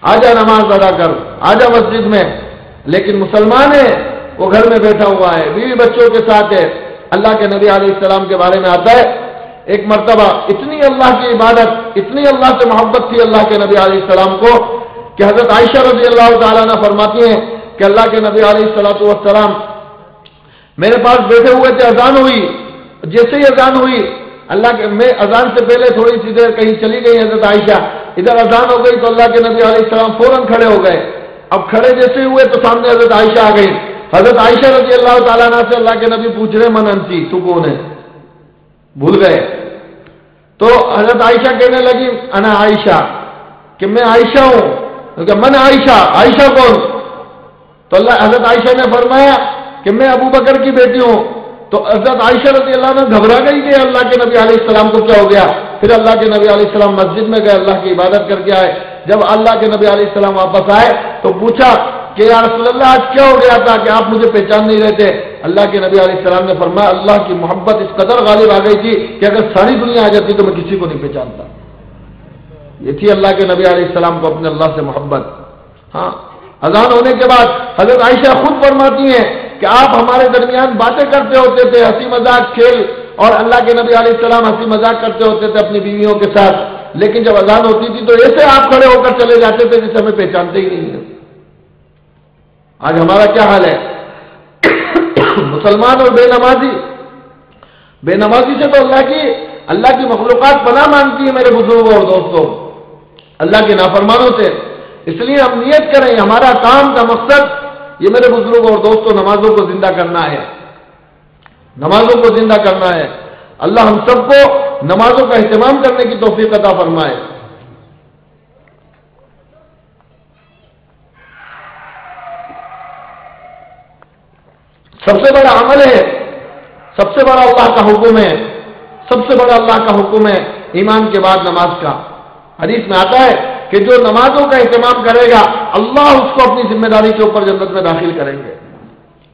آجا نماز ادا کر، آجا مسجد میں۔ لیکن مسلمان ہے، وہ گھر میں بیٹھا ہوا ہے، بیوی بچوں کے ساتھ ہے۔ اللہ کے نبی علیہ السلام کے بارے میں آتا ہے، ایک مرتبہ اتنی اللہ کی عبادت، اتنی اللہ سے محبت تھی اللہ کے نبی علیہ السلام کو کہ حضرت عائشہ رضی اللہ تعالیٰ عنہ فرماتی ہیں کہ اللہ کے نبی علیہ السلام میرے پاس بیٹھے ہوئے تھے، اذان ہوئی، جیسے ہی اذان ہوئی، میں اذان سے پہلے تھوڑی سی دیر کہیں چلی گئی حضرت عائشہ، ادھر اذان ہو گئی تو اللہ کے نبی علیہ السلام فوراً کھڑے ہو گئے۔ اب کھڑے جیسے ہوئے تو سامنے حضرت عائشہ آ گئی۔ حضرت عائشہ رضی اللہ تعالیٰ عنہ سے اللہ کے نبی پوچھ رہے، من انتی، تو کون ہے؟ بھول گئے۔ تو حضرت عائشہ کہنے لگی، انا عائشہ، کہ میں عائشہ ہوں۔ من عائشہ، عائشہ کون؟ تو حضرت عائشہ نے فرمایا کہ میں ابو بکر کی بیٹی ہوں۔ تو حضرت عائشہ رضی اللہ عنہ گھبرا گئی کہ اللہ کے نبی علیہ السلام کو کیا ہو گیا۔ پھر اللہ کے نبی علیہ السلام مسجد میں گئے، اللہ کی عبادت کر کے آئے۔ جب اللہ کے نبی علیہ السلام واپس آئے تو پوچھا کہ یا رسول اللہ آج کیا ہو گیا تھا کہ آپ مجھے پہچان نہیں رہے تھے؟ اللہ کے نبی علیہ السلام نے فرمایا اللہ کی محبت اس قدر غالب آ گئی تھی کہ اگر ساری دنیا آ جاتی تو میں کسی کو نہیں پہچانتا۔ یہ تھی اللہ کے نبی علیہ السلام کو اپنے اللہ سے محبت۔ ہاں، اذان ہونے کے بعد حضرت عائشہ خود فرماتی ہیں کہ آپ ہمارے درمیان باتیں کرتے ہوتے تھے، ہنسی مذاق کھیل، اور اللہ کے نبی علیہ السلام ہنسی مذاق کرتے ہوتے تھے اپنی بیویوں کے ساتھ، لیکن جب اذان ہوتی تھی تو ایسے آپ کھڑے ہو کر چلے جاتے تھے جسے ہمیں پہچانتے ہی نہیں ہیں۔ آج ہمارا کیا حال ہے؟ مسلمان اور بے نمازی سے تو اللہ کی مخلوقات پناہ مانگتی ہے میرے بزرگوں اور دوستوں، اللہ کے نافرمانوں سے۔ اس لیے ہم نیت کریں، ہمارا کام کا مقصد یہ میرے بزرگوں اور دوستوں نمازوں کو زندہ کرنا ہے، نمازوں کو زندہ کرنا ہے۔ اللہ ہم سب کو نمازوں کا اہتمام کرنے کی توفیق عطا فرمائے۔ سب سے بڑا عمل ہے، سب سے بڑا اللہ کا حکم ہے، سب سے بڑا اللہ کا حکم ہے ایمان کے بعد نماز کا۔ حدیث میں آتا ہے کہ جو نمازوں کا اہتمام کرے گا اللہ اس کو اپنی ذمہ داری کے اوپر جنت میں داخل کریں گے،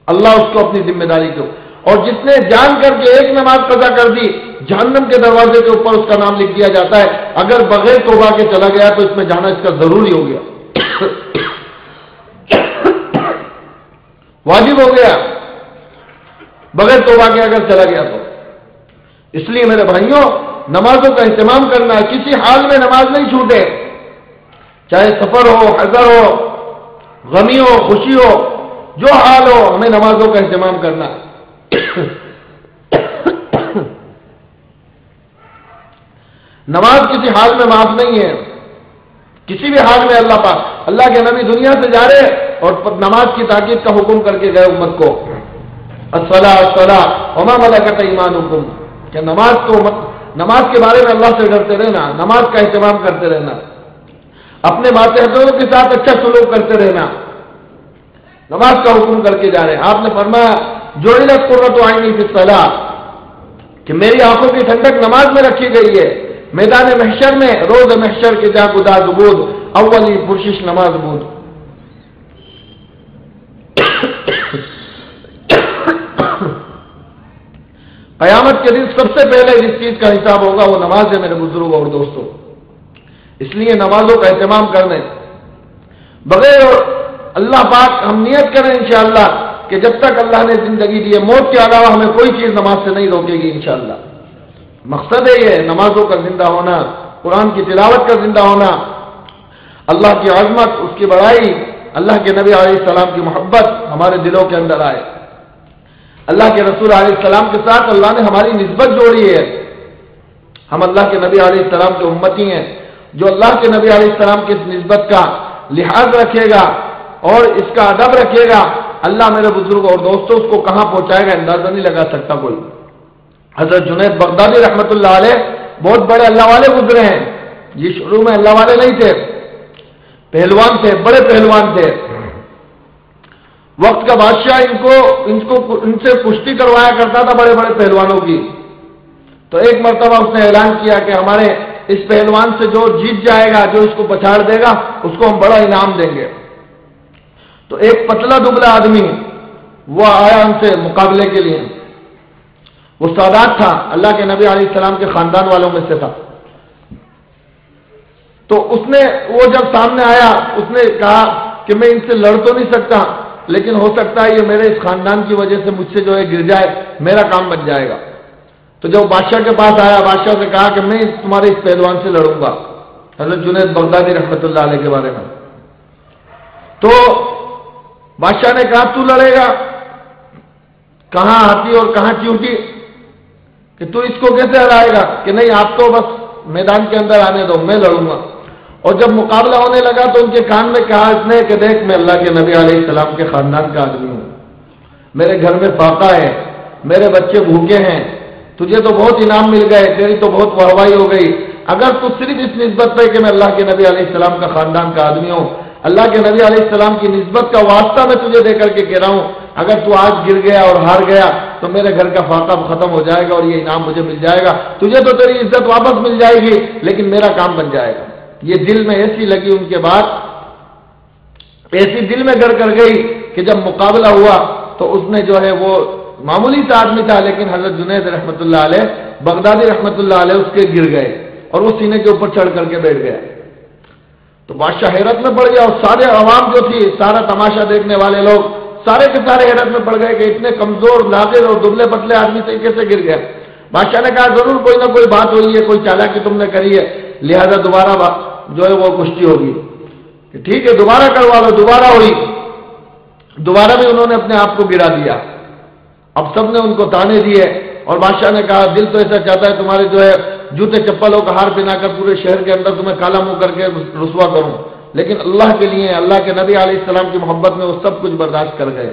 اللہ اس کو اپنی ذمہ داری کے اوپر۔ اور جس نے جان کر کے ایک نماز قضا کر دی، جہنم کے دروازے کے اوپر اس کا نام لکھ دیا جاتا ہے۔ اگر بغیر توبہ کے چلا گیا تو اس میں جانا اس کا ضروری ہو گیا، واجب ہو گیا، بغیر توبہ کے اگر چلا گیا تو۔ اس لیے میرے بھائیوں، نمازوں کا اہتمام کرنا ہے، کسی حال میں نماز نہیں چھوٹے، چاہے سفر ہو، حضر ہو، غمی ہو، خوشی ہو، جو حال ہو، ہمیں نمازوں کا اہتمام کرنا ہے۔ نماز کسی حال میں معاف نہیں ہے، کسی بھی حال میں۔ اللہ کے نبی دنیا سے جا رہے اور نماز کی تاکید کا حکم کر کے گئے امت کو، الصلاۃ الصلاۃ وما ملکت ایمانکم، کہ نماز کے بارے میں اللہ سے ڈرتے رہنا، نماز کا اہتمام کرتے رہنا، اپنے ماتحتوں کے ساتھ اچھا سلوک کرتے رہنا، نماز کا حکم کر کے جا رہے ہیں۔ آپ نے فرمایا جعلت قرۃ عینی فی الصلاۃ، کہ میری آنکھوں کی ٹھنڈک نماز میں رکھی گئی ہے۔ میدان محشر میں، روز محشر کے جا گداز بود، اولی پرشش نماز بود۔ قیامت کے دن سب سے پہلے جس چیز کا حساب ہوگا وہ نماز ہے میرے بزرگوں اور دوستوں۔ اس لیے نمازوں کا اہتمام کرنے بغیر اللہ پاک ہم نیت کریں انشاءاللہ کہ جب تک اللہ نے زندگی دی ہے، موت کے علاوہ ہمیں کوئی چیز نماز سے نہیں روکے گی انشاءاللہ۔ مقصد ہے یہ نمازوں کا زندہ ہونا، قرآن کی تلاوت کا زندہ ہونا، اللہ کی عظمت، اس کی بڑائی، اللہ کے نبی علیہ السلام کی محبت ہمارے دلوں کے اندر آئے۔ اللہ کے رسول علیہ السلام کے ساتھ اللہ نے ہماری نسبت جوڑی ہے، ہم اللہ کے نبی علیہ السلام کے امتی ہیں۔ جو اللہ کے نبی علیہ السلام کی اس نسبت کا لحاظ رکھے گا اور اس کا ادب رکھے گا، اللہ میرے بزرگوں اور دوستوں اس کو کہاں پہنچائے گا اندازہ نہیں لگا سکتا کوئی۔ حضرت جنید بغدادی رحمۃ اللہ علیہ بہت بڑے اللہ والے گزرے ہیں، یہ شروع میں اللہ والے نہیں تھے، پہلوان تھے، بڑے پہلوان تھے۔ وقت کا بادشاہ ان سے کشتی کروایا کرتا تھا بڑے بڑے پہلوانوں کی۔ تو ایک مرتبہ اس نے اعلان کیا کہ ہمارے اس پہلوان سے جو جیت جائے گا، جو اس کو پچھاڑ دے گا، اس کو ہم بڑا انعام دیں گے۔ تو ایک پتلا دبلا آدمی وہ آیا ان سے مقابلے کے لیے، وہ سادات تھا، اللہ کے نبی علیہ السلام کے خاندان والوں میں سے تھا۔ تو وہ جب سامنے آیا اس نے کہا کہ میں ان سے لڑ تو نہیں سکتا، لیکن ہو سکتا ہے یہ میرے اس خاندان کی وجہ سے مجھ سے جو ہے گر جائے، میرا کام بن جائے گا۔ تو جب بادشاہ کے پاس آیا، بادشاہ سے کہا کہ میں تمہارے اس پہلوان سے لڑوں گا، حضرت جنید بغدادی رحمۃ اللہ علیہ کے بارے میں۔ تو بادشاہ نے کہا تو لڑے گا؟ کہاں ہاتھی اور کہاں چیونٹی کہ تو اس کو کیسے ہرائے گا؟ کہ نہیں، آپ تو بس میدان کے اندر آنے دو، میں لڑوں گا۔ اور جب مقابلہ ہونے لگا تو ان کے کان میں کہا اس نے کہ دیکھ، میں اللہ کے نبی علیہ السلام کے خاندان کا آدمی ہوں، میرے گھر میں فاقہ ہے، میرے بچے بھوکے ہیں، تجھے تو بہت انعام مل گئے، تیری تو بہت واہوائی ہو گئی، اگر تو صرف اس نسبت پہ کہ میں اللہ کے نبی علیہ السلام کا خاندان کا آدمی ہوں، اللہ کے نبی علیہ السلام کی نسبت کا واسطہ میں تجھے دے کر کے کہہ رہا ہوں، اگر تو آج گر گیا اور ہار گیا تو میرے گھر کا فاقہ ختم ہو جائے گا اور یہ انعام مجھے مل جائے گا، تجھے تو تیری عزت واپس مل جائے گی لیکن میرا کام بن جائے گا۔ یہ دل میں ایسی لگی ان کے بعد، ایسی دل میں گڑ کر گئی کہ جب مقابلہ ہوا تو اس نے جو ہے وہ معمولی سا آدمی تھا، لیکن حضرت جنید رحمۃ اللہ علیہ بغدادی رحمۃ اللہ علیہ اس کے گر گئے اور وہ سینے کے اوپر چڑھ کر کے بیٹھ گیا۔ تو بادشاہ حیرت میں پڑ گیا اور سارے عوام جو تھی، سارا تماشا دیکھنے والے لوگ سارے کے سارے حیرت میں پڑ گئے کہ اتنے کمزور لاغر اور دبلے پتلے آدمی سے کیسے گر گیا۔ بادشاہ نے کہا ضرور کوئی نہ کوئی بات ہوئی ہے، کوئی چالاکی تم نے کری ہے، لہذا دوبارہ جو ہے وہ کشتی ہوگی۔ کہ ٹھیک ہے دوبارہ کروا لو، دوبارہ ہوئی، دوبارہ بھی انہوں نے اپنے آپ کو گرا دیا۔ اب سب نے ان کو تانے دیے اور بادشاہ نے کہا دل تو ایسا چاہتا ہے تمہارے جو ہے جوتے چپلوں کا ہار پہنا کر پورے شہر کے اندر تمہیں کالا منہ کر کے رسوا کروں، لیکن اللہ کے لیے، اللہ کے نبی علیہ السلام کی محبت میں وہ سب کچھ برداشت کر گئے۔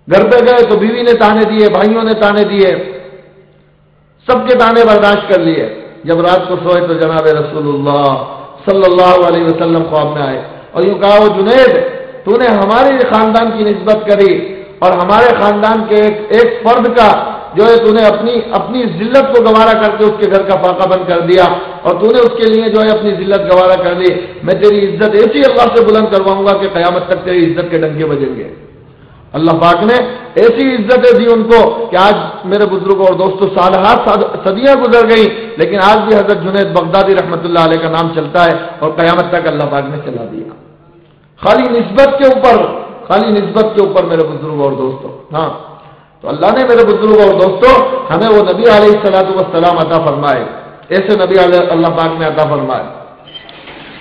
گھر پہ گئے تو بیوی نے تانے دیے، بھائیوں نے تانے دیے، سب کے تانے برداشت کر لیے۔ جب رات کو سوئے تو جناب رسول اللہ صلی اللہ علیہ وسلم خواب میں آئے اور یوں کہا وہ جنید، تو نے ہمارے خاندان کی نسبت کری اور ہمارے خاندان کے ایک فرد کا جو ہے تو نے اپنی ذلت کو گوارا کر کے اس کے گھر کا فاقہ بند کر دیا اور تو نے اس کے لیے جو ہے اپنی ذلت گوارا کر لی۔ میں تیری عزت ایسی اللہ سے بلند کرواؤں گا کہ قیامت تک تیری عزت کے ڈنکے بجیں گے۔ اللہ پاک نے ایسی عزتیں دی ان کو کہ آج میرے بزرگوں اور دوستوں سالہات صدیاں گزر گئی لیکن آج بھی حضرت جنید بغدادی رحمۃ اللہ علیہ کا نام چلتا ہے اور قیامت تک اللہ پاک نے چلا دیا، خالی نسبت کے اوپر میرے بزرگوں اور دوستوں۔ ہاں تو اللہ نے میرے بزرگوں اور دوستوں ہمیں وہ نبی علیہ الصلوۃ والسلام عطا فرمائے، ایسے نبی اللہ پاک نے عطا فرمائے،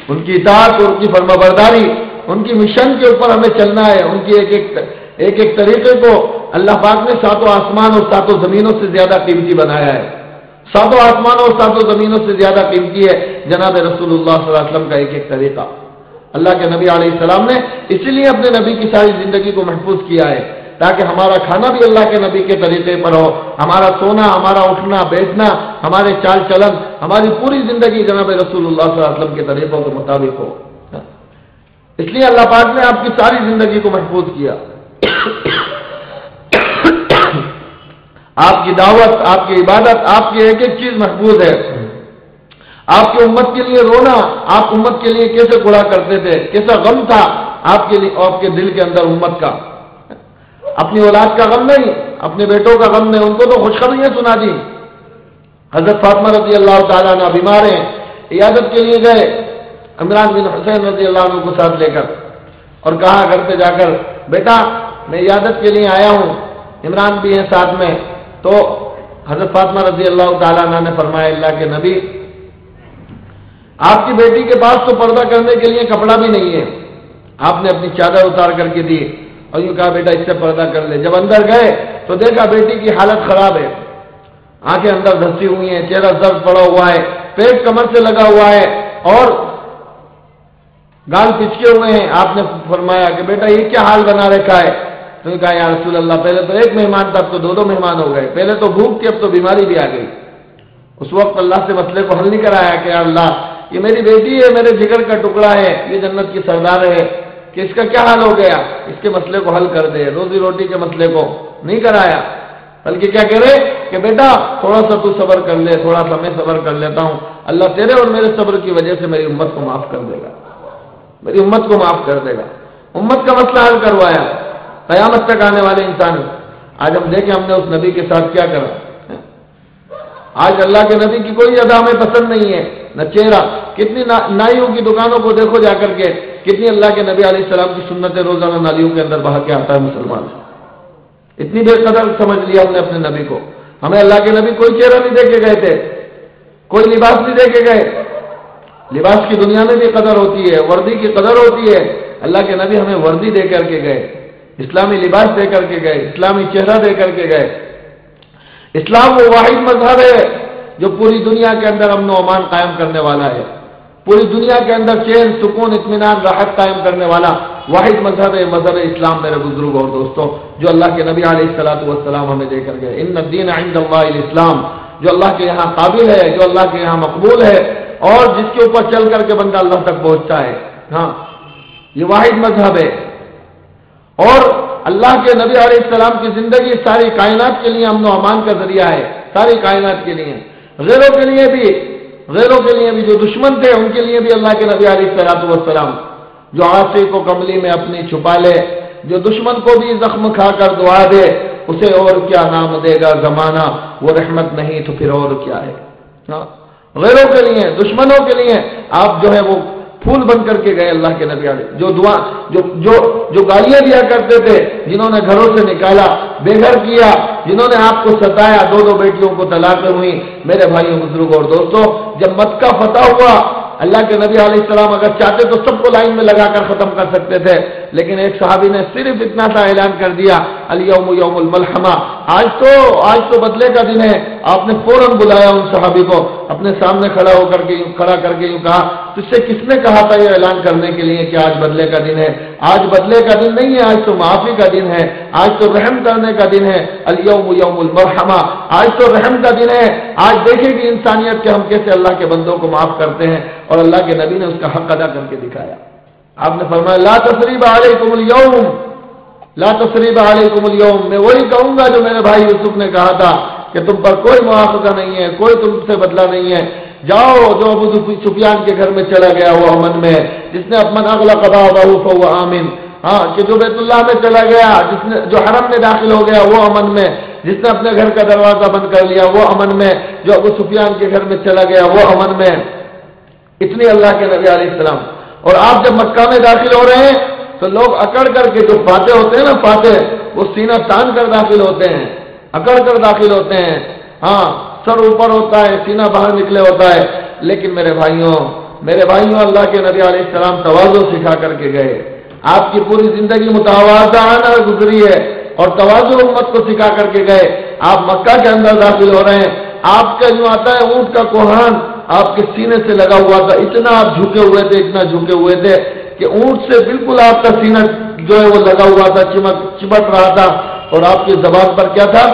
ان کی اطاعت اور ان کی فرمانبرداری، ان کی مشن کے اوپر ہمیں چلنا ہے، ان کی ایک ایک طریقے کو اللہ پاک نے ساتوں آسمان اور ساتوں زمینوں سے زیادہ قیمتی بنایا ہے، ساتوں آسمانوں اور ساتوں زمینوں سے زیادہ قیمتی ہے جناب رسول اللہ صلی اللہ علیہ وسلم کا ایک ایک طریقہ۔ اللہ کے نبی علیہ السلام نے اسی لیے اپنے نبی کی ساری زندگی کو محفوظ کیا ہے تاکہ ہمارا کھانا بھی اللہ کے نبی کے طریقے پر ہو، ہمارا سونا، ہمارا اٹھنا بیٹھنا، ہمارے چال چلن، ہماری پوری زندگی جناب رسول اللہ صلی اللہ علیہ وسلم کے طریقوں کے مطابق ہو۔ اس لیے اللہ پاک نے آپ کی ساری زندگی کو محفوظ کیا، آپ کی دعوت، آپ کی عبادت، آپ کی ایک ایک چیز محفوظ ہے۔ آپ کی امت کے لیے رونا، آپ امت کے لیے کیسے کھڑا کرتے تھے، کیسا غم تھا آپ کے لیے، آپ کے دل کے اندر امت کا، اپنی اولاد کا غم نہیں، اپنے بیٹوں کا غم نہیں، ان کو تو خوشخبریاں سنا دی۔ حضرت فاطمہ رضی اللہ تعالیٰ عنہ بیمار ہیں، عیادت کے لیے گئے، عمران بن حسین رضی اللہ عنہ کو ساتھ لے کر، اور کہا گھر پہ جا کر بیٹا میں عیادت کے لیے آیا ہوں، عمران بھی ہیں ساتھ میں۔ تو حضرت فاطمہ رضی اللہ تعالیٰ عنہ نے فرمایا اللہ کے نبی آپ کی بیٹی کے پاس تو پردہ کرنے کے لیے کپڑا بھی نہیں ہے، آپ نے اپنی چادر اتار کر کے دی اور یوں کہا بیٹا اس سے پردہ کر لے۔ جب اندر گئے تو دیکھا بیٹی کی حالت خراب ہے، آنکھیں اندر دھسی ہوئی ہیں، چہرہ زرد پڑا ہوا ہے، پیٹ کمر سے لگا ہوا ہے اور گال پچکے ہوئے ہیں. آپ نے فرمایا کہ بیٹا یہ کیا حال بنا رکھا ہے؟ تو نے کہا یا رسول اللہ پہلے تو ایک مہمان تھا، اب تو دو مہمان ہو گئے. پہلے تو بھوک تھی، اب تو بیماری بھی آ گئی. اس وقت اللہ سے مسئلے کو حل نہیں کرایا کہ یا اللہ یہ میری بیٹی ہے، میرے جگر کا ٹکڑا ہے، یہ جنت کی سردار ہے، کہ اس کا کیا حال ہو گیا، اس کے مسئلے کو حل کر دے. روزی روٹی کے مسئلے کو نہیں کرایا، بلکہ کیا کہہ رہے کہ بیٹا تھوڑا سا تو صبر کر لے، تھوڑا سا میں صبر کر لیتا ہوں، اللہ تیرے اور میرے صبر کی وجہ سے میری امت کو معاف کر دے گا، میری امت کو معاف کر دے گا. امت کا مسئلہ حل کروایا. قیامت تک آنے والے انسان. آج ہم دیکھیں ہم نے اس نبی کے ساتھ کیا کرا. آج اللہ کے نبی کی کوئی ادا ہمیں پسند نہیں ہے، نہ چہرہ. کتنی نائیوں کی دکانوں کو دیکھو جا کر کے، کتنی اللہ کے نبی علیہ السلام کی سنتیں روزانہ نالیوں کے اندر بہا کے آتا ہے مسلمان. اتنی بے قدر سمجھ لیا ہم نے اپنے نبی کو. ہمیں اللہ کے نبی کوئی چہرہ نہیں دے کے گئے تھے، کوئی لباس نہیں دے کے گئے. لباس کی دنیا میں بھی قدر ہوتی ہے، وردی کی قدر ہوتی ہے. اللہ کے نبی ہمیں وردی دے کر کے گئے، اسلامی لباس دے کر کے گئے، اسلامی چہرہ دے کر کے گئے. اسلام وہ واحد مذہب ہے جو پوری دنیا کے اندر امن و امان قائم کرنے والا ہے، پوری دنیا کے اندر چین سکون اطمینان راحت قائم کرنے والا واحد مذہب ہے، مذہب اسلام. میرے بزرگ اور دوستوں، جو اللہ کے نبی علیہ الصلوۃ والسلام ہمیں دے کر گئے. ان الدین عند اللہ الاسلام، جو اللہ کے یہاں قابل ہے، جو اللہ کے یہاں مقبول ہے، اور جس کے اوپر چل کر کے بندہ اللہ تک پہنچتا ہے. ہاں یہ واحد مذہب ہے. اور اللہ کے نبی علیہ السلام کی زندگی ساری کائنات کے لیے امن و امان کا ذریعہ ہے، ساری کائنات کے لیے. غیروں کے لیے بھی جو دشمن تھے ان کے لیے بھی اللہ کے نبی علیہ السلام جو عاصی کو کملی میں اپنی چھپا لے، جو دشمن کو بھی زخم کھا کر دعا دے، اسے اور کیا نام دے گا زمانہ، وہ رحمت نہیں تو پھر اور کیا ہے. ہاں غیروں کے لیے، دشمنوں کے لیے آپ جو ہے وہ پھول بن کر کے گئے. اللہ کے نبی علیہ جو گالیاں دیا کرتے تھے، جنہوں نے گھروں سے نکالا، بے گھر کیا، جنہوں نے آپ کو ستایا، دو بیٹیوں کو طلاقیں ہوئی. میرے بھائیوں بزرگوں اور دوستوں، جب مکہ فتح ہوا، اللہ کے نبی علیہ السلام اگر چاہتے تو سب کو لائن میں لگا کر ختم کر سکتے تھے، لیکن ایک صحابی نے صرف اتنا سا اعلان کر دیا، الیوم یوم الملحمہ، آج تو بدلے کا دن ہے. آپ نے فوراً بلایا ان صحابی کو اپنے سامنے کھڑا کر کے یوں کہا، تجھ سے کس نے کہا تھا یہ اعلان کرنے کے لیے کہ آج بدلے کا دن ہے؟ آج بدلے کا دن نہیں ہے، آج تو معافی کا دن ہے، آج تو رحم کرنے کا دن ہے. الیوم یوم المرحمہ، آج تو رحم کا دن ہے. آج دیکھے گی انسانیت کہ ہم کیسے اللہ کے بندوں کو معاف کرتے ہیں. اور اللہ کے نبی نے اس کا حق ادا کر کے دکھایا. آپ نے فرمایا لا تثریب علیکم اليوم، لا تثریب علیکم اليوم. میں وہی کہوں گا جو میرے بھائی یوسف نے کہا تھا کہ تم پر کوئی مواخذہ نہیں ہے، کوئی تم سے بدلہ نہیں ہے. جاؤ، جو ابو سفیان کے گھر میں چلا گیا وہ امن میں، جس نے اپنا اغلق بابہ فهو آمن. ہاں کہ جو بیت اللہ میں چلا گیا، جو حرم میں داخل ہو گیا وہ امن میں، جس نے اپنے گھر کا دروازہ بند کر لیا وہ امن میں، جو ابو سفیان کے گھر میں چلا گیا وہ امن میں. اتنی اللہ کے نبی علیہ السلام. اور آپ جب مکہ میں داخل ہو رہے ہیں تو لوگ اکڑ کر کے، جو فاتح ہوتے ہیں نا، فاتح، وہ سینہ تان کر داخل ہوتے ہیں، اکڑ کر داخل ہوتے ہیں. ہاں سر اوپر ہوتا ہے، سینہ باہر نکلے ہوتا ہے. لیکن میرے بھائیوں اللہ کے نبی علیہ السلام تواضع سکھا کر کے گئے. آپ کی پوری زندگی متواضعانہ گزری ہے اور تواضع امت کو سکھا کر کے گئے. آپ مکہ کے اندر داخل ہو رہے ہیں، آپ کا یوں آتا ہے اونٹ کا کوہان آپ کے سینے سے لگا ہوا تھا. اتنا آپ جھکے ہوئے تھے، اتنا جھکے ہوئے تھے کہ اونٹ سے بالکل آپ کا سینہ جو ہے وہ لگا ہوا تھا، چمٹ رہا تھا. اور آپ کی زبان پر کیا تھا؟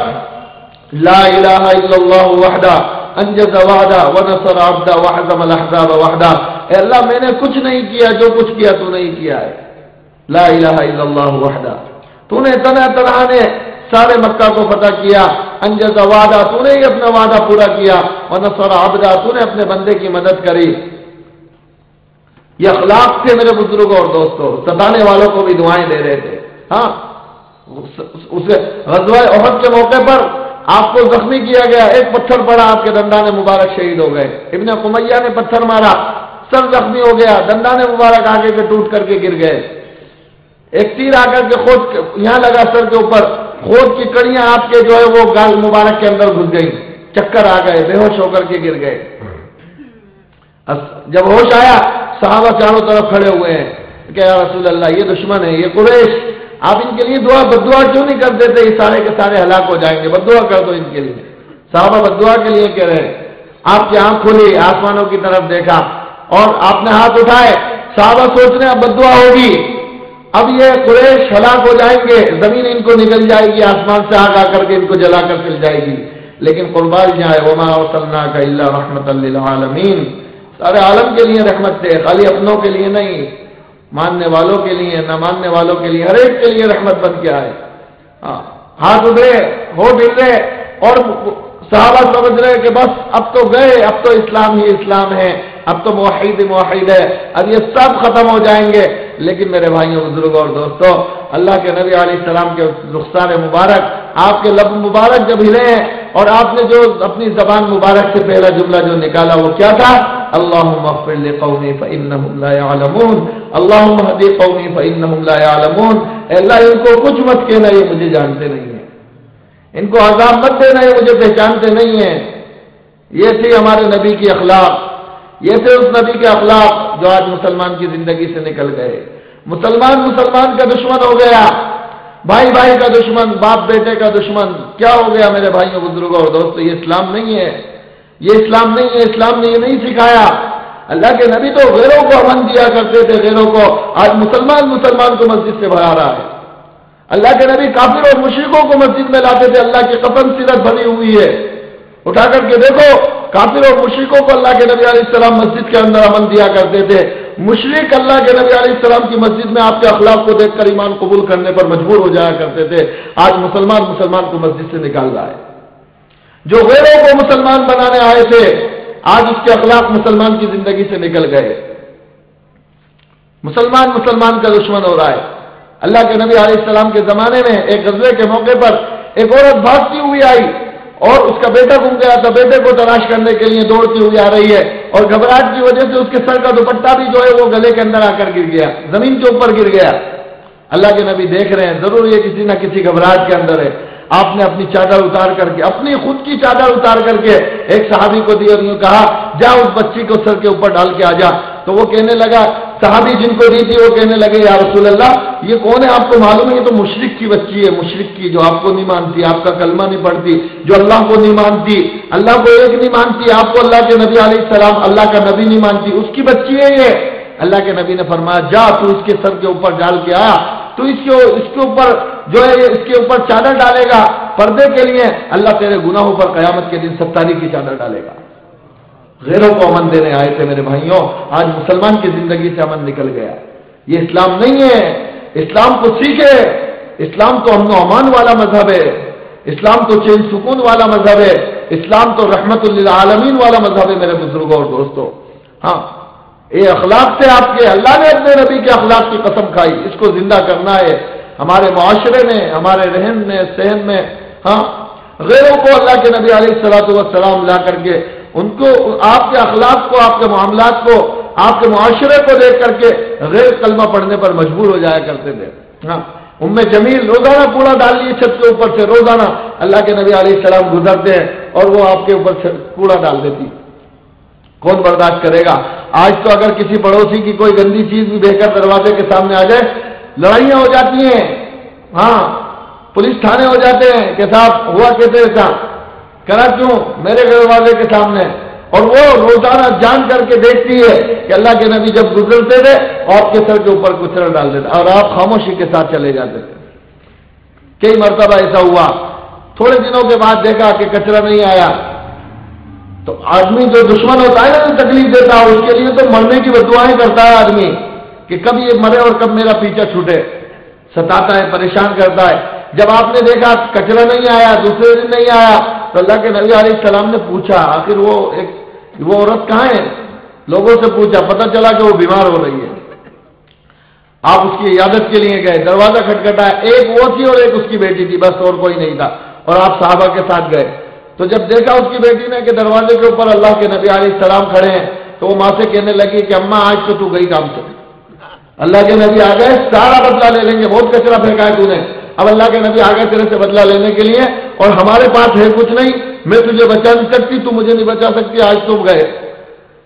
لا الہ الا اللہ وحدہ انجز وعدہ ونصر عبدہ وحزم الاحزاب وحدہ. اے اللہ میں نے کچھ نہیں کیا، جو کچھ کیا تو نہیں کیا ہے. لا الہ الا اللہ وحدہ، تو نے تنہا نے سارے مکہ کو فتح کیا. انجز وعدہ، تو نے ہی اپنا وعدہ پورا کیا. ونصر عبدہ، تو نے اپنے بندے کی مدد کری. یہ اخلاق تھے میرے بزرگوں اور دوستوں. ستانے والوں کو بھی دعائیں دے رہے تھے. ہاں اسے غزوہ احد کے موقع پر آپ کو زخمی کیا گیا، ایک پتھر پڑا، آپ کے دندان مبارک شہید ہو گئے. ابن قمیہ نے پتھر مارا، سر زخمی ہو گیا، دندان مبارک آگے کے ٹوٹ کر کے گر گئے. ایک تیر آ کر کے خود یہاں لگا سر کے اوپر، خود کی کڑیاں آپ کے جو ہے وہ گال مبارک کے اندر گھس گئی، چکر آ گئے، بے ہوش ہو کر کے گر گئے. جب ہوش آیا صحابہ چاروں طرف کھڑے ہوئے ہیں کہ یا رسول اللہ یہ دشمن ہے، یہ قریش، آپ ان کے لیے بدعا کیوں نہیں کر دیتے؟ یہ سارے کے سارے ہلاک ہو جائیں گے، بدعا کر دو ان کے لیے. صحابہ بدعا کے لیے کہہ رہے ہیں. آپ کی آنکھ کھلی، آسمانوں کی طرف دیکھا اور آپ نے ہاتھ اٹھائے، صحابہ سوچ رہے ہیں اب بددعا ہوگی، اب یہ قریش ہلاک ہو جائیں گے، زمین ان کو نکل جائے گی، آسمان سے آگ آ کر کے ان کو جلا کر چل جائے گی. لیکن قربان جائے وما ارسلناک الا رحمتا للعالمین، سارے عالم کے لیے رحمت تھے، خالی اپنوں کے لیے نہیں، ماننے والوں کے لیے، نہ ماننے والوں کے لیے، ہر ایک کے لیے رحمت بن کے آئے. ہاتھ اٹھے، ہونٹ ہلے، اور صحابہ سمجھ رہے کہ بس اب تو گئے، اب تو اسلام ہی اسلام ہے، اب تو موحد موحد ہے، اب یہ سب ختم ہو جائیں گے. لیکن میرے بھائیوں بزرگوں اور دوستوں، اللہ کے نبی علیہ السلام کے رخسار مبارک، آپ کے لب مبارک جب ہلے ہیں اور آپ نے جو اپنی زبان مبارک سے پہلا جملہ جو نکالا وہ کیا تھا؟ اللہم اغفر لقومی فانہم لا یعلمون، اللہم اہدی قومی فانہم لا یعلمون. اے اللہ ان کو کچھ مت کہنا، یہ مجھے جانتے نہیں ہیں، ان کو عذاب مت دینا، یہ مجھے پہچانتے نہیں ہیں. یہ تھی ہمارے نبی کی اخلاق، یہ تھے اس نبی کے اخلاق جو آج مسلمان کی زندگی سے نکل گئے. مسلمان کا دشمن ہو گیا، بھائی بھائی کا دشمن، باپ بیٹے کا دشمن. کیا ہو گیا میرے بھائیوں بزرگوں اور دوستوں؟ یہ اسلام نہیں ہے، یہ اسلام نہیں ہے. اسلام نے یہ نہیں سکھایا. اللہ کے نبی تو غیروں کو امن دیا کرتے تھے، غیروں کو. آج مسلمان کو مسجد سے بھگا رہا ہے. اللہ کے نبی کافر اور مشرکوں کو مسجد میں لاتے تھے. اللہ کی قسم سیرت بھری ہوئی ہے، اٹھا کر کے دیکھو. کافر اور مشرکوں کو اللہ کے نبی علیہ السلام مسجد کے اندر امن دیا کرتے تھے. مشرک اللہ کے نبی علیہ السلام کی مسجد میں آپ کے اخلاق کو دیکھ کر ایمان قبول کرنے پر مجبور ہو جایا کرتے تھے. آج مسلمان کو مسجد سے نکال رہا ہے. جو غیروں کو مسلمان بنانے آئے تھے، آج اس کے اخلاق مسلمان کی زندگی سے نکل گئے. مسلمان کا دشمن ہو رہا ہے. اللہ کے نبی علیہ السلام کے زمانے میں ایک غزوے کے موقع پر ایک عورت بھاگتی ہوئی آئی اور اس کا بیٹا گم گیا تھا. بیٹے کو تلاش کرنے کے لیے دوڑتی ہوئی آ رہی ہے اور گھبراہٹ کی وجہ سے اس کے سر کا دوپٹہ بھی جو ہے وہ گلے کے اندر آ کر گر گیا، زمین کے اوپر گر گیا. اللہ کے نبی دیکھ رہے ہیں، ضرور یہ کسی نہ کسی گھبراہٹ کے اندر ہے. آپ نے اپنی چادر اتار کر کے، اپنی خود کی چادر اتار کر کے ایک صحابی کو دی اور یوں کہا جا اس بچی کو سر کے اوپر ڈال کے آ جا. تو وہ کہنے لگا، صحابی جن کو دی تھی وہ کہنے لگے یا رسول اللہ یہ کون ہے؟ آپ کو معلوم ہے یہ تو مشرک کی بچی ہے، مشرک کی، جو آپ کو نہیں مانتی، آپ کا کلمہ نہیں پڑھتی، جو اللہ کو نہیں مانتی، اللہ کو ایک نہیں مانتی، آپ کو اللہ کے نبی علیہ السلام اللہ کا نبی نہیں مانتی، اس کی بچی ہے یہ. اللہ کے نبی نے فرمایا جا تو اس کے سر کے اوپر ڈال کے آ. تو اس کے اوپر جو ہے اس کے اوپر چادر ڈالے گا پردے کے لیے، اللہ تیرے گناہوں پر قیامت کے دن 70 کی چادر ڈالے گا. غیروں کو امن دینے آئے تھے میرے بھائیوں. آج مسلمان کی زندگی سے امن نکل گیا. یہ اسلام نہیں ہے. اسلام کو سیکھے. اسلام تو امن و امان والا مذہب ہے. اسلام تو چین سکون والا مذہب ہے. اسلام تو رحمت للعالمین والا مذہب ہے میرے بزرگوں اور دوستوں. ہاں یہ اخلاق سے آپ کے، اللہ نے اپنے نبی کے اخلاق کی قسم کھائی، اس کو زندہ کرنا ہے ہمارے معاشرے میں، ہمارے رہن میں، سہن میں. ہاں غیروں کو اللہ کے نبی علیہ السلام لا کر کے ان کو، آپ کے اخلاق کو، آپ کے معاملات کو، آپ کے معاشرے کو دیکھ کر کے غیر کلمہ پڑھنے پر مجبور ہو جایا کرتے تھے. ہاں جمیل روزانہ کوڑا ڈال لیے چھت کے اوپر سے، روزانہ اللہ کے نبی علیہ السلام گزرتے ہیں اور وہ آپ کے اوپر کوڑا ڈال دیتی. کون برداشت کرے گا؟ آج تو اگر کسی پڑوسی کی کوئی گندی چیز بھی بہ کر دروازے کے سامنے آ جائے لڑائیاں ہو جاتی ہیں. ہاں پولیس تھانے ہو جاتے ہیں کہ صاحب ہوا کیسے ایسا کرا، کیوں میرے دروازے کے سامنے. اور وہ روزانہ جان کر کے دیکھتی ہے کہ اللہ کے نبی جب گزرتے تھے آپ کے سر کے اوپر کچرا ڈال دیتے اور آپ خاموشی کے ساتھ چلے جاتے تھے. کئی مرتبہ ایسا ہوا. تھوڑے دنوں کے بعد دیکھا کہ کچرا نہیں آیا تو آدمی جو دشمن ہوتا ہے نا تکلیف دیتا ہے، اس کے لیے تو مرنے کی بددعائیں کرتا ہے آدمی کہ کب یہ مرے اور کب میرا پیچھا چھوٹے. ستاتا ہے، پریشان کرتا ہے. جب آپ نے دیکھا کچرا نہیں آیا، دوسرے دن نہیں آیا، تو اللہ کے نبی علیہ السلام نے پوچھا آخر وہ عورت کہاں ہے؟ لوگوں سے پوچھا، پتہ چلا کہ وہ بیمار ہو رہی ہے. آپ اس کی عیادت کے لیے گئے، دروازہ کھٹکھٹایا، ایک وہ تھی اور ایک اس کی بیٹی تھی، بس اور کوئی نہیں تھا. اور آپ صحابہ کے ساتھ گئے تو جب دیکھا اس کی بیٹی نے کہ دروازے کے اوپر اللہ کے نبی علیہ السلام کھڑے ہیں تو وہ ماں سے کہنے لگی کہ اماں آج تو گئی کام سے. اللہ کے نبی آ گئے، سارا بدلہ لے لیں گے، بہت کچرا پھینکا ہے تو نے. اب اللہ کے نبی آ گئے تیرے سے بدلہ لینے کے لیے اور ہمارے پاس ہے کچھ نہیں، میں تجھے بچا نہیں سکتی، تو مجھے نہیں بچا سکتی، آج تم گئے.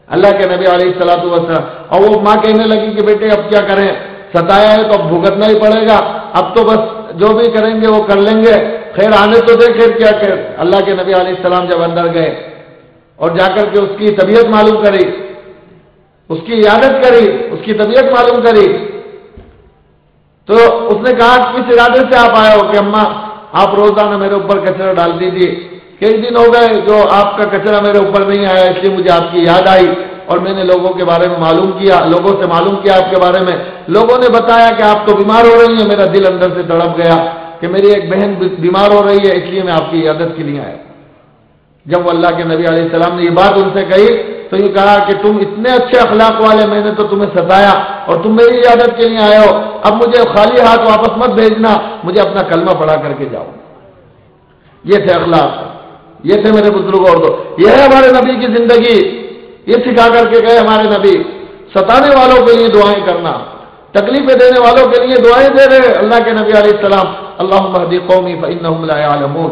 اللہ کے نبی علیہ الصلوۃ والسلام. اور وہ ماں کہنے لگی کہ بیٹے اب کیا کریں، ستایا ہے تو اب بھگتنا ہی پڑے گا، اب تو بس جو بھی کریں گے وہ کر لیں گے، خیر آنے تو دے. خیر کیا کہ اللہ کے نبی علیہ السلام جب اندر گئے اور جا کر کے اس کی طبیعت معلوم کری، اس کی عیادت کری، اس کی طبیعت معلوم کری، تو اس نے کہا کس ارادے سے آپ آئے ہو؟ کہ اماں آپ روزانہ میرے اوپر کچرا ڈالتی تھی، کئی دن ہو گئے جو آپ کا کچرا میرے اوپر نہیں آیا، اس لیے مجھے آپ کی یاد آئی اور میں نے لوگوں کے بارے میں معلوم کیا، لوگوں سے معلوم کیا آپ کے بارے میں، لوگوں نے بتایا کہ آپ تو بیمار ہو رہی ہیں، میرا دل اندر سے تڑپ گیا کہ میری ایک بہن بیمار ہو رہی ہے، اس لیے میں آپ کی عیادت کے لیے آیا۔ جب وہ اللہ کے نبی علیہ السلام نے یہ بات ان سے کہی تو یہ کہا کہ تم اتنے اچھے اخلاق والے، میں نے تو تمہیں ستایا اور تم میری عیادت کے لیے آئے ہو، اب مجھے خالی ہاتھ واپس مت بھیجنا، مجھے اپنا کلمہ پڑھا کر کے جاؤ۔ یہ تھے اخلاق، یہ تھے میرے بزرگ، اور یہ ہے ہمارے نبی کی زندگی، یہ سکھا کر کے گئے ہمارے نبی۔ ستانے والوں کے لیے دعائیں کرنا، تکلیفیں دینے والوں کے لیے دعائیں دے رہے اللہ کے نبی علیہ السلام، اللہم اہدی قومی فانہم لا یعلمون۔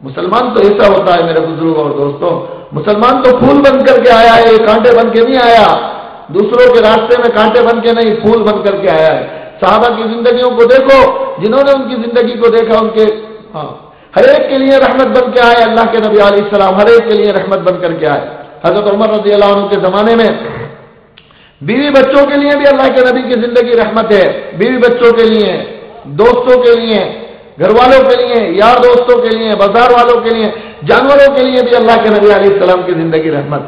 مسلمان تو ایسا ہوتا ہے میرے بزرگ اور دوستوں، مسلمان تو پھول بن کر کے آیا ہے، کانٹے بن کے نہیں آیا، دوسروں کے راستے میں کانٹے بن کے نہیں، پھول بن کر کے آیا ہے۔ صحابہ کی زندگیوں کو دیکھو، جنہوں نے ان کی زندگی کو دیکھا، ان کے ہر ایک کے لیے رحمت بن کے آئے اللہ کے نبی علیہ السلام، ہر ایک کے لیے رحمت بن کر کے آئے۔ حضرت عمر رضی اللہ عنہ کے زمانے میں بیوی بچوں کے لیے بھی اللہ کے نبی کی زندگی رحمت ہے، بیوی بچوں کے لیے، دوستوں کے لیے، گھر والوں کے لیے، یار دوستوں کے لیے، بازار والوں کے لیے، جانوروں کے لیے بھی اللہ کے نبی علیہ السلام کی زندگی رحمت۔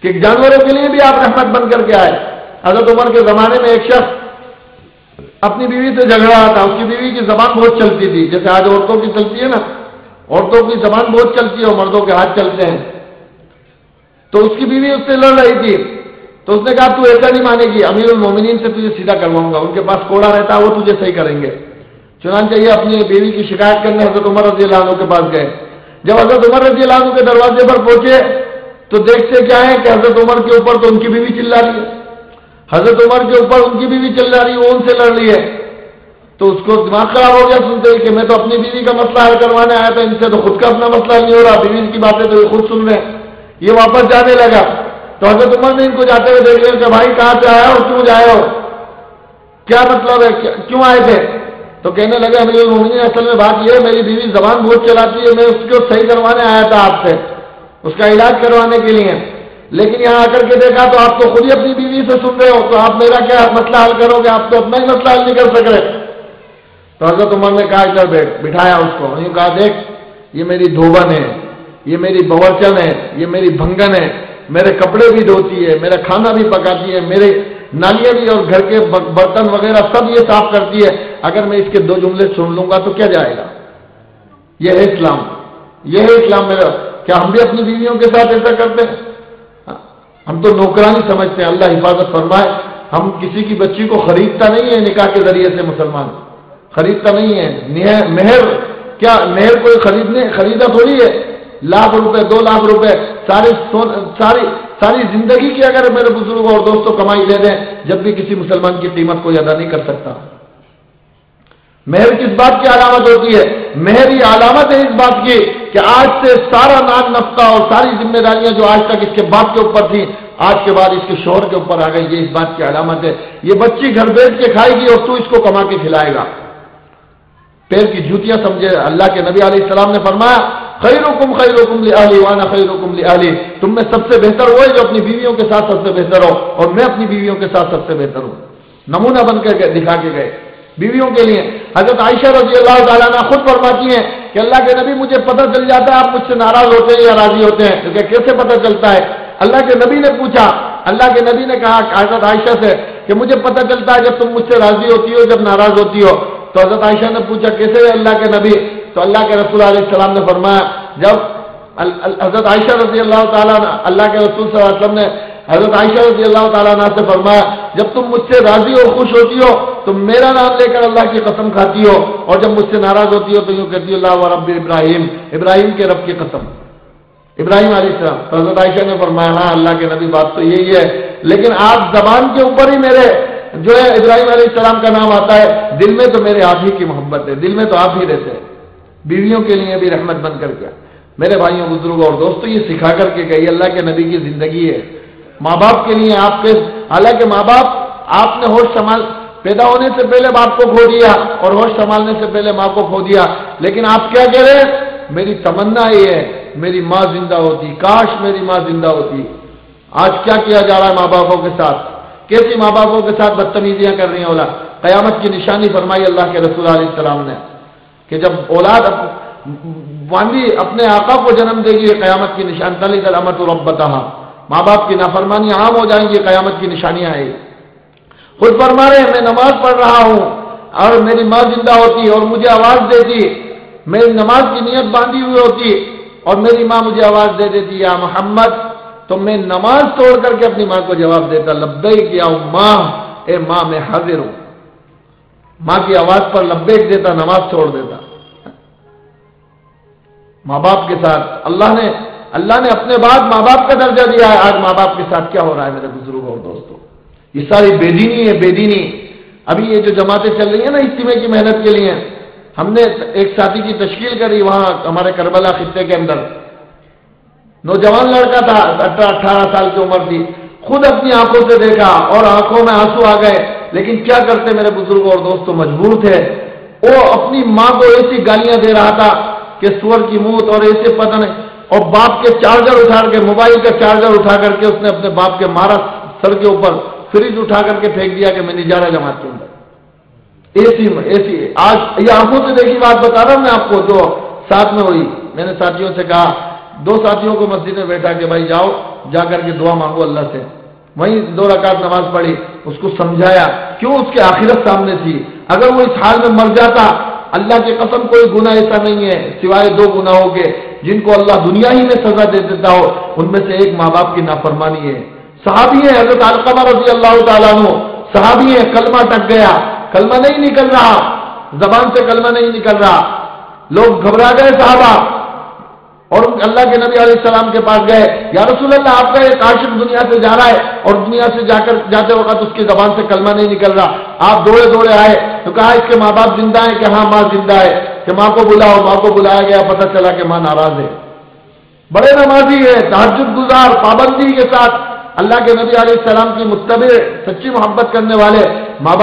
کہ جانوروں کے لیے بھی آپ رحمت بن کر کے آئے۔ حضرت عمر کے زمانے میں ایک شخص اپنی بیوی سے جھگڑ رہا تھا، اس کی بیوی کی زبان بہت چلتی تھی، جیسے آج عورتوں کی چلتی ہے نا، عورتوں کی زبان بہت چلتی ہے اور مردوں کے ہاتھ چلتے ہیں، تو اس کی بیوی اس سے لڑ رہی تھی، تو اس نے کہا تو ایسا نہیں مانے گی، امیر المومنین سے تجھے سیدھا کرواؤں گا، ان کے پاس کوڑا رہتا ہے وہ تجھے صحیح کریں گے۔ چنانچہ یہ اپنی بیوی کی شکایت کرنے حضرت عمر رضی اللہ عنہ کے پاس گئے۔ جب حضرت عمر رضی اللہ عنہ کے دروازے پر پہنچے تو دیکھتے کیا ہے کہ حضرت عمر کے اوپر تو ان کی بیوی چلا رہی ہے، حضرت عمر کے اوپر ان کی بیوی چل رہی ہے، وہ ان سے لڑ رہی ہے، تو اس کو دماغ خراب ہو گیا سنتے ہی کہ میں تو اپنی بیوی کا مسئلہ حل کروانے آیا تھا، ان سے تو خود کا اپنا مسئلہ نہیں ہو رہا، بیوی کی باتیں تو یہ خود سن رہے ہیں۔ یہ واپس جانے لگا تو حضرت عمر نے ان کو جاتے ہوئے دیکھ لیا کہ بھائی کہاں سے آیا ہو، کیوں جائے ہو، کیا مطلب ہے، کیوں آئے تھے؟ تو کہنے لگے امیر المومنین اصل میں بات یہ ہے میری بیوی زبان بہت چلاتی ہے، میں اس کو صحیح کروانے آیا تھا آپ سے، اس کا علاج کروانے کے لیے، لیکن یہاں آ کر کے دیکھا تو آپ تو خود ہی اپنی بیوی سے سن رہے ہو، تو آپ میرا کیا مسئلہ حل کرو گے، آپ تو اپنا ہی مسئلہ حل نہیں کر سک رہے۔ تو حضرت عمر نے کہا ادھر بیٹھ، بٹھایا اس کو، انہوں نے کہا دیکھ یہ میری دھوبن ہے، یہ میری باورچن ہے، یہ میری بھنگن ہے، میرے کپڑے بھی دھوتی ہے، میرا کھانا بھی پکاتی ہے، میرے نالیاں بھی اور گھر کے برتن وغیرہ سب یہ صاف کرتی ہے، اگر میں اس کے دو جملے سن لوں گا تو کیا جائے گا؟ یہ ہے اسلام، یہ ہے اسلام میرا۔ کیا ہم بھی اپنی بیویوں کے ساتھ ایسا کرتے ہیں؟ ہم تو نوکرانی سمجھتے ہیں، اللہ حفاظت فرمائے، ہم کسی کی بچی کو خریدتا نہیں ہے، نکاح کے ذریعے سے مسلمان خریدتا نہیں ہے، مہر کیا مہر کوئی خریدا تھوڑی ہے، لاکھ روپے 2 لاکھ روپے ساری زندگی کی اگر میرے بزرگوں اور دوستوں کمائی دے دیں، جب بھی کسی مسلمان کی قیمت کوئی ادا نہیں کر سکتا۔ مہر کس بات کی علامت ہوتی ہے؟ مہر یہ علامت ہے اس بات کی کہ آج سے سارا نان نفقہ اور ساری ذمہ داریاں جو آج تک اس کے باپ کے اوپر تھی، آج کے بعد اس کے شوہر کے اوپر آ گئی، یہ اس بات کی علامت ہے۔ یہ بچی گھر بیٹھ کے کھائے گی اور تو اس کو کما کے کھلائے گا۔ پیر کی جوتیاں سمجھے، اللہ کے نبی علیہ السلام نے فرمایا خیرکم خیرکم لأہلی وانا خیرکم لأہلی، تم میں سب سے بہتر وہ ہے جو اپنی بیویوں کے ساتھ سب سے بہتر ہو، اور میں اپنی بیویوں کے ساتھ سب سے بہتر ہوں۔ نمونہ بن کر دکھا کے گئے بیویوں کے لیے۔ حضرت عائشہ رضی اللہ تعالیٰ عنہ خود فرماتی ہیں کہ اللہ کے نبی مجھے پتہ چل جاتا ہے آپ مجھ سے ناراض ہوتے ہیں یا راضی ہوتے ہیں، کیونکہ کیسے پتہ چلتا ہے؟ اللہ کے نبی نے پوچھا، اللہ کے نبی نے کہا حضرت عائشہ سے کہ مجھے پتہ چلتا ہے جب تم مجھ سے راضی ہوتی ہو، جب ناراض ہوتی ہو۔ تو حضرت عائشہ نے پوچھا کیسے ہے اللہ کے نبی؟ تو اللہ کے رسول علیہ السلام نے فرمایا، جب حضرت عائشہ رضی اللہ تعالیٰ اللہ کے رسول صلی اللہ علیہ وسلم نے حضرت عائشہ رضی اللہ تعالیٰ عنہ سے فرمایا جب تم مجھ سے راضی اور خوش ہوتی ہو تو میرا نام لے کر اللہ کی قسم کھاتی ہو، اور جب مجھ سے ناراض ہوتی ہو تو یوں کہتی ہو اللہ و رب ابراہیم، ابراہیم کے رب کی قسم، ابراہیم علیہ السلام۔ تو حضرت عائشہ نے فرمایا ہاں اللہ کے نبی بات تو یہی ہے، لیکن آپ زبان کے اوپر ہی میرے جو ہے ابراہیم علیہ السلام کا نام آتا ہے، دل میں تو میرے آپ ہی کی محبت ہے، دل میں تو آپ ہی رہتے ہیں۔ بیویوں کے لیے بھی رحمت بن کر کے میرے بھائیوں بزرگوں اور دوستوں یہ سکھا کر کے گئی اللہ کے نبی کی زندگی ہے۔ ماں باپ کے لیے آپ کے، حالانکہ ماں باپ آپ نے ہوش سنبھال پیدا ہونے سے پہلے باپ کو کھو دیا اور ہوش سنبھالنے سے پہلے ماں کو کھو دیا، لیکن آپ کیا کہہ رہے ہیں؟ میری تمنا یہ ہے میری ماں زندہ ہوتی، کاش میری ماں زندہ ہوتی، آج کیا کیا جا رہا ہے ماں باپوں کے ساتھ، کیسی ماں باپوں کے ساتھ بدتمیزیاں کر رہی ہیں اولاد۔ قیامت کی نشانی فرمائی اللہ کے رسول علیہ السلام نے کہ جب اولاد باندھی اپنے آقا کو جنم دے گی، قیامت کی نشان تلد الامۃ ربتہا، ماں باپ کی نافرمانی عام ہو جائیں گی، قیامت کی نشانیاں آئیں گی۔ خود فرما رہے ہیں میں نماز پڑھ رہا ہوں اور میری ماں زندہ ہوتی اور مجھے آواز دیتی، میری نماز کی نیت باندھی ہوئی ہوتی اور میری ماں مجھے آواز دے دیتی یا محمد، تو میں نماز توڑ کر کے اپنی ماں کو جواب دیتا لبیک یا ماں، اے ماں میں حاضر ہوں، ماں کی آواز پر لبیک دیتا، نماز چھوڑ دیتا۔ ماں باپ کے ساتھ اللہ نے اپنے بعد ماں باپ کا درجہ دیا ہے، آج ماں باپ کے ساتھ کیا ہو رہا ہے میرے بزرگوں اور دوستوں؟ یہ ساری بے دینی ہے، بے دینی۔ ابھی یہ جو جماعتیں چل رہی ہیں نا اجتماع کی محنت کے لیے، ہم نے ایک ساتھی کی تشکیل کری وہاں ہمارے کربلا خطے کے اندر، نوجوان لڑکا تھا، 18 سال کی عمر تھی، خود اپنی آنکھوں سے دیکھا اور آنکھوں میں آنسو آ گئے، لیکن کیا کرتے میرے بزرگوں اور دوستوں، مجبور تھے۔ وہ اپنی ماں کو ایسی گالیاں دے رہا تھا کہ سور کی موت اور ایسے پتہ نہیں، اور باپ کے چارجر اٹھا کے، موبائل کا چارجر اٹھا کر کے اس نے اپنے باپ کے مارا سر کے اوپر، فریج اٹھا کر کے پھینک دیا کہ میں نہیں جا رہا جماعت کے اندر۔ ایسی آج یہ آنکھوں سے دیکھی بات بتا رہا ہوں میں آپ کو، جو ساتھ میں ہوئی۔ میں نے ساتھیوں سے کہا، 2 ساتھیوں کو مسجد میں بیٹھا کہ بھائی جاؤ جا کر کے دعا مانگو اللہ سے، وہیں 2 رکعت نماز پڑھی، اس کو سمجھایا کیوں اس کی آخرت سامنے تھی، اگر وہ اس حال میں مر جاتا، اللہ کی قسم کوئی گناہ ایسا نہیں ہے سوائے 2 گناہوں کے جن کو اللہ دنیا ہی میں سزا دے دیتا ہو، ان میں سے ایک ماں باپ کی نافرمانی ہے۔ صحابی ہیں حضرت علقمہ رضی اللہ تعالیٰ عنہ، صحابی ہیں، کلمہ ٹک گیا، کلمہ نہیں نکل رہا، زبان سے کلمہ نہیں نکل رہا، لوگ گھبرا گئے صحابہ، اور اللہ کے نبی علیہ السلام کے پاس گئے، یا رسول اللہ آپ کا ایک عاشق دنیا سے جا رہا ہے اور دنیا سے جاتے وقت اس کی زبان سے کلمہ نہیں نکل رہا، آپ دوڑے آئے تو کہا اس کے ماں باپ زندہ ہیں کہ ہاں ماں زندہ ہے، کہ ماں کو بلاؤ، ماں کو بلایا گیا، پتہ چلا کہ ماں ناراض ہے۔ بڑے نمازی ہے، تہجد گزار، پابندی کے ساتھ اللہ کے نبی علیہ السلام کی متبع، سچی محبت کرنے والے، ماں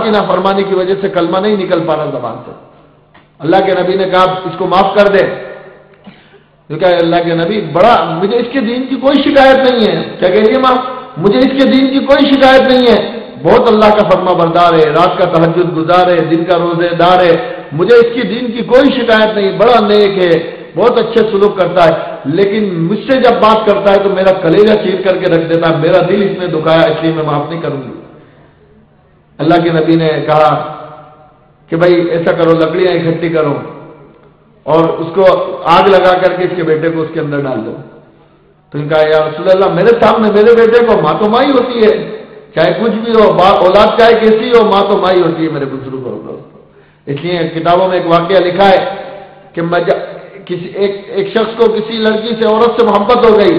کی نافرمانی کی وجہ سے کلمہ نہیں نکل پا رہا زبان سے۔ اللہ کے نبی نے کہا اس کو معاف کر دے، کیونکہ اللہ کے نبی بڑا، مجھے اس کے دین کی کوئی شکایت نہیں ہے، کیا کہہ رہی ہے ماں، مجھے اس کے دین کی کوئی شکایت نہیں ہے، بہت اللہ کا فرما بردار ہے، رات کا تہجد گزار ہے، دن کا روزے دار ہے، مجھے اس کی دین کی کوئی شکایت نہیں، بڑا نیک ہے، بہت اچھے سلوک کرتا ہے، لیکن مجھ سے جب بات کرتا ہے تو میرا کلیجہ چیر کر کے رکھ دیتا ہے، میرا دل اس نے دکھایا، اس لیے میں معاف نہیں کروں گی۔ اللہ کے نبی نے کہا کہ بھائی ایسا کرو، لکڑیاں اکٹھی کرو اور اس کو آگ لگا کر کے اس کے بیٹے کو اس کے اندر ڈال دو۔ تو ان کہا یا رسول اللہ میرے سامنے میرے بیٹے کو، ماں تو ماں ہی ہوتی ہے، چاہے کچھ بھی ہو، اولاد چاہے کیسی ہو، ماں تو ماں ہی ہوتی ہے میرے بزرگوں۔ اس لیے کتابوں میں ایک واقعہ لکھا ہے کہ ایک شخص کو کسی لڑکی سے، عورت سے محبت ہو گئی،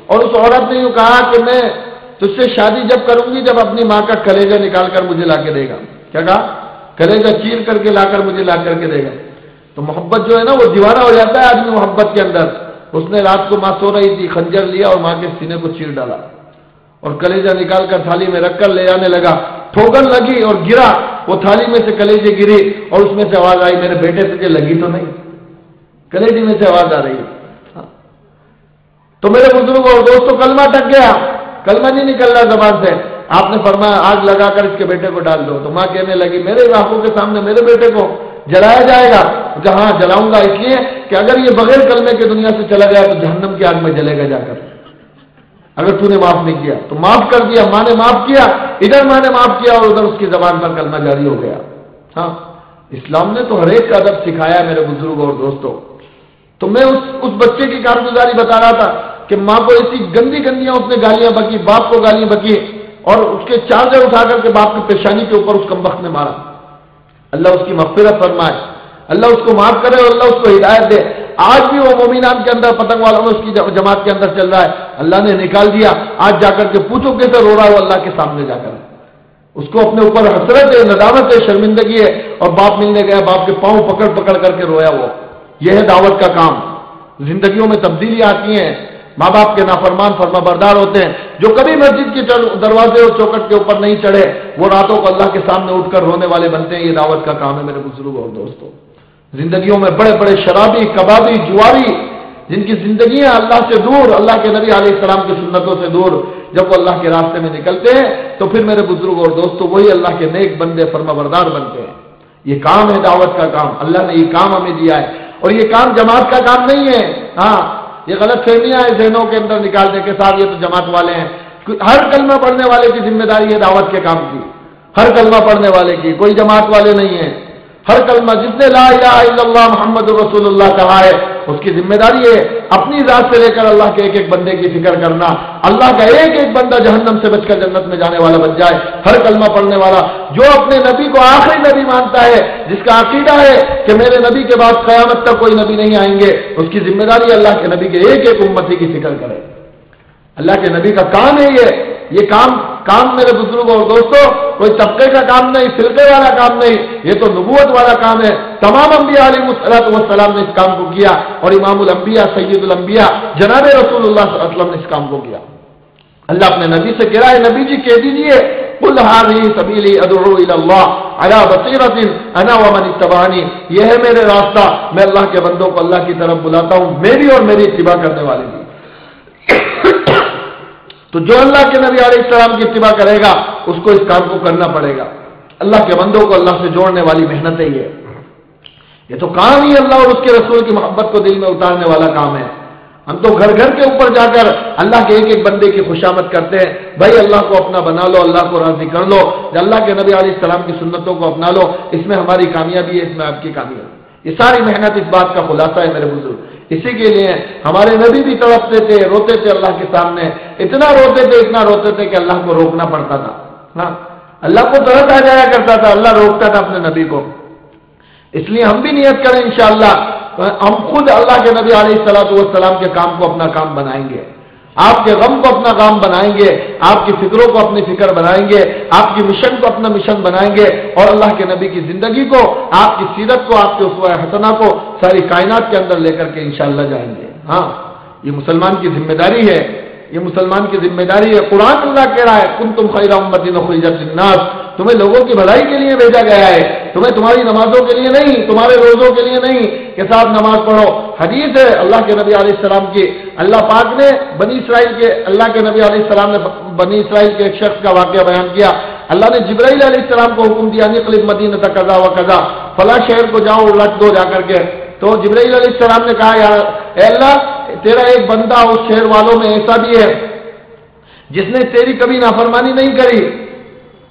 اور اس عورت نے یوں کہا کہ میں تجھ سے شادی جب کروں گی جب اپنی ماں کا کلیجہ نکال کر مجھے لا کے دے گا۔ کیا کہا؟ کلیجہ چیر کر کے لا کر مجھے لا کر کے دے گا۔ تو محبت جو ہے نا وہ دیوانہ ہو جاتا ہے آدمی محبت کے اندر۔ اس نے رات کو ماں سو رہی تھی، خنجر لیا اور ماں کے سینے کو چیر ڈالا اور کلیجہ نکال کر تھالی میں رکھ کر لے جانے لگا، ٹھوکر لگی اور گرا، وہ تھالی میں سے کلیجے گری اور اس میں سے آواز آئی میرے بیٹے تجھے لگی تو نہیں؟ کلیجے میں سے آواز آ رہی ہے۔ تو میرے بزرگوں اور دوستوں کلمہ ٹک گیا، کلمہ نہیں نکل رہا زبان سے، آپ نے فرمایا آگ لگا کر اس کے بیٹے کو ڈال دو۔ تو ماں کہنے لگی میرے آنکھوں کے سامنے میرے بیٹے کو جلایا جائے گا؟ جہاں جلاؤں گا، اس لیے کہ اگر یہ بغیر کلمے کے دنیا سے چلا گیا تو جہنم کی آگ میں جلے گا جا کر، اگر تو نے معاف نہیں کیا تو۔ معاف کر دیا، ماں نے معاف کیا، ادھر ماں نے معاف کیا اور ادھر اس کی زبان پر کلمہ جاری ہو گیا۔ ہاں، اسلام نے تو ہر ایک کا ادب سکھایا میرے بزرگوں اور دوستوں۔ تو میں اس بچے کی کارگزاری بتا رہا تھا کہ ماں کو ایسی گندی اس نے گالیاں بکی، باپ کو گالیاں بکی اور اس کے چارجر اٹھا کر کے باپ کی پیشانی کے اوپر اس کمبخت نے مارا۔ اللہ اس کی مغفرت فرمائے، اللہ اس کو معاف کرے اور اللہ اس کو ہدایت دے۔ آج بھی وہ مومنان کے اندر پتنگ والوں میں اس کی جماعت کے اندر چل رہا ہے، اللہ نے نکال دیا۔ آج جا کر کے پوچھو کیسے رو رہا ہے وہ اللہ کے سامنے جا کر، اس کو اپنے اوپر حسرت ہے، ندامت ہے، شرمندگی ہے، اور باپ ملنے گیا، باپ کے پاؤں پکڑ کر کے رویا وہ۔ یہ ہے دعوت کا کام۔ زندگیوں میں تبدیلی آتی ہیں، ماں باپ کے نافرمان فرما بردار ہوتے ہیں، جو کبھی مسجد کے دروازے اور چوکٹ کے اوپر نہیں چڑھے وہ راتوں کو اللہ کے سامنے اٹھ کر رونے والے بنتے ہیں۔ یہ دعوت کا کام ہے میرے بزرگوں اور دوستوں۔ زندگیوں میں بڑے بڑے شرابی، کبابی، جواری، جن کی زندگیاں اللہ سے دور، اللہ کے نبی علیہ السلام کی سنتوں سے دور، جب وہ اللہ کے راستے میں نکلتے ہیں تو پھر میرے بزرگ اور دوستوں وہی اللہ کے نیک بندے فرمانبردار بنتے ہیں۔ یہ کام ہے دعوت کا کام، اللہ نے یہ کام ہمیں دیا ہے، اور یہ کام جماعت کا کام نہیں ہے۔ ہاں، یہ غلط فہمیاں ہیں ذہنوں کے اندر نکالنے کے ساتھ، یہ تو جماعت والے ہیں۔ ہر کلمہ پڑھنے والے کی ذمہ داری ہے دعوت کے کام کی، ہر کلمہ پڑھنے والے کی، کوئی جماعت والے نہیں ہیں۔ ہر کلمہ جس نے لا الہ الا اللہ محمد رسول اللہ کہا ہے اس کی ذمہ داری ہے اپنی ذات سے لے کر اللہ کے ایک ایک بندے کی فکر کرنا، اللہ کا ایک ایک بندہ جہنم سے بچ کر جنت میں جانے والا بن جائے۔ ہر کلمہ پڑھنے والا جو اپنے نبی کو آخری نبی مانتا ہے، جس کا عقیدہ ہے کہ میرے نبی کے بعد قیامت تک کوئی نبی نہیں آئیں گے، اس کی ذمہ داری اللہ کے نبی کے ایک ایک امتی کی فکر کرے۔ اللہ کے نبی کا کام ہے یہ کام میرے بزرگوں اور دوستوں کوئی طبقے کا کام نہیں، فرقے والا کام نہیں، یہ تو نبوت والا کام ہے۔ تمام انبیاء علیہ السلام نے اس کام کو کیا، اور امام الانبیاء سید الانبیاء جناب رسول اللہ صلی اللہ علیہ وسلم نے اس کام کو کیا۔ اللہ اپنے نبی سے کہہ رہا ہے، نبی جی کہہ دیجئے قل هذه سبیلی ادعو الی اللہ علی بصیرۃ انا ومن اتبعنی، یہ ہے میرے راستہ، میں اللہ کے بندوں کو اللہ کی طرف بلاتا ہوں، میری اور میری اتباع کرنے والے بھی۔ تو جو اللہ کے نبی علیہ السلام کی اتباع کرے گا اس کو اس کام کو کرنا پڑے گا۔ اللہ کے بندوں کو اللہ سے جوڑنے والی محنت ہے یہ تو کام ہی اللہ اور اس کے رسول کی محبت کو دل میں اتارنے والا کام ہے۔ ہم تو گھر گھر کے اوپر جا کر اللہ کے ایک ایک بندے کی خوشامد کرتے ہیں، بھائی اللہ کو اپنا بنا لو، اللہ کو راضی کر لو، اللہ کے نبی علیہ السلام کی سنتوں کو اپنا لو، اس میں ہماری کامیابی ہے، اس میں آپ کی کامیابی۔ یہ ساری محنت اس بات کا خلاصہ ہے میرے بزرگ۔ اسی کے لیے ہمارے نبی بھی تڑپتے تھے، روتے تھے اللہ کے سامنے، اتنا روتے تھے کہ اللہ کو روکنا پڑتا تھا۔ ہاں، اللہ کو درد آ جایا کرتا تھا، اللہ روکتا تھا اپنے نبی کو۔ اس لیے ہم بھی نیت کریں انشاءاللہ ہم خود اللہ کے نبی علیہ السلام کے کام کو اپنا کام بنائیں گے، آپ کے غم کو اپنا غم بنائیں گے، آپ کی فکروں کو اپنی فکر بنائیں گے، آپ کی مشن کو اپنا مشن بنائیں گے، اور اللہ کے نبی کی زندگی کو، آپ کی سیرت کو، آپ کے اسوہ حسنہ کو ساری کائنات کے اندر لے کر کے انشاءاللہ جائیں گے۔ ہاں، یہ مسلمان کی ذمہ داری ہے، یہ مسلمان کی ذمہ داری ہے۔ قرآن اللہ کہہ رہا ہے کنتم خیر امۃ اخرجت للناس، تمہیں لوگوں کی بھلائی کے لیے بھیجا گیا ہے، تمہیں تمہاری نمازوں کے لیے نہیں، تمہارے روزوں کے لیے نہیں کہ صاحب نماز پڑھو۔ حدیث ہے اللہ کے نبی علیہ السلام کی، اللہ پاک نے بنی اسرائیل کے، اللہ کے نبی علیہ السلام نے بنی اسرائیل کے ایک شخص کا واقعہ بیان کیا۔ اللہ نے جبرائیل علیہ السلام کو حکم دیا نقلب مدینہ قضا و قضا، فلاں شہر کو جاؤ لٹ دو جا کر کے۔ تو جبرائیل علیہ السلام نے کہا یا اے اللہ، تیرا ایک بندہ اس شہر والوں میں ایسا بھی ہے جس نے تیری کبھی نافرمانی نہیں کری،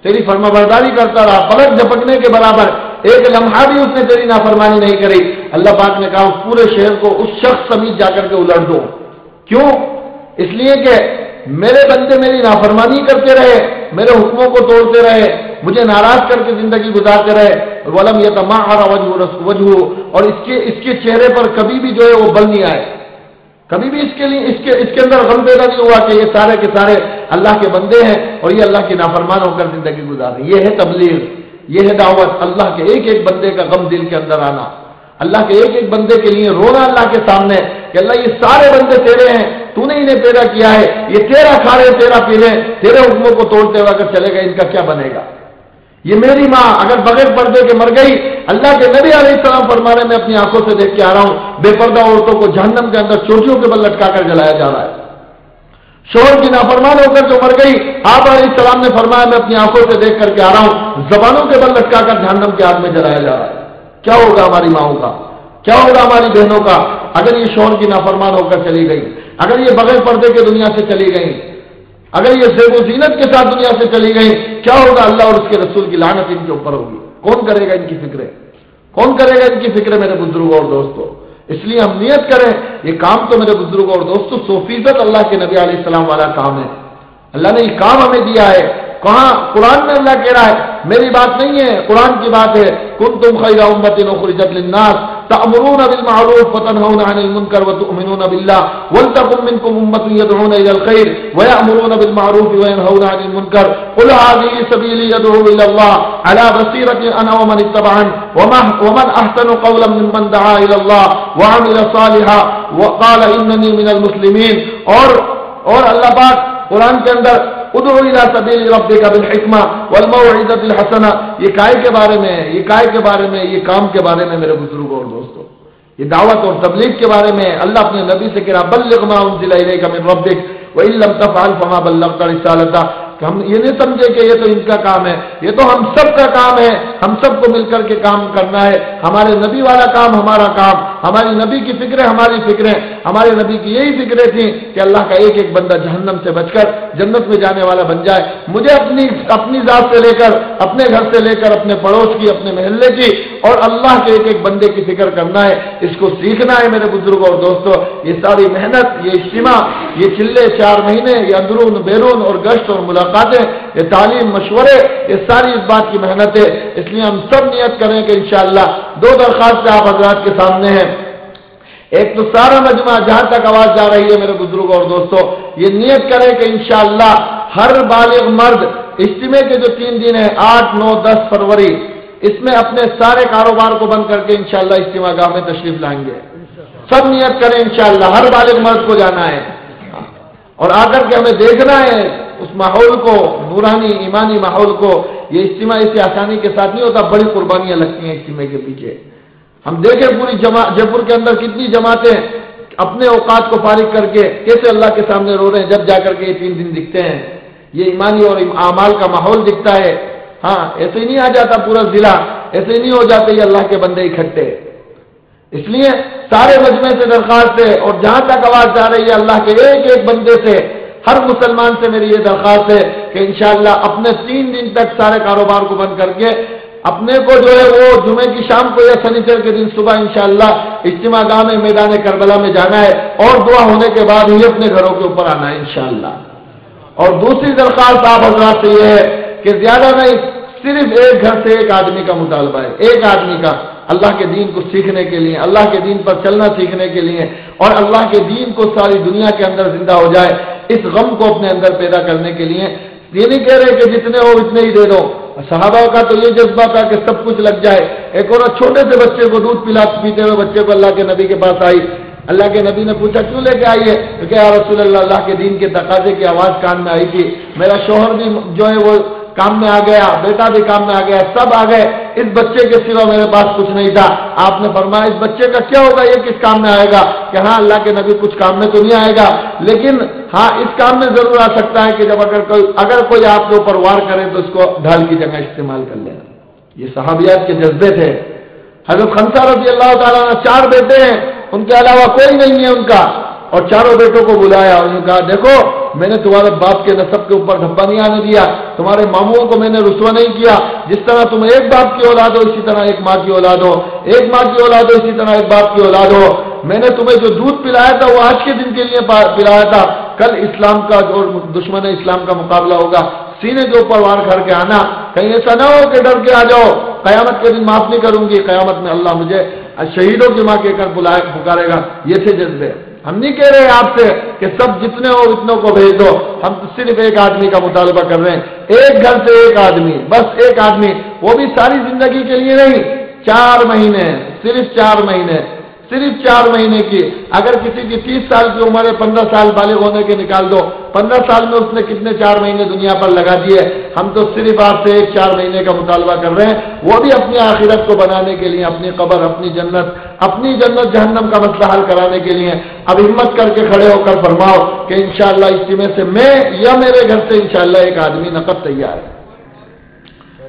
تیری فرما برداری کرتا رہا، پلک جھپکنے کے برابر ایک لمحہ بھی اس نے تیری نافرمانی نہیں کری۔ اللہ پاک نے کہا اس پورے شہر کو اس شخص سمیت جا کر کے الٹ دو۔ کیوں؟ اس لیے کہ میرے بندے میری نافرمانی کرتے رہے، میرے حکموں کو توڑتے رہے، مجھے ناراض کر کے زندگی گزارتے رہے، ولم یتمعر وجہ، اور اس کے چہرے پر کبھی بھی جو ہے وہ بل نہیں آئے، کبھی بھی اس کے اندر غم پیدا نہیں ہوا کہ یہ سارے کے سارے اللہ کے بندے ہیں اور یہ اللہ کی نافرمان ہو کر زندگی گزار رہے ہیں۔ یہ ہے تبلیغ، یہ ہے دعوت، اللہ کے ایک ایک بندے کا غم دل کے اندر آنا، اللہ کے ایک ایک بندے کے لیے رونا اللہ کے سامنے کہ اللہ یہ سارے بندے تیرے ہیں، تو نے انہیں پیدا کیا ہے، یہ تیرا کھا رہے، تیرا پی رہے، تیرے حکموں کو توڑتے ہوئے اگر چلے گا ان کا کیا بنے گا؟ یہ میری ماں اگر بغیر پردے کے مر گئی، اللہ کے نبی علیہ السلام فرما رہے میں اپنی آنکھوں سے دیکھ کے آ رہا ہوں بے پردہ عورتوں کو جہنم کے اندر چوٹیوں کے بل لٹکا کر جلایا جا رہا ہے۔ شوہر کی نافرمان ہو کر جو مر گئی، آپ علیہ السلام نے فرمایا میں اپنی آنکھوں سے دیکھ کر کے آ رہا ہوں زبانوں کے بل لٹکا کر جہنم کی آگ میں جلایا جا رہا ہے۔ کیا ہوگا ہماری ماؤں کا، کیا ہوگا ہماری بہنوں کا اگر یہ شوہر کی نافرمان ہو کر چلی گئی، اگر یہ بغیر پردے کے دنیا سے چلی گئی، اگر یہ زیب و زینت کے ساتھ دنیا سے چلی گئی، کیا ہوگا؟ اللہ اور اس کے رسول کی لعنت ان کے اوپر ہوگی۔ کون کرے گا ان کی فکریں؟ کون کرے گا ان کی فکریں میرے بزرگوں اور دوستوں؟ اس لیے ہم نیت کریں، یہ کام تو میرے بزرگوں اور دوستوں 100% اللہ کے نبی علیہ السلام والا کام ہے۔ اللہ نے یہ کام ہمیں دیا ہے۔ کہاں؟ قرآن میں اللہ کہہ رہا ہے، میری بات نہیں ہے، قرآن کی بات ہے، کنتم خیر امۃ اخرجت للناس تأمرون بالمعروف وتنهون عن المنکر وتؤمنون بالله ولتکن منکم امۃ يدعون الى الخير ويأمرون بالمعروف وينهون عن المنکر قل هذه سبیلی ادعو الى الله على بصیرۃ انا ومن اتبعني ومن احسن قولا ممن دعا الى الله وعمل صالحا وقال انني من المسلمین۔ اور اللہ پاک قرآن کے اندر ادعو الی سبیل ربک بالحکمہ والموعظۃ الحسنہ، یہ کائے کے بارے میں، یہ کائے کے بارے میں، یہ کام کے بارے میں میرے بزرگوں اور دوستوں، یہ دعوت اور تبلیغ کے بارے میں اللہ اپنے نبی سے کہہ رہا بلغ ما انزل الیک من ربک وان لم تفعل فما بلغت رسالتہ، کہ ہم یہ نہیں سمجھے کہ یہ تو ان کا کام ہے، یہ تو ہم سب کا کام ہے، ہم سب کو مل کر کے کام کرنا ہے، ہمارے نبی والا کام ہمارا کام، ہماری نبی کی فکریں ہماری فکریں، ہمارے نبی کی یہی فکریں تھیں کہ اللہ کا ایک ایک بندہ جہنم سے بچ کر جنت میں جانے والا بن جائے۔ مجھے اپنی ذات سے لے کر، اپنے گھر سے لے کر، اپنے پڑوس کی، اپنے محلے کی اور اللہ کے ایک ایک بندے کی فکر کرنا ہے، اس کو سیکھنا ہے میرے بزرگوں اور دوستوں۔ یہ ساری محنت، یہ اجتماع، یہ چلے 4 مہینے، یہ اندرون بیرون اور گشت اور ملاقاتیں، یہ تعلیم مشورے، یہ ساری اس بات کی محنت ہے۔ اس لیے ہم سب نیت کریں کہ انشاءاللہ 2 درخواستیں آپ حضرات کے سامنے ہیں۔ ایک تو سارا مجمع جہاں تک آواز جا رہی ہے میرے بزرگوں اور دوستوں، یہ نیت کریں کہ انشاءاللہ ہر بالغ مرد اجتماع کے جو 3 دن ہیں 8، 9، 10 فروری، اس میں اپنے سارے کاروبار کو بند کر کے انشاءاللہ اجتماع گاہ میں تشریف لائیں گے۔ سب نیت کریں انشاءاللہ، ہر بالغ مرد کو جانا ہے اور آ کر کے ہمیں دیکھنا ہے اس ماحول کو، نورانی ایمانی ماحول کو۔ یہ اجتماع اسے آسانی کے ساتھ نہیں ہوتا، بڑی قربانیاں لگتی ہیں اجتماع کے پیچھے۔ ہم دیکھیں پوری جے پور کے اندر کتنی جماعتیں اپنے اوقات کو فارغ کر کے کیسے اللہ کے سامنے رو رہے ہیں جب جا کر کے یہ 3 دن دکھتے ہیں، یہ ایمانی اور اعمال کا ماحول دکھتا ہے۔ ہاں، ایسے ہی نہیں آ جاتا پورا ضلع، ایسے ہی نہیں ہو جاتے یہ اللہ کے بندے اکٹھے۔ اس لیے سارے مجمع سے درخواست ہے اور جہاں تک آواز جا رہی ہے اللہ کے ایک ایک بندے سے، ہر مسلمان سے میری یہ درخواست ہے کہ انشاءاللہ اپنے 3 دن تک سارے کاروبار کو بند کر کے اپنے کو جو ہے وہ جمعے کی شام کو یا سنیچر کے دن صبح انشاءاللہ اجتماع گاہ میں میدان کربلا میں جانا ہے اور دعا ہونے کے بعد ہی اپنے گھروں کے اوپر آنا ہے انشاءاللہ۔ اور دوسری درخواست آپ حضرات سے یہ ہے کہ زیادہ نہیں، صرف ایک گھر سے ایک آدمی کا مطالبہ ہے، ایک آدمی کا، اللہ کے دین کو سیکھنے کے لیے، اللہ کے دین پر چلنا سیکھنے کے لیے اور اللہ کے دین کو ساری دنیا کے اندر زندہ ہو جائے، اس غم کو اپنے اندر پیدا کرنے کے لیے۔ یہ نہیں کہہ رہے کہ جتنے ہو اتنے ہی دے دو، صحابہ کا تو یہ جذبہ تھا کہ سب کچھ لگ جائے۔ ایک اور چھوٹے سے بچے کو دودھ پیتے ہوئے بچے کو اللہ کے نبی کے پاس آئی، اللہ کے نبی نے پوچھا کیوں لے کے آئی ہے؟ تو کہ یا رسول اللہ، اللہ کے دین کے تقاضے کی آواز کان میں آئی تھی، میرا شوہر بھی جو ہے وہ کام میں آ گیا، بیٹا بھی کام میں آ گیا، سب آ گئے، اس بچے کے سوا میرے پاس کچھ نہیں تھا۔ آپ نے فرمایا اس بچے کا کیا ہوگا، یہ کس کام میں آئے گا؟ کہ ہاں اللہ کے نبی کچھ کام میں تو نہیں آئے گا، لیکن ہاں اس کام میں ضرور آ سکتا ہے کہ جب اگر کوئی آپ کے اوپر وار کرے تو اس کو ڈھال کی جگہ استعمال کر لینا۔ یہ صحابیات کے جذبے تھے۔ حضرت خنسا رضی اللہ تعالیٰ عنہ 4 بیٹے ہیں، ان کے علاوہ کوئی نہیں ہے ان کا، اور 4 بیٹوں کو بلایا اور کہا دیکھو میں نے تمہارے باپ کے نسب کے اوپر دھبا نہیں آنے دیا، تمہارے ماموں کو میں نے رسوا نہیں کیا، جس طرح تم ایک باپ کی اولاد ہو اسی طرح ایک ماں کی اولاد ہو، ایک ماں کی اولاد ہو اسی طرح ایک باپ کی اولاد ہو۔ میں نے تمہیں جو دودھ پلایا تھا وہ آج کے دن کے لیے پلایا تھا، کل اسلام کا جو دشمن اسلام کا مقابلہ ہوگا سینے کے اوپر وار کر کے آنا، کہیں ایسا نہ ہو کہ ڈر کے آ جاؤ، قیامت کے دن معاف نہیں کروں گی، قیامت میں اللہ مجھے شہیدوں کی ماں کہہ کر پکارے گا۔ یہ تھے جذبے۔ ہم نہیں کہہ رہے آپ سے کہ سب جتنے ہو اتنوں کو بھیج دو، ہم صرف ایک آدمی کا مطالبہ کر رہے ہیں، ایک گھر سے ایک آدمی، بس ایک آدمی، وہ بھی ساری زندگی کے لیے نہیں، 4 مہینے، صرف 4 مہینے، صرف 4 مہینے کی۔ اگر کسی کی 30 سال کی عمر ہے، 15 سال بالغ ہونے کے نکال دو، 15 سال میں اس نے کتنے 4 مہینے دنیا پر لگا دیے۔ ہم تو صرف آپ سے ایک 4 مہینے کا مطالبہ کر رہے ہیں، وہ بھی اپنی آخرت کو بنانے کے لیے، اپنی قبر، اپنی جنت جہنم کا مسئلہ حل کرانے کے لیے۔ اب ہمت کر کے کھڑے ہو کر فرماؤ کہ انشاءاللہ اجتماع سے میں یا میرے گھر سے انشاءاللہ ایک آدمی نقد تیار ہے۔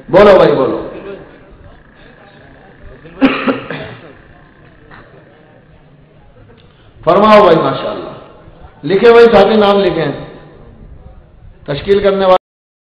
بولو بھائی بولو۔ فرماؤ بھائی ماشاءاللہ، لکھے بھائی، ساتھی نام لکھیں، تشکیل کرنے والے